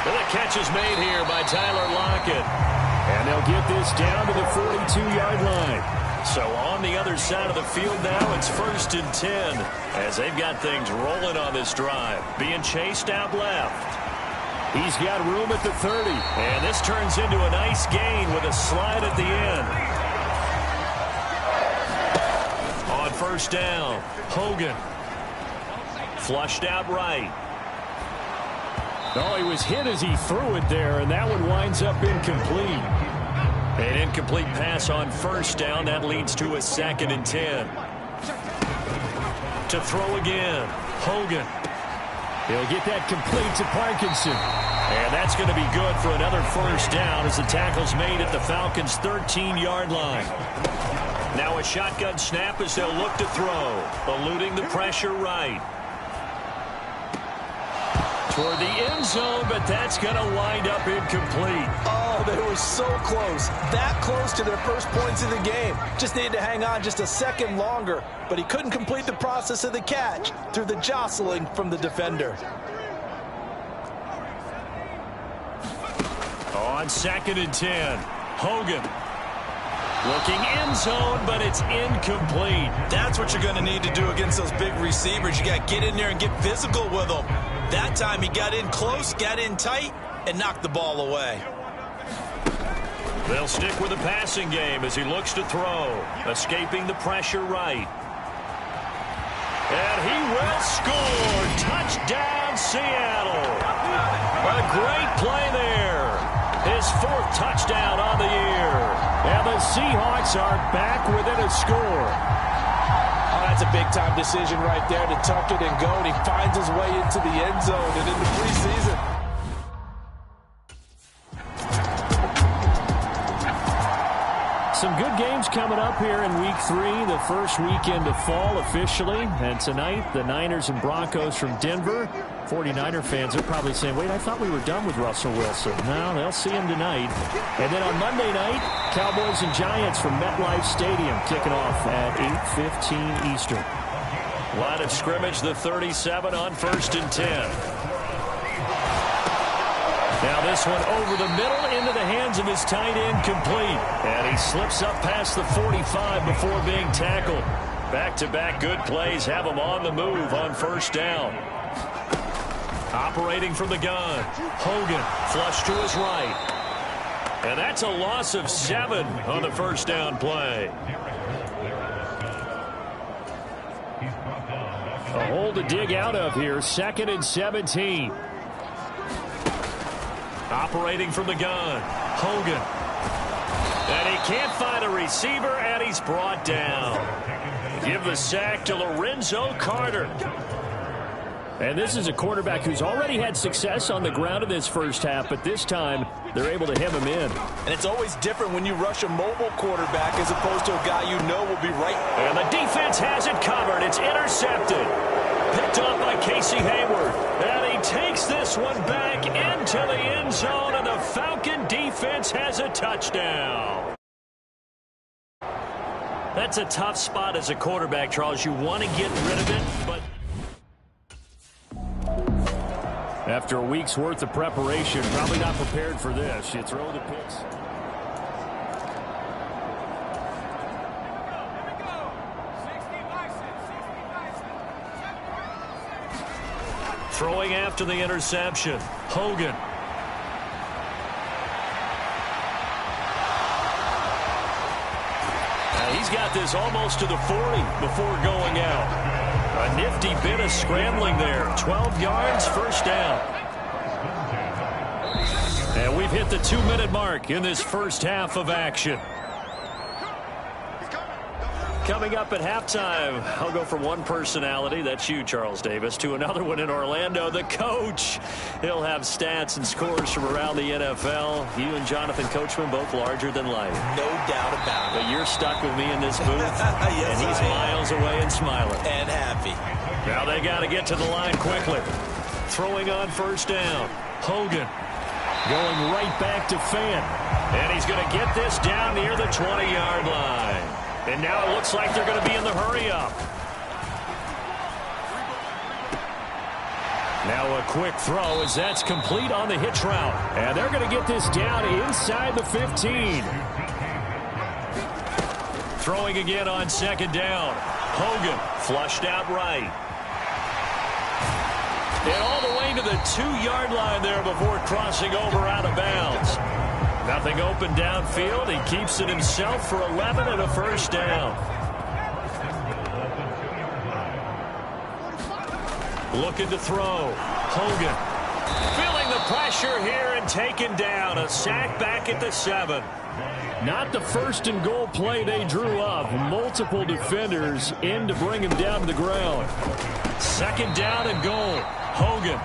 And the catch is made here by Tyler Lockett. And they'll get this down to the 42-yard line. So on the other side of the field now, it's 1st and 10 as they've got things rolling on this drive. Being chased out left. He's got room at the 30. And this turns into a nice gain with a slide at the end. On first down, Hogan. Flushed out right. Oh, he was hit as he threw it there, and that one winds up incomplete. An incomplete pass on first down. That leads to a 2nd and 10. To throw again. Hogan. He'll get that complete to Parkinson. And that's going to be good for another first down as the tackle's made at the Falcons' 13-yard line. Now a shotgun snap as they'll look to throw. Eluding the pressure right. Toward the end zone, but that's going to wind up incomplete. Oh, they were so close. That close to their first points of the game. Just needed to hang on just a second longer, but he couldn't complete the process of the catch through the jostling from the defender. On 2nd and 10, Hogan. Looking end zone, but it's incomplete. That's what you're going to need to do against those big receivers. You got to get in there and get physical with them. That time he got in close, got in tight, and knocked the ball away. They'll stick with the passing game as he looks to throw. Escaping the pressure right. And he will score. Touchdown, Seattle. A great play there. His 4th touchdown on the year. And the Seahawks are back within a score. Oh, that's a big-time decision right there to tuck it and go. And he finds his way into the end zone and into preseason. Some good games coming up here in Week 3, the first weekend of fall officially. And tonight, the Niners and Broncos from Denver. 49er fans are probably saying, wait, I thought we were done with Russell Wilson. No, they'll see him tonight. And then on Monday night, Cowboys and Giants from MetLife Stadium kicking off at 8:15 Eastern. Line of scrimmage, the 37 on 1st and 10. Now this one over the middle into the hands of his tight end, complete. And he slips up past the 45 before being tackled. Back-to-back good plays have him on the move on first down. Operating from the gun. Hogan flush to his right. And that's a loss of 7 on the first down play. A hole to dig out of here. 2nd and 17. Operating from the gun. Hogan. And he can't find a receiver, and he's brought down. Give the sack to Lorenzo Carter. And this is a quarterback who's already had success on the ground in this first half, but this time they're able to hem him in. And it's always different when you rush a mobile quarterback as opposed to a guy you know will be right. And the defense has it covered. It's intercepted. Picked up by Casey Hayward. And he takes this one back into the end zone, and the Falcon defense has a touchdown. That's a tough spot as a quarterback, Charles. You want to get rid of it, but... After a week's worth of preparation, probably not prepared for this. You throw the picks. Throwing after the interception. Hogan. Now he's got this almost to the 40 before going out. A nifty bit of scrambling there. 12 yards, first down. And we've hit the 2-minute mark in this first half of action. Coming up at halftime, I'll go from one personality, that's you, Charles Davis, to another one in Orlando, the coach. He'll have stats and scores from around the NFL. You and Jonathan Coachman both larger than life. No doubt about it. But you're stuck with me in this booth, yes, and he's miles away and smiling. And happy. Now they got to get to the line quickly. Throwing on first down. Hogan going right back to Fant. And he's going to get this down near the 20-yard line. And now it looks like they're going to be in the hurry-up. Now a quick throw as that's complete on the hitch route. And they're going to get this down inside the 15. Throwing again on second down. Hogan flushed out right. And all the way to the 2-yard line there before crossing over out of bounds. Nothing open downfield. He keeps it himself for 11 and a first down. Looking to throw. Hogan feeling the pressure here and taken down. A sack back at the 7. Not the first and goal play they drew up. Multiple defenders in to bring him down to the ground. Second down and goal. Hogan.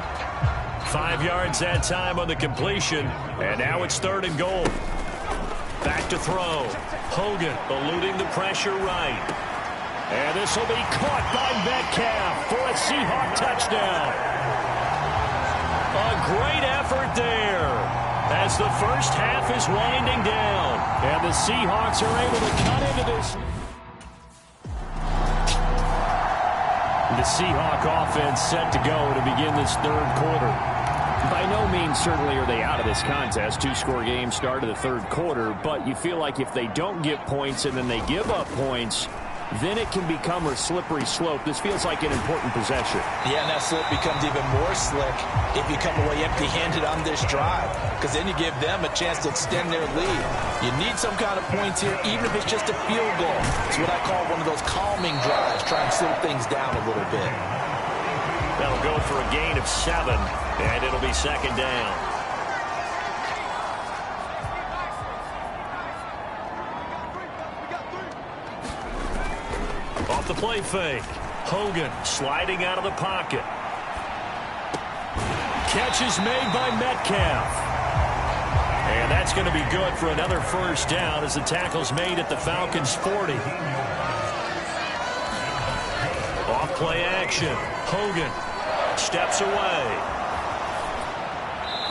5 yards that time on the completion. And now it's third and goal. Back to throw. Hogan eluding the pressure right. And this will be caught by Metcalf for a Seahawk touchdown. A great effort there as the first half is winding down. And the Seahawks are able to cut into this. The Seahawk offense set to go to begin this third quarter. By no means, certainly, are they out of this contest. 2-score game start of the third quarter, but you feel like if they don't get points and then they give up points, then it can become a slippery slope. This feels like an important possession. Yeah, and that slope becomes even more slick if you come away empty-handed on this drive, because then you give them a chance to extend their lead. You need some kind of points here, even if it's just a field goal. It's what I call one of those calming drives, try and slow things down a little bit. That'll go for a gain of 7, and it'll be second down. Off the play fake. Hogan sliding out of the pocket. Catch is made by Metcalf. And that's going to be good for another first down as the tackle's made at the Falcons' 40. Off play action. Hogan steps away.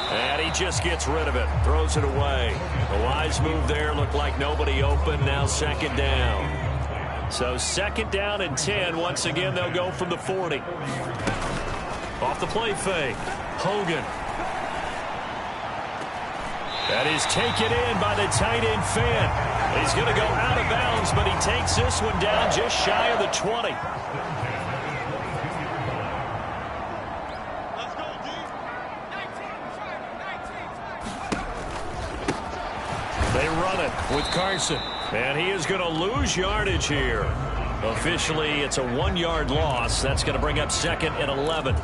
And he just gets rid of it. Throws it away. A wise move there. Looked like nobody open. Now second down. So second down and 10. Once again, they'll go from the 40. Off the play fake. Hogan. That is taken in by the tight end Fant. He's going to go out of bounds, but he takes this one down just shy of the 20. run it with Carson. And he is going to lose yardage here. Officially, it's a 1-yard loss. That's going to bring up 2nd and 11.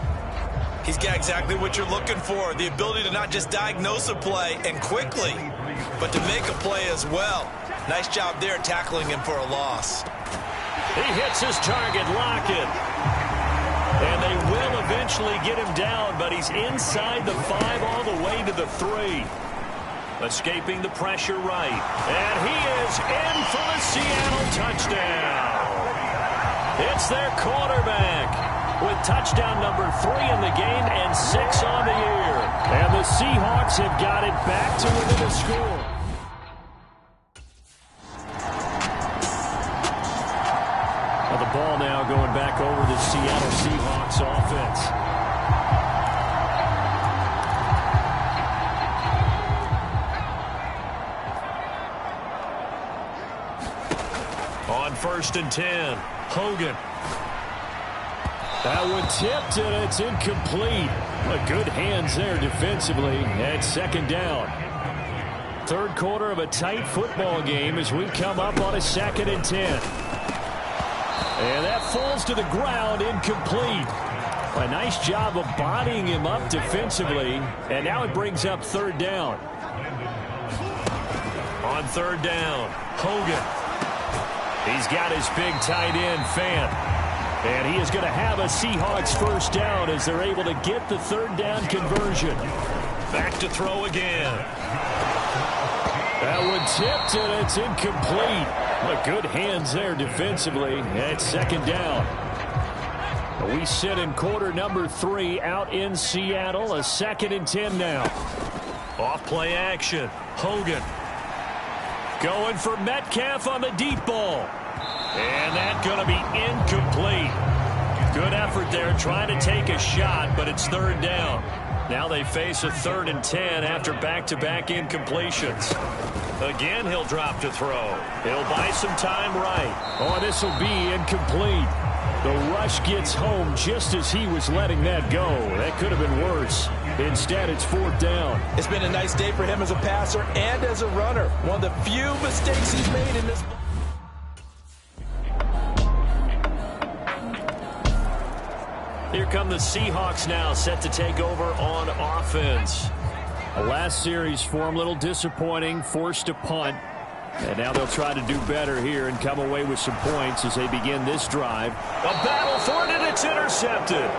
He's got exactly what you're looking for, the ability to not just diagnose a play and quickly, but to make a play as well. Nice job there tackling him for a loss. He hits his target, Lockett. And they will eventually get him down, but he's inside the 5 all the way to the 3. Escaping the pressure right. And he is in for the Seattle touchdown. It's their quarterback with touchdown number 3 in the game and 6 on the year. And the Seahawks have got it back to within a score. Well, the ball now going back over the Seattle Seahawks offense. On 1st and 10, Hogan. That one tipped, and it's incomplete. Good hands there defensively at 2nd down. 3rd quarter of a tight football game as we come up on a 2nd and 10. And that falls to the ground, incomplete. A nice job of bodying him up defensively, and now it brings up 3rd down. On 3rd down, Hogan. He's got his big tight end, Fant. And he is going to have a Seahawks 1st down as they're able to get the 3rd down conversion. Back to throw again. That one tipped, and it's incomplete. Good hands there defensively at 2nd down. We sit in quarter number 3 out in Seattle. A 2nd and 10 now. Off play action. Hogan. Going for Metcalf on the deep ball. And that's going to be incomplete. Good effort there trying to take a shot, but it's 3rd down. Now they face a 3rd and 10 after back-to-back incompletions. Again, he'll drop to throw. He'll buy some time right. Oh, this will be incomplete. The rush gets home just as he was letting that go. That could have been worse. Instead, it's 4th down. It's been a nice day for him as a passer and as a runner. One of the few mistakes he's made in this. Here come the Seahawks now, set to take over on offense. The last series for him, a little disappointing, forced a punt. And now they'll try to do better here and come away with some points as they begin this drive. A battle for it, and it's intercepted.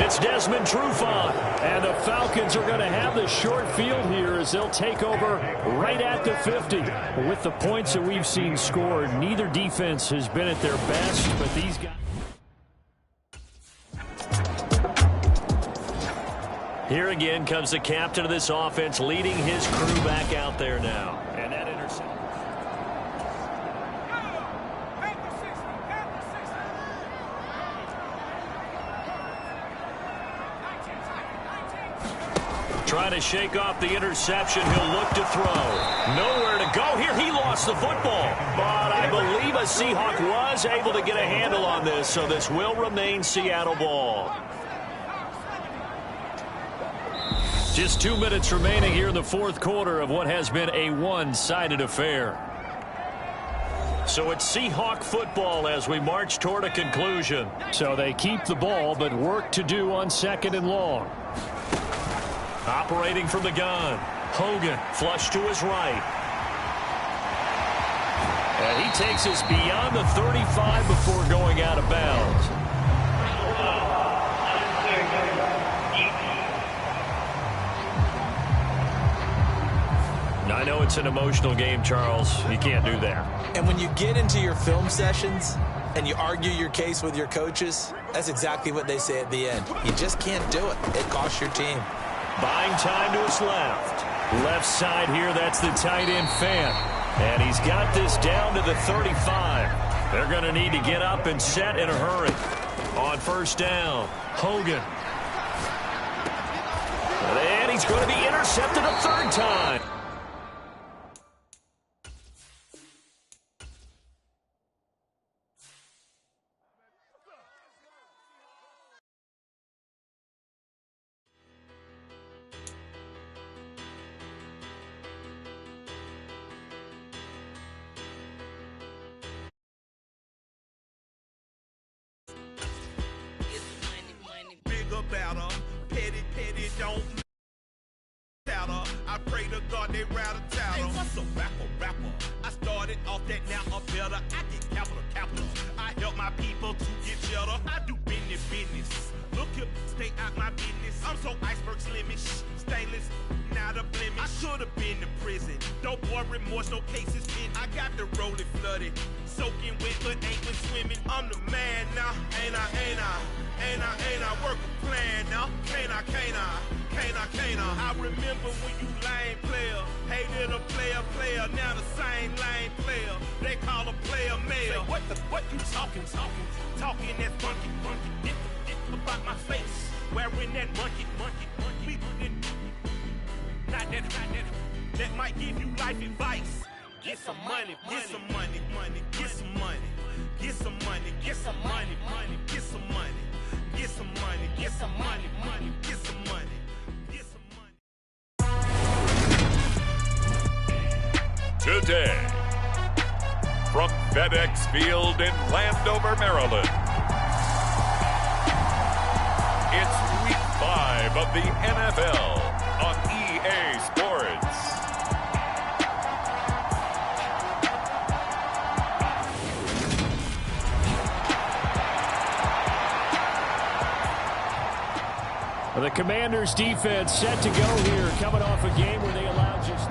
It's Desmond Trufant. And the Falcons are going to have the short field here as they'll take over right at the 50. With the points that we've seen scored, neither defense has been at their best, but these guys... Here again comes the captain of this offense leading his crew back out there now. And that interception. Trying to shake off the interception. He'll look to throw. Nowhere to go here. He lost the football. But I believe a Seahawk was able to get a handle on this, so this will remain Seattle ball. Just 2 minutes remaining here in the 4th quarter of what has been a one-sided affair. So it's Seahawk football as we march toward a conclusion. So they keep the ball, but work to do on 2nd and long. Operating from the gun. Hogan flush to his right. And he takes us beyond the 35 before going out of bounds. I know it's an emotional game, Charles. You can't do that. And when you get into your film sessions and you argue your case with your coaches, that's exactly what they say at the end. You just can't do it. It costs your team. Buying time to his left. Left side here, that's the tight end Fant. And he's got this down to the 35. They're going to need to get up and set in a hurry. On 1st down, Hogan. And he's going to be intercepted a 3rd time. rattle tattle. Hey, what's a rapper? I started off that, now I'm better. I get capital. I help my people to get cheddar. I do business. Look here, stay out my business. I'm so iceberg slimish, stainless, not a blemish. I should have been to prison. No boy remorse, no cases pinned. I got the rolling flooded, soaking wet, but ain't been swimming. I'm the man now, ain't I? Work a plan now, can't I? I remember when you lame player, hated a player, now the same lame player. They call a player mayor. Say, what you talking that funky, about my face, wearing that monkey. Not that might give you life advice. Get some money. Today, from FedEx Field in Landover, Maryland, it's Week 5 of the NFL on EA Sports. The Commanders' defense set to go here, coming off a game where they allowed just...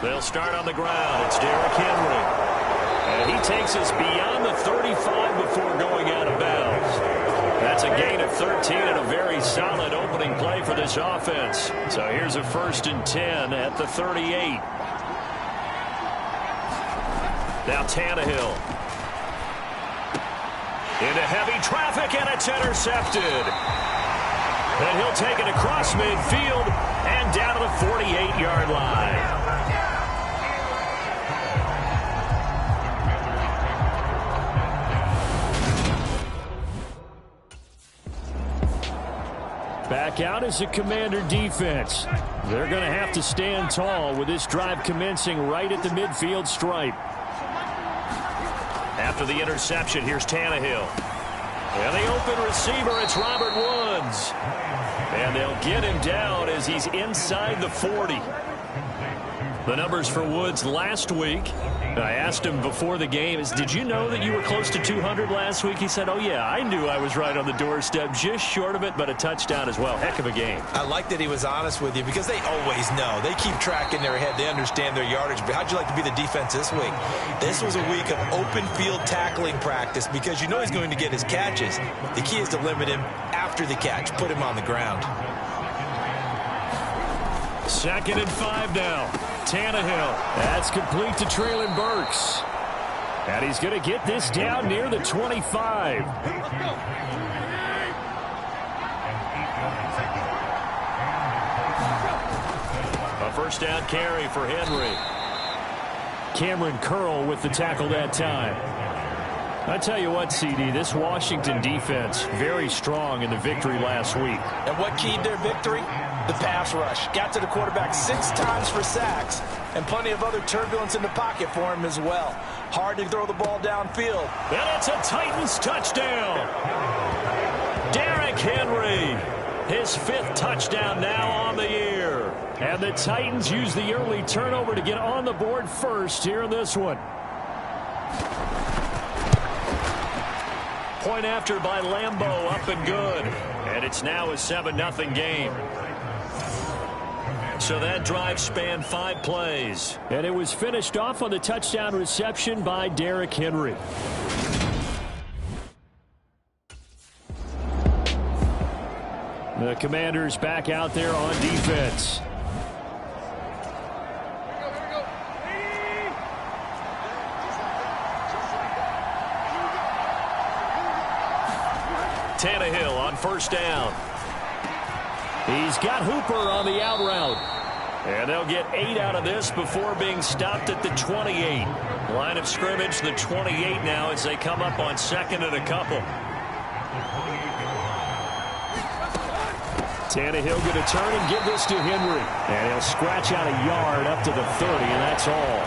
They'll start on the ground. It's Derrick Henry. And he takes us beyond the 35 before going out of bounds. That's a gain of 13 and a very solid opening play for this offense. So here's a 1st and 10 at the 38. Now Tannehill. Into heavy traffic, and it's intercepted. And he'll take it across midfield and down to the 48-yard line. Back out as a Commander defense. They're going to have to stand tall with this drive commencing right at the midfield stripe. After the interception, here's Tannehill. And the open receiver, it's Robert Woods. And they'll get him down as he's inside the 40. The numbers for Woods last week. I asked him before the game, did you know that you were close to 200 last week? He said, oh, yeah, I knew I was right on the doorstep, just short of it, but a touchdown as well. Heck of a game. I like that he was honest with you because they always know. They keep track in their head. They understand their yardage. But how'd you like to be the defense this week? This was a week of open field tackling practice because you know he's going to get his catches. The key is to limit him after the catch, put him on the ground. 2nd and 5 now. Tannehill. That's complete to Traylon Burks. And he's going to get this down near the 25. A 1st down carry for Henry. Cameron Curl with the tackle that time. I tell you what, CD, this Washington defense, very strong in the victory last week. And what keyed their victory? The pass rush. Got to the quarterback 6 times for sacks, and plenty of other turbulence in the pocket for him as well. Hard to throw the ball downfield. And it's a Titans touchdown. Derrick Henry, his 5th touchdown now on the year. And the Titans use the early turnover to get on the board first here in this one. Point after by Lambeau, up and good. And it's now a 7-0 game. So that drive spanned 5 plays. And it was finished off on the touchdown reception by Derrick Henry. The Commanders back out there on defense. Tannehill on 1st down. He's got Hooper on the out route. And they'll get 8 out of this before being stopped at the 28. Line of scrimmage, the 28 now as they come up on 2nd and a couple. Tannehill going to turn and give this to Henry. And he'll scratch out a yard up to the 30, and that's all.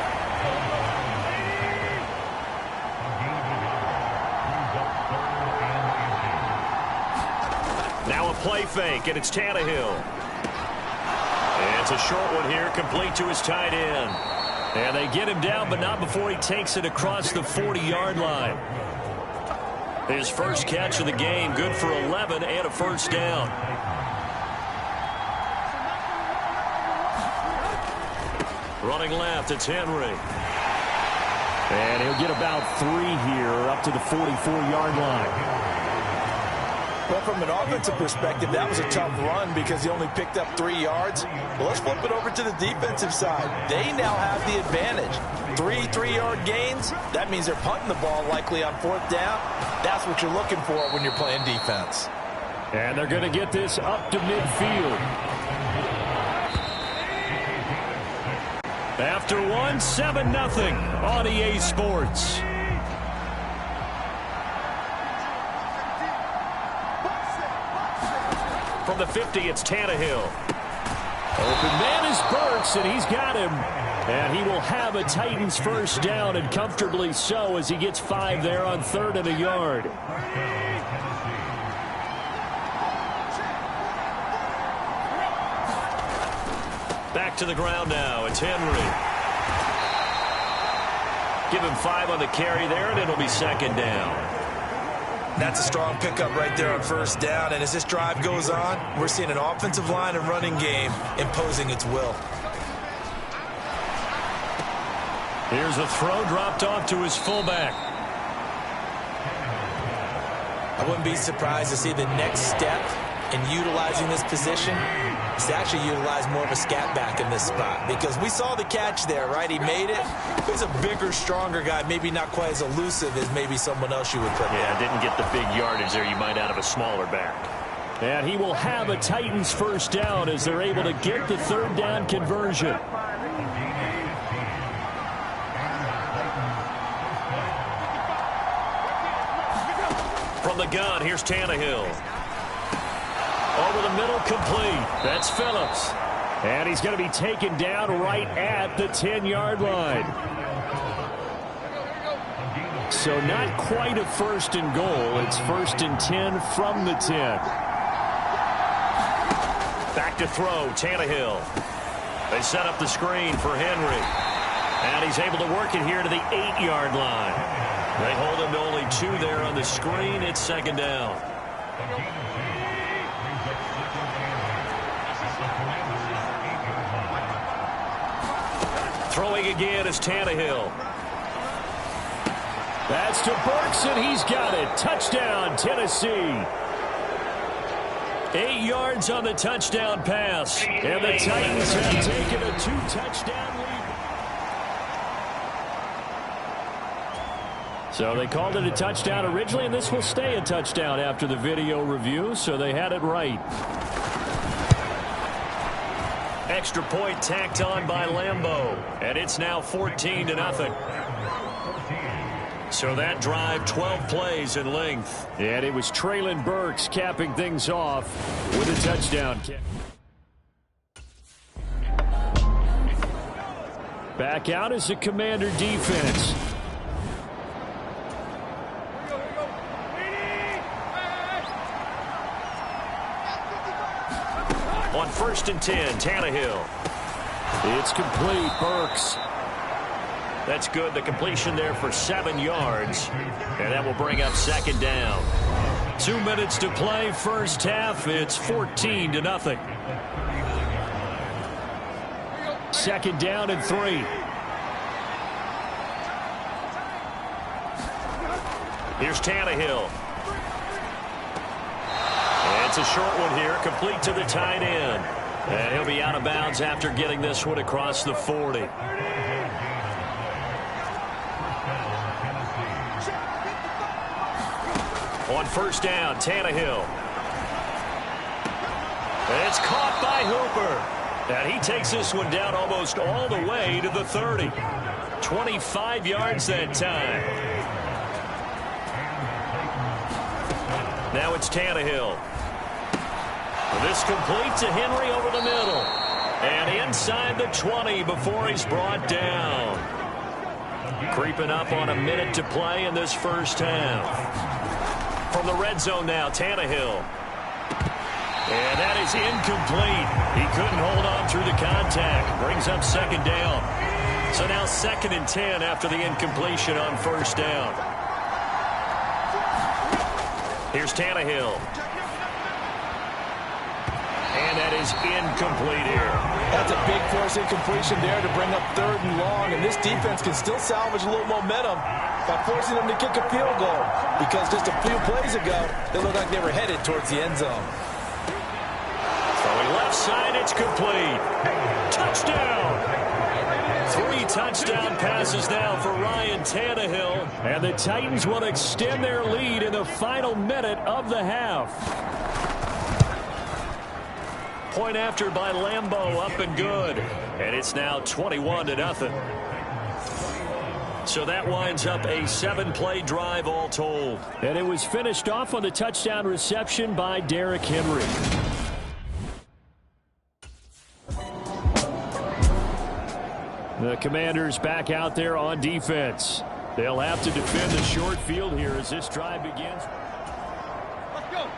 Now a play fake, and it's Tannehill. And it's a short one here, complete to his tight end. And they get him down, but not before he takes it across the 40-yard line. His first catch of the game, good for 11 and a first down. Running left, it's Henry. And he'll get about 3 here up to the 44-yard line. Well, from an offensive perspective, that was a tough run because he only picked up 3 yards. Well, let's flip it over to the defensive side. They now have the advantage. 3-3-yard gains, that means they're punting the ball likely on 4th down. That's what you're looking for when you're playing defense. And they're going to get this up to midfield. After one, 7-0 on EA Sports. From the 50, it's Tannehill. Open man is Burks, and he's got him. And he will have a Titans first down, and comfortably so, as he gets 5 there on 3rd and a yard. Back to the ground now. It's Henry. Give him 5 on the carry there, and it'll be 2nd down. That's a strong pickup right there on 1st down. And as this drive goes on, we're seeing an offensive line and running game imposing its will. Here's a throw dropped off to his fullback. I wouldn't be surprised to see the next step in utilizing this position is to actually utilize more of a scat back in this spot, because we saw the catch there, right? He made it. He's a bigger, stronger guy, maybe not quite as elusive as maybe someone else you would put there. Didn't get the big yardage there you might out of a smaller back. And he will have a Titans first down as they're able to get the 3rd down conversion. From the gun, here's Tannehill. Over the middle, complete. That's Phillips. And he's going to be taken down right at the 10-yard line. So not quite a 1st and goal. It's 1st and 10 from the 10. Back to throw, Tannehill. They set up the screen for Henry. And he's able to work it here to the 8-yard line. They hold him to only 2 there on the screen. It's 2nd down. Throwing again is Tannehill. That's to Burks, and he's got it. Touchdown, Tennessee. 8 yards on the touchdown pass. And the Titans have taken a 2-touchdown lead. So they called it a touchdown originally, and this will stay a touchdown after the video review, so they had it right. Extra point tacked on by Lambeau, and it's now 14-0. So that drive, 12 plays in length. And it was Treylon Burks capping things off with a touchdown kick. Back out as the Commander defense. On 1st and 10, Tannehill. It's complete, Burks. That's good. The completion there for 7 yards. And that will bring up 2nd down. 2 minutes to play, first half. It's 14-0. 2nd down and 3. Here's Tannehill. It's a short one here, complete to the tight end. And he'll be out of bounds after getting this one across the 40. On 1st down, Tannehill. It's caught by Hooper. And he takes this one down almost all the way to the 30. 25 yards that time. Now it's Tannehill. This complete to Henry over the middle. And inside the 20 before he's brought down. Creeping up on a minute to play in this first half. From the red zone now, Tannehill. And that is incomplete. He couldn't hold on through the contact. Brings up second down. So now 2nd and 10 after the incompletion on first down. Here's Tannehill. And that is incomplete here. That's a big force incompletion there to bring up 3rd and long. And this defense can still salvage a little momentum by forcing them to kick a field goal. Because just a few plays ago, they looked like they were headed towards the end zone. Throwing left side, it's complete. Touchdown! 3 touchdown passes now for Ryan Tannehill. And the Titans will extend their lead in the final minute of the half. Point after by Lambeau, up and good. And it's now 21-0. So that winds up a 7-play drive all told. And it was finished off on the touchdown reception by Derrick Henry. The Commanders back out there on defense. They'll have to defend the short field here as this drive begins. Let's go.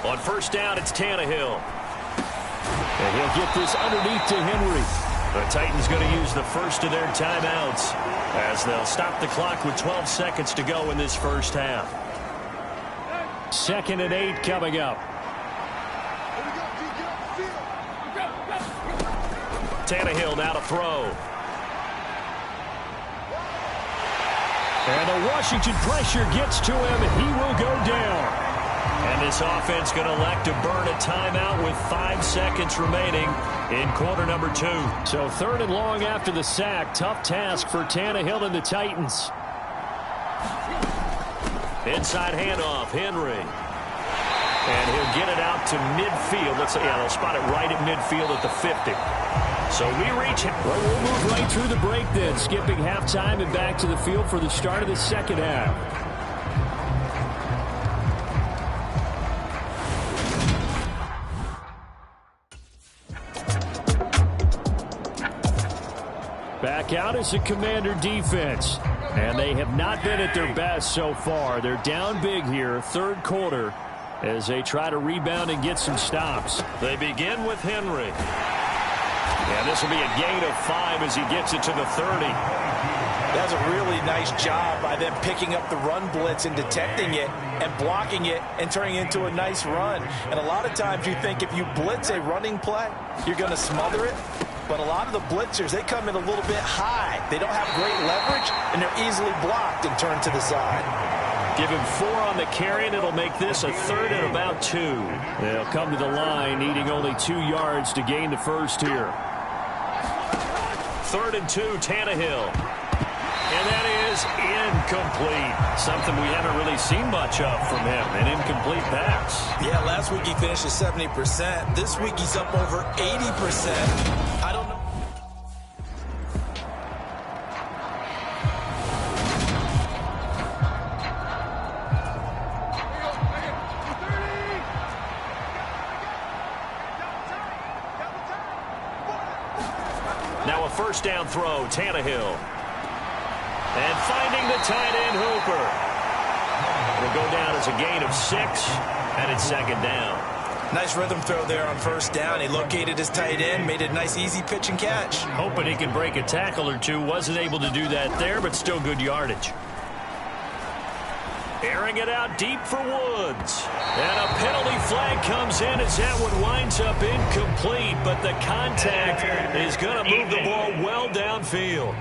On first down, it's Tannehill. And he'll get this underneath to Henry. The Titans going to use the first of their timeouts as they'll stop the clock with 12 seconds to go in this first half. 2nd and 8 coming up. Tannehill now to throw. And the Washington pressure gets to him. He will go down. And this offense going to elect to burn a timeout with 5 seconds remaining in quarter number 2. So 3rd and long after the sack. Tough task for Tannehill and the Titans. Inside handoff, Henry. And he'll get it out to midfield. Let's say, yeah, they'll spot it right at midfield at the 50. So we reach it. Well, we'll move right through the break then, skipping halftime and back to the field for the start of the second half. Back out is the Commander defense. And they have not been at their best so far. They're down big here, 3rd quarter, as they try to rebound and get some stops. They begin with Henry. And this will be a gain of 5 as he gets it to the 30. That's a really nice job by them picking up the run blitz and detecting it and blocking it and turning it into a nice run. And a lot of times you think if you blitz a running play, you're going to smother it. But a lot of the blitzers, they come in a little bit high. They don't have great leverage, and they're easily blocked and turned to the side. Give him 4 on the carry, and it'll make this a 3rd and about 2. They'll come to the line, needing only 2 yards to gain the first here. 3rd and 2, Tannehill. And that is incomplete. Something we haven't really seen much of from him, an incomplete pass. Yeah, last week he finished at 70%. This week he's up over 80%. I don't know. Now a first down throw, Tannehill. And finding the tight end, Hooper. It'll go down as a gain of 6, and it's 2nd down. Nice rhythm throw there on first down. He located his tight end, made it a nice, easy pitch and catch. Hoping he can break a tackle or two. Wasn't able to do that there, but still good yardage. Airing it out deep for Woods. And a penalty flag comes in as that one winds up incomplete, but the contact is going to move the ball well downfield.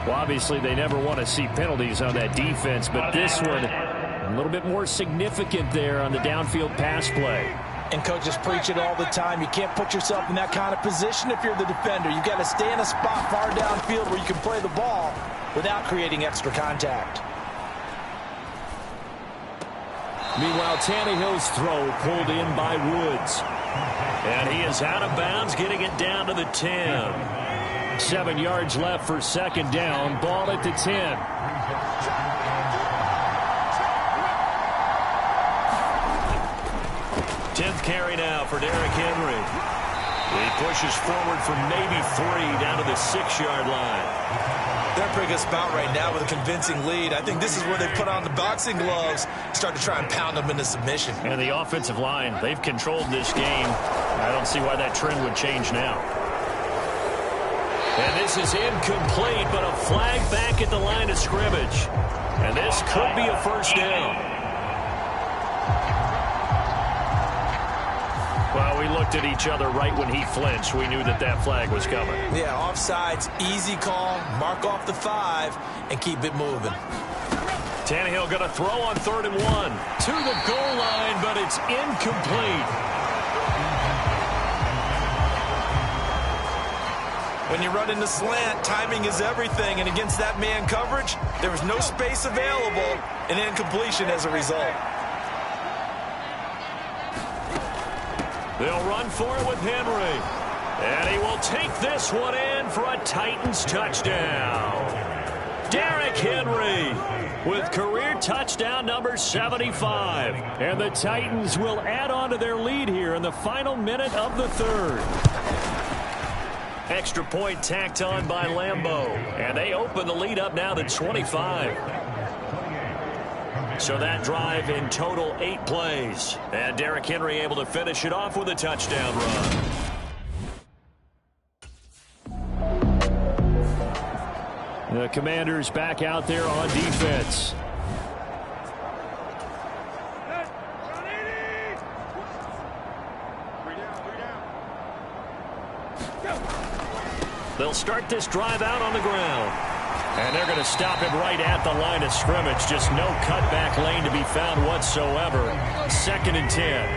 Well, obviously, they never want to see penalties on that defense, but this one, a little bit more significant there on the downfield pass play. And coaches preach it all the time. You can't put yourself in that kind of position if you're the defender. You've got to stay in a spot far downfield where you can play the ball without creating extra contact. Meanwhile, Tannehill's throw pulled in by Woods. And he is out of bounds, getting it down to the 10. 7 yards left for second down. Ball at the 10. Tenth carry now for Derrick Henry. He pushes forward for maybe 3 down to the 6-yard line. They're pretty good spot right now with a convincing lead. I think this is where they put on the boxing gloves, start to try and pound them into submission. And the offensive line, they've controlled this game. I don't see why that trend would change now. And this is incomplete, but a flag back at the line of scrimmage. And this could be a first down. Well, we looked at each other right when he flinched. We knew that that flag was coming. Yeah, offsides, easy call, mark off the 5, and keep it moving. Tannehill going to throw on 3rd and 1. To the goal line, but it's incomplete. When you run into slant, timing is everything, and against that man coverage, there was no space available, and incompletion as a result. They'll run for it with Henry. And he will take this one in for a Titans touchdown. Derrick Henry with career touchdown number 75. And the Titans will add on to their lead here in the final minute of the 3rd. Extra point tacked on by Lambeau. And they open the lead up now to 25. So that drive in total 8 plays. And Derrick Henry able to finish it off with a touchdown run. The Commanders back out there on defense. They'll start this drive out on the ground. And they're going to stop him right at the line of scrimmage. Just no cutback lane to be found whatsoever. 2nd and 10.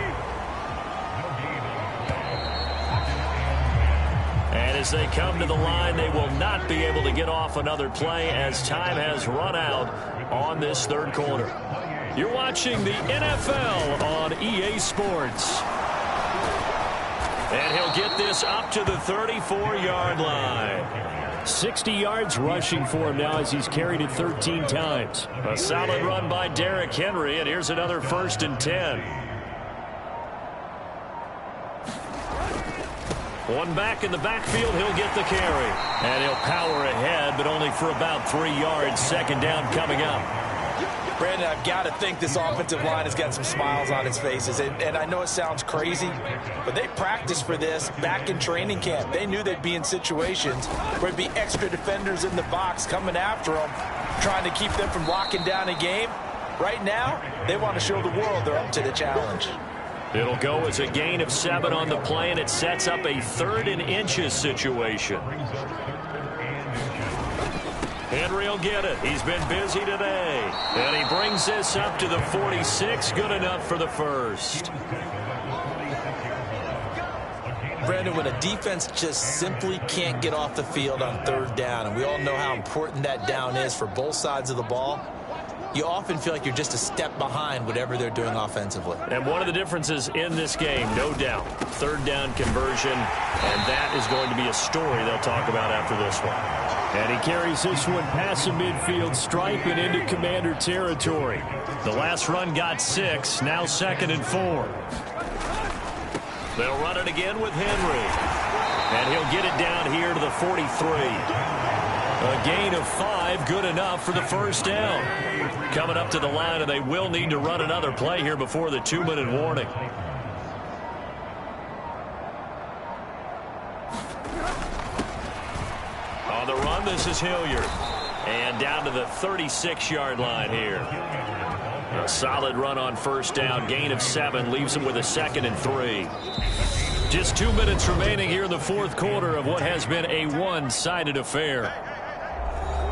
And as they come to the line, they will not be able to get off another play as time has run out on this 3rd quarter. You're watching the NFL on EA Sports. And he'll get this up to the 34-yard line. 60 yards rushing for him now as he's carried it 13 times. A solid run by Derrick Henry, and here's another 1st and 10. One back in the backfield, he'll get the carry. And he'll power ahead, but only for about 3 yards. 2nd down coming up. Brandon, I've got to think this offensive line has got some smiles on its faces. And I know it sounds crazy, but they practiced for this back in training camp. They knew they'd be in situations where there'd be extra defenders in the box coming after them, trying to keep them from locking down a game. Right now, they want to show the world they're up to the challenge. It'll go as a gain of 7 on the play, and it sets up a 3rd and inches situation. Henry will get it. He's been busy today. And he brings this up to the 46. Good enough for the 1st. Brandon, when a defense just simply can't get off the field on 3rd down, and we all know how important that down is for both sides of the ball, you often feel like you're just a step behind whatever they're doing offensively. And one of the differences in this game, no doubt, 3rd down conversion, and that is going to be a story they'll talk about after this one. And he carries this one past the midfield stripe and into Commander territory. The last run got 6, now 2nd and 4. They'll run it again with Henry. And he'll get it down here to the 43. A gain of 5, good enough for the 1st down. Coming up to the line, and they will need to run another play here before the 2-minute warning. On the run, this is Hilliard. And down to the 36-yard line here. A solid run on 1st down. Gain of 7 leaves him with a 2nd and 3. Just 2 minutes remaining here in the 4th quarter of what has been a one-sided affair.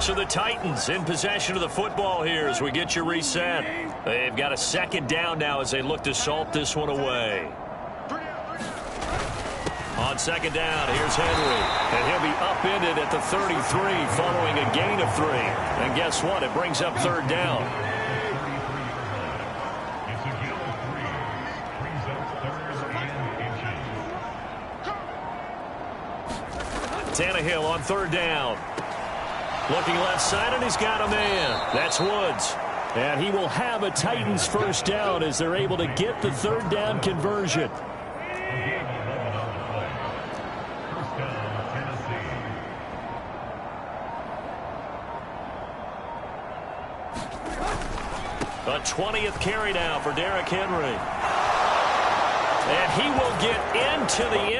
So the Titans in possession of the football here as we get you reset. They've got a 2nd down now as they look to salt this one away. On 2nd down, here's Henry. And he'll be upended at the 33 following a gain of 3. And guess what? It brings up 3rd down. Tannehill on third down. Looking left side, and he's got a man. That's Woods. And he will have a Titans first down as they're able to get the third down conversion. A 20th carry now for Derrick Henry. And he will get into the